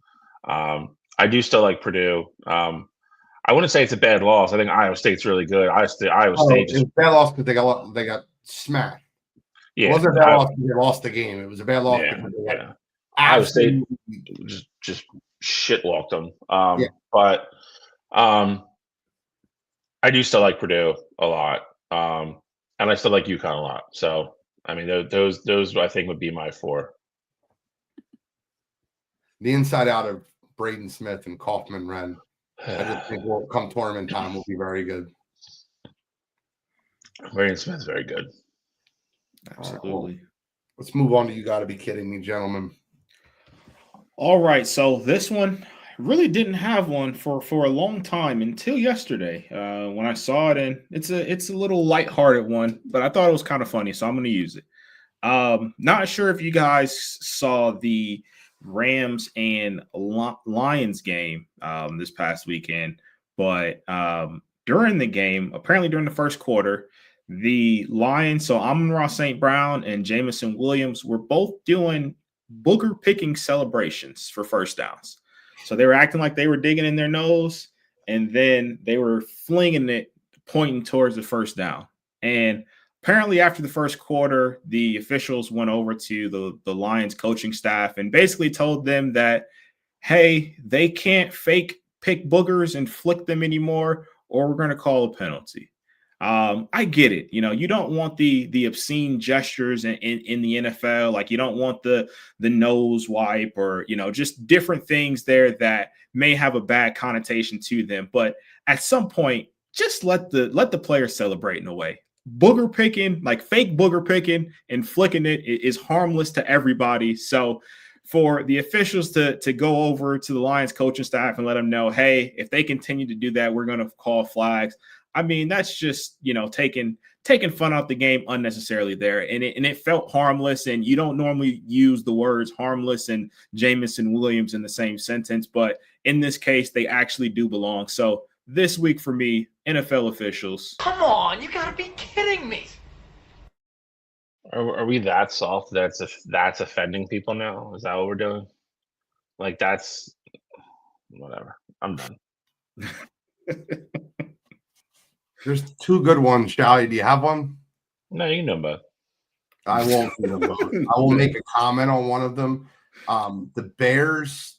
I do still like Purdue. I wouldn't say it's a bad loss. I think Iowa State's really good. Iowa State It was a bad loss because they got smacked. Yeah, It wasn't a bad loss because they lost the game. It was a bad loss because they got Iowa State just shit walked them. But I do still like Purdue a lot, and I still like UConn a lot. So I mean, those I think would be my 4. The inside out of Braden Smith and Kaufman Wren, I just think will come tournament time will be very good. Braden Smith's very good. Absolutely. Let's move on to You Got to Be Kidding Me, gentlemen. All right, so this one really didn't have one for a long time until yesterday when I saw it, and it's a little lighthearted one, but I thought it was kind of funny, so I'm going to use it. Not sure if you guys saw the Rams and Lions game this past weekend, but during the game, apparently during the first quarter, the Lions, so Amon-Ra St. Brown and Jamison Williams were both doing booger picking celebrations for first downs. So they were acting like they were digging in their nose, and then they were flinging it, pointing towards the first down. And apparently after the first quarter, the officials went over to the Lions coaching staff and basically told them that, hey, they can't fake pick boogers and flick them anymore, or we're going to call a penalty. I get it. You know, you don't want the obscene gestures in the NFL. Like, you don't want the nose wipe or, you know, just different things there that may have a bad connotation to them. But at some point, just let the players celebrate in a way. Booger picking, like fake booger picking and flicking it is harmless to everybody. So for the officials to go over to the Lions coaching staff and let them know, hey, if they continue to do that, we're going to call flags. I mean, that's just, you know, taking fun out the game unnecessarily there. And it felt harmless. And you don't normally use the words harmless and Jamison Williams in the same sentence. But in this case, they actually do belong. So this week for me, NFL officials. Come on, you gotta be kidding me. Are we that soft that's offending people now? Is that what we're doing? Like, that's whatever. I'm done. There's 2 good ones, Shally. Do you have one? No, you know both. I won't do them both. I will make a comment on one of them. The Bears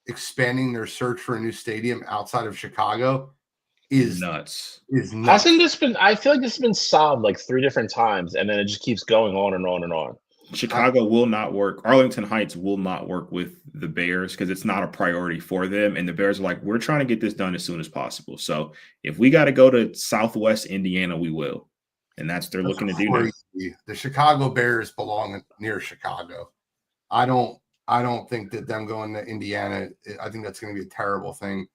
expanding their search for a new stadium outside of Chicago is nuts. Hasn't this been? I feel like this has been solved like 3 different times, and then it just keeps going on and on and on. Chicago will not work. Arlington Heights will not work with the Bears because it's not a priority for them. And the Bears are like, we're trying to get this done as soon as possible. So if we got to go to Southwest Indiana, we will. And that's what they're looking to do now. The Chicago Bears belong near Chicago. I don't think that them going to Indiana, I think that's going to be a terrible thing.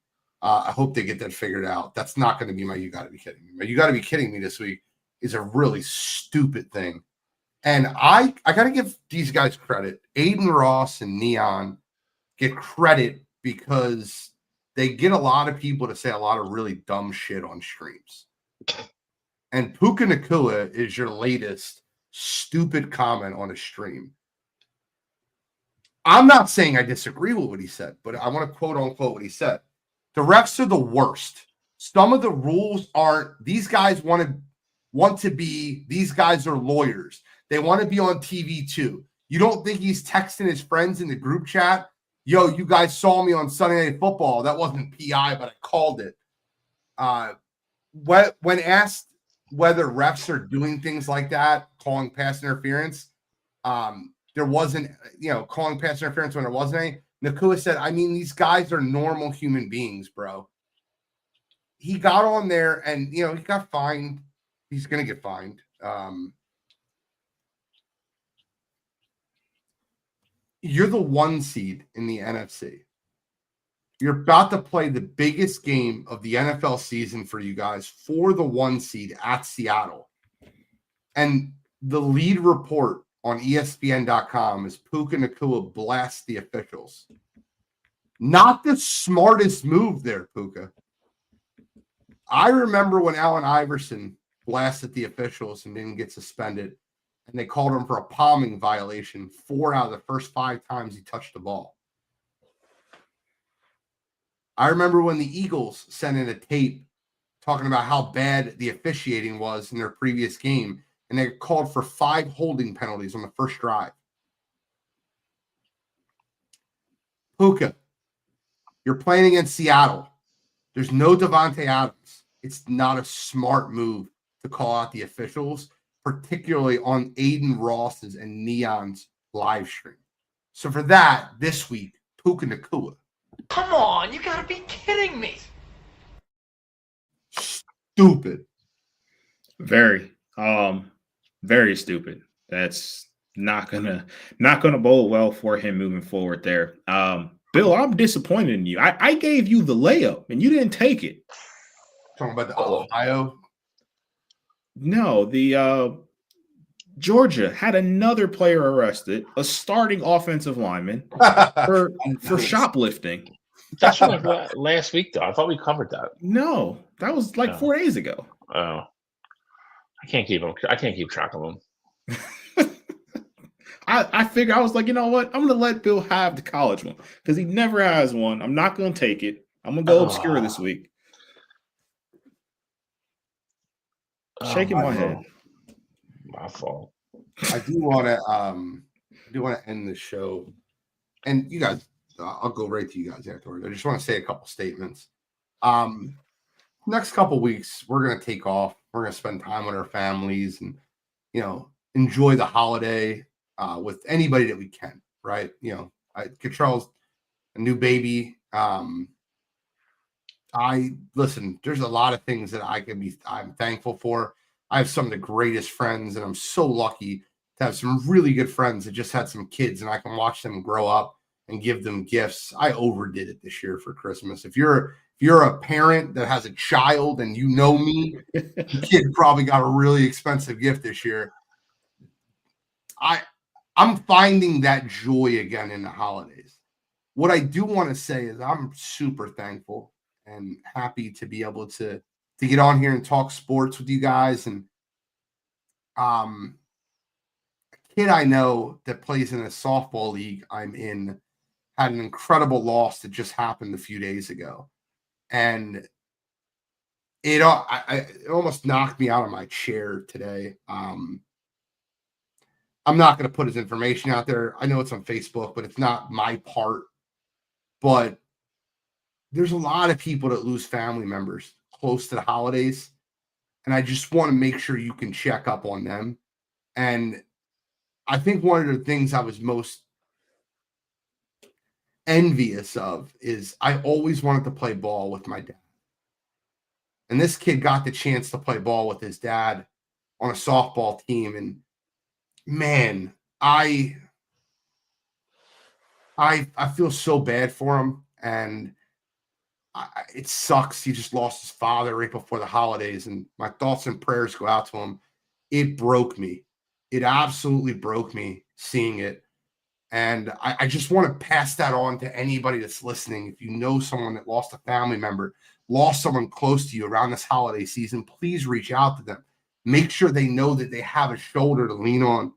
I hope they get that figured out. That's not going to be my You Gotta Be Kidding Me. My You Gotta Be Kidding Me this week is a really stupid thing. And I got to give these guys credit. Aiden Ross and Neon get credit because they get a lot of people to say a lot of really dumb shit on streams. And Puka Nacua is your latest stupid comment on a stream. I'm not saying I disagree with what he said, but I want to quote unquote what he said. The refs are the worst. Some of the rules aren't. These guys want to be. These guys are lawyers. They want to be on TV too. You don't think he's texting his friends in the group chat? Yo, you guys saw me on Sunday Night Football. That wasn't PI, but I called it. When asked whether refs are doing things like that, calling pass interference, there wasn't, calling pass interference when there wasn't any. Nacua said, I mean, these guys are normal human beings, bro. He got on there and, he got fined. He's going to get fined. You're the 1 seed in the NFC. You're about to play the biggest game of the NFL season for you guys for the 1 seed at Seattle. And the lead report on ESPN.com is Puka Nacua blasts the officials. Not the smartest move there, Puka. I remember when Allen Iverson blasted the officials and didn't get suspended, and they called him for a palming violation 4 out of the first 5 times he touched the ball. I remember when the Eagles sent in a tape talking about how bad the officiating was in their previous game, and they called for 5 holding penalties on the first drive. Puka, you're playing against Seattle. There's no Devontae Adams. It's not a smart move to call out the officials, particularly on Aiden Ross's and Neon's live stream. So for that, this week, Puka Nacua. Come on, you gotta be kidding me. Stupid. Very stupid. That's not gonna bode well for him moving forward there. Bill, I'm disappointed in you. I gave you the layup and you didn't take it. Talking about the Ohio? No, the Georgia had another player arrested, a starting offensive lineman, for shoplifting. That's from like last week, though. I thought we covered that. No, that was like 4 days ago. Oh, I can't keep track of them. I figured, I was like, you know what? I'm going to let Bill have the college one because he never has one. I'm not going to take it. I'm going to go obscure this week. Shaking my head. My fault. I do want to end the show, and you guys, I'll go right to you guys afterwards. I just want to say a couple statements. Next couple weeks, we're going to take off. We're going to spend time with our families and, enjoy the holiday with anybody that we can, right? Cottrell's a new baby. Listen, there's a lot of things that I'm thankful for. I have some of the greatest friends, and I'm so lucky to have some really good friends that just had some kids, and I can watch them grow up and give them gifts. I overdid it this year for Christmas. If you're a parent that has a child and you know me, the kid probably got a really expensive gift this year. I'm finding that joy again in the holidays. What I do want to say is I'm super thankful and happy to be able to get on here and talk sports with you guys. And a kid I know that plays in a softball league I'm in had an incredible loss that just happened a few days ago. And it almost knocked me out of my chair today. I'm not going to put his information out there. I know it's on Facebook, but it's not my part. But there's a lot of people that lose family members close to the holidays. And I just want to make sure you can check up on them. And I think one of the things I was most envious of is I always wanted to play ball with my dad. And this kid got the chance to play ball with his dad on a softball team. And man, I feel so bad for him. And it sucks. He just lost his father right before the holidays, and my thoughts and prayers go out to him. It broke me. It absolutely broke me seeing it. And I just want to pass that on to anybody that's listening. If you know someone that lost a family member, lost someone close to you around this holiday season, please reach out to them. Make sure they know that they have a shoulder to lean on.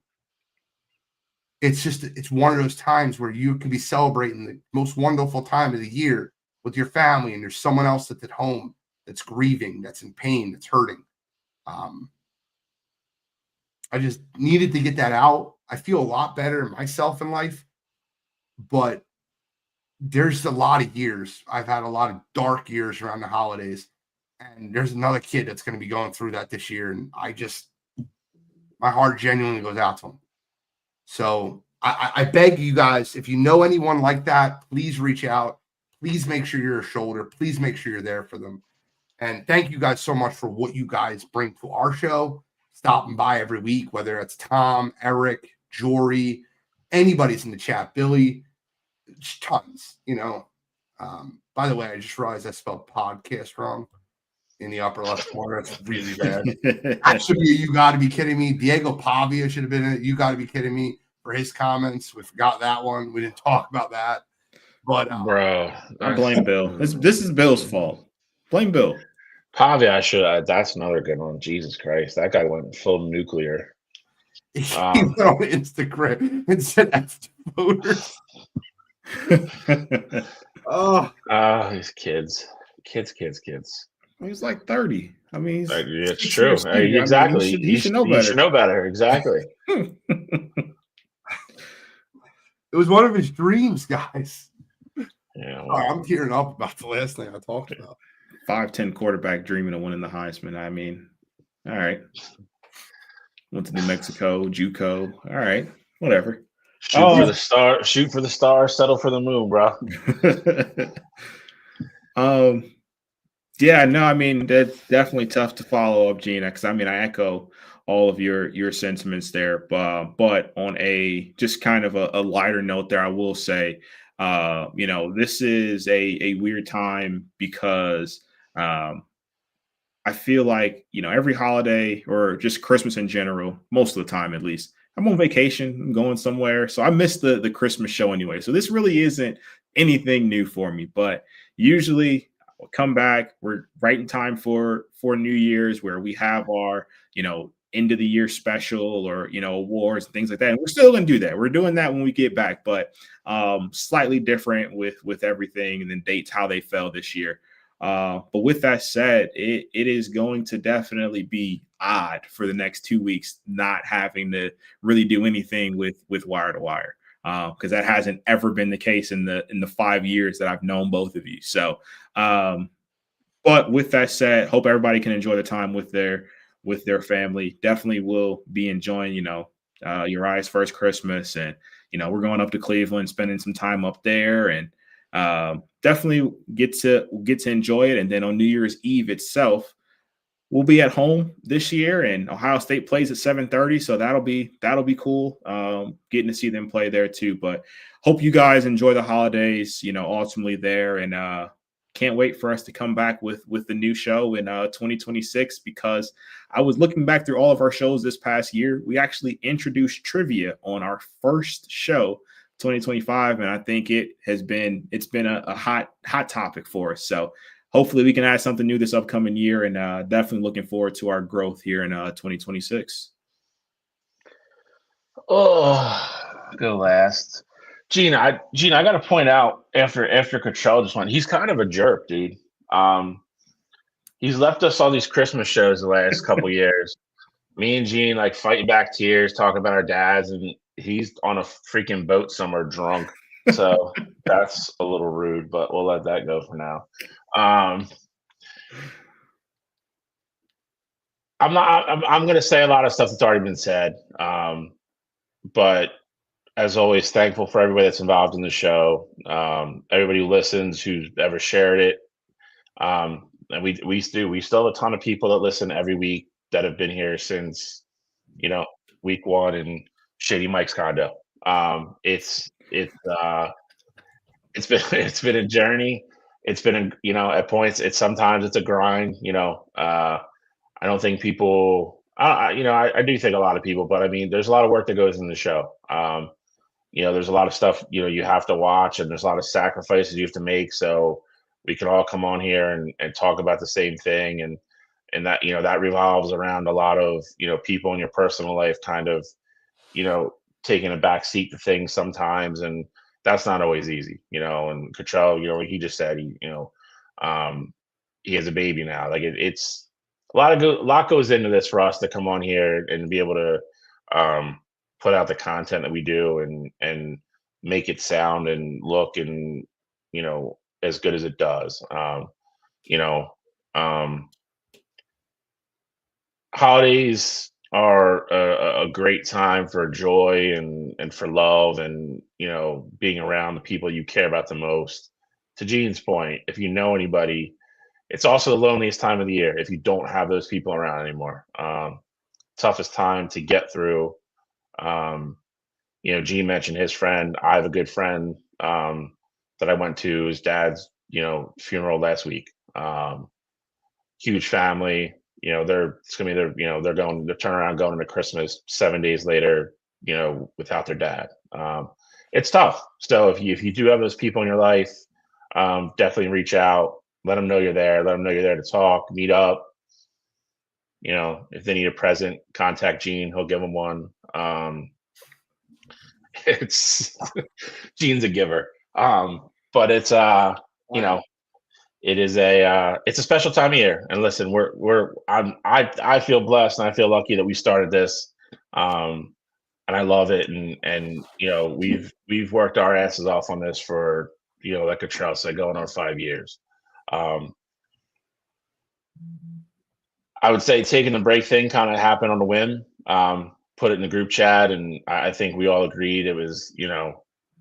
It's one of those times where you can be celebrating the most wonderful time of the year with your family, and there's someone else that's at home that's grieving, that's in pain, that's hurting. I just needed to get that out. I feel a lot better myself in life, but there's a lot of years. I've had a lot of dark years around the holidays, and there's another kid that's going to be going through that this year. And my heart genuinely goes out to him. So I beg you guys, if you know anyone like that, please reach out. Please make sure you're a shoulder. Please make sure you're there for them. And thank you guys so much for what you guys bring to our show, stopping by every week, whether it's Tom, Eric, Jory, anybody's in the chat, Billy, just tons, By the way, I just realized I spelled podcast wrong in the upper left corner. That's really bad. That should be You Got to Be Kidding Me. Diego Pavia should have been in it. You Got to Be Kidding Me for his comments. We forgot that one. We didn't talk about that. But bro, I blame Bill. This is Bill's fault. Blame Bill. Pavia, that's another good one. Jesus Christ, that guy went full nuclear. He went on Instagram and said F voters. These kids. He's like 30. I mean, it's true. Exactly. He should know better. You should know better. Exactly. It was one of his dreams, guys. Yeah, I'm tearing up about the last thing I talked about. 5'10" quarterback dreaming of winning the Heisman. I mean, all right. Went to New Mexico, JUCO. All right, whatever. Shoot for the star, settle for the moon, bro. Yeah, no, I mean, that's definitely tough to follow up, Gina, because I mean, I echo all of your sentiments there. But on a just kind of a lighter note there, I will say, this is a weird time because I feel like, every holiday or just Christmas in general, most of the time at least, I'm on vacation, I'm going somewhere. So I missed the Christmas show anyway. So this really isn't anything new for me. But usually I'll come back. We're right in time for New Year's, where we have our, end of the year special or, awards and things like that. And we're still going to do that. We're doing that when we get back, but slightly different with everything and then dates, how they fell this year. But with that said, it is going to definitely be odd for the next 2 weeks, not having to really do anything with Wire to Wire, because that hasn't ever been the case in the 5 years that I've known both of you. So, but with that said, hope everybody can enjoy the time with their family. Definitely will be enjoying, Uriah's first Christmas, and we're going up to Cleveland, spending some time up there, and definitely get to enjoy it. And then on New Year's Eve itself, we'll be at home this year, and Ohio State plays at 7:30, so that'll be cool. Getting to see them play there too. But hope you guys enjoy the holidays, ultimately there, and can't wait for us to come back with the new show in 2026, because I was looking back through all of our shows this past year. We actually introduced trivia on our first show, 2025, and I think it's been a hot topic for us. So hopefully we can add something new this upcoming year, and definitely looking forward to our growth here in 2026. Oh, go last. Gene, I got to point out after Cottrell just went, he's kind of a jerk, dude. He's left us all these Christmas shows the last couple years. Me and Gene like fighting back tears, talking about our dads, and he's on a freaking boat somewhere drunk. So that's a little rude, but we'll let that go for now. I'm going to say a lot of stuff that's already been said, but as always, thankful for everybody that's involved in the show, everybody who listens, who's ever shared it. And we still have a ton of people that listen every week that have been here since, week one in Shady Mike's condo. It's been a journey. It's been, at points, sometimes it's a grind, I don't think people, I do think a lot of people, but I mean, there's a lot of work that goes in the show. there's a lot of stuff, you have to watch, and there's a lot of sacrifices you have to make. So we can all come on here and talk about the same thing. And that, that revolves around a lot of, people in your personal life kind of, taking a back seat to things sometimes. And that's not always easy, and Cottrell, he just said, he has a baby now. Like it's a lot goes into this for us to come on here and be able to, put out the content that we do and make it sound and look and, as good as it does. Holidays are a great time for joy and for love and, being around the people you care about the most. To Gene's point, if you know anybody, it's also the loneliest time of the year if you don't have those people around anymore. Toughest time to get through. Gene mentioned his friend. I have a good friend that I went to his dad's, funeral last week. Huge family. They're turning around going into Christmas 7 days later, without their dad. It's tough. So if you do have those people in your life, definitely reach out. Let them know you're there. Let them know you're there to talk, meet up. If they need a present, contact Gene. He'll give them one. It's Gene's a giver. But it's it is it's a special time of year. And listen, I feel blessed and I feel lucky that we started this. And I love it. And we've worked our asses off on this for, like Cottrell said, going on 5 years. I would say taking the break thing kind of happened on a whim. Put it in the group chat, and I think we all agreed it was,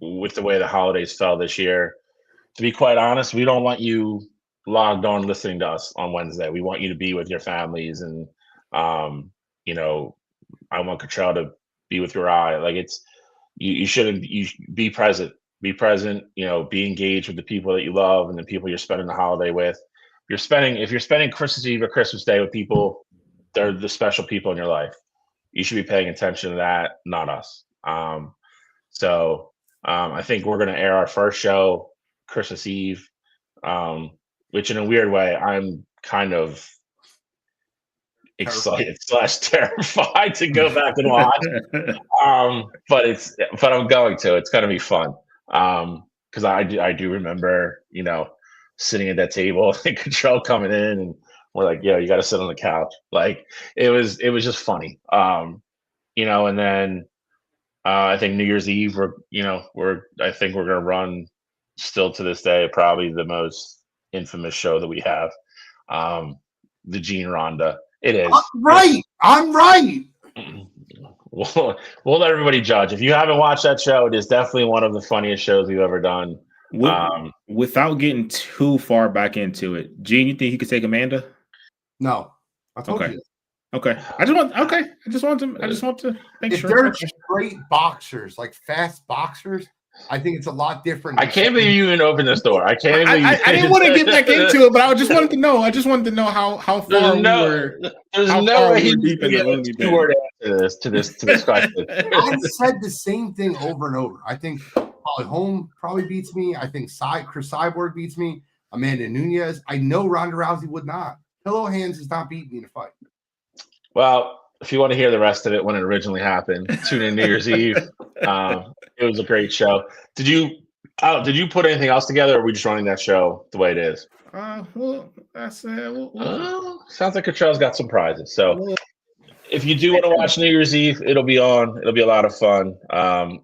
with the way the holidays fell this year. To be quite honest, we don't want you logged on listening to us on Wednesday. We want you to be with your families, and I want Cottrell to be with your eye. Like you shouldn't. You be present. Be present. Be engaged with the people that you love and the people you're spending the holiday with. If you're spending Christmas Eve or Christmas Day with people, they're the special people in your life. You should be paying attention to that, not us. So I think we're going to air our first show Christmas Eve, which in a weird way, I'm kind of excited / terrified to go back and watch. But I'm going to. It's going to be fun. Because I do remember, sitting at that table and Cottrell coming in and we're like, you got to sit on the couch. Like it was just funny. And then I think New Year's Eve, I think we're going to run still to this day, probably the most infamous show that we have. The Gene Ronda. It is. I'm right. We'll let everybody judge. If you haven't watched that show, it is definitely one of the funniest shows we've ever done. Without getting too far back into it, Gene, you think he could take Amanda? No, I told you. Okay. I just want to make if sure. They're straight boxers, like fast boxers, I think it's a lot different. I can't believe you even opened this door. I can't believe I didn't want to get back into it, but I just wanted to know. I just wanted to know how far we were. There's no way you can get a two-word answer to this question. I said the same thing over and over. I think Holly Holm probably beats me. I think Chris Cyborg beats me. Amanda Nunes. I know Ronda Rousey would not. Pillow Hands is not beating me in a fight. Well, if you want to hear the rest of it when it originally happened, tune in New Year's Eve. It was a great show. Did you put anything else together, or are we just running that show the way it is? Well, that's sounds like Cottrell's got some prizes. So if you do want to watch New Year's Eve, it'll be on. It'll be a lot of fun.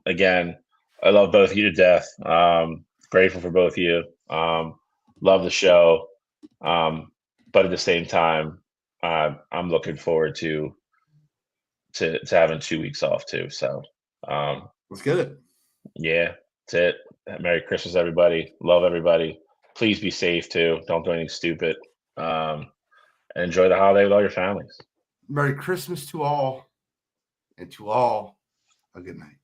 Again, I love both of you to death. Grateful for both of you. Love the show. But at the same time, I'm looking forward to having 2 weeks off too. So let's get it. Yeah, that's it. Merry Christmas, everybody. Love everybody. Please be safe too. Don't do anything stupid. And enjoy the holiday with all your families. Merry Christmas to all, and to all a good night.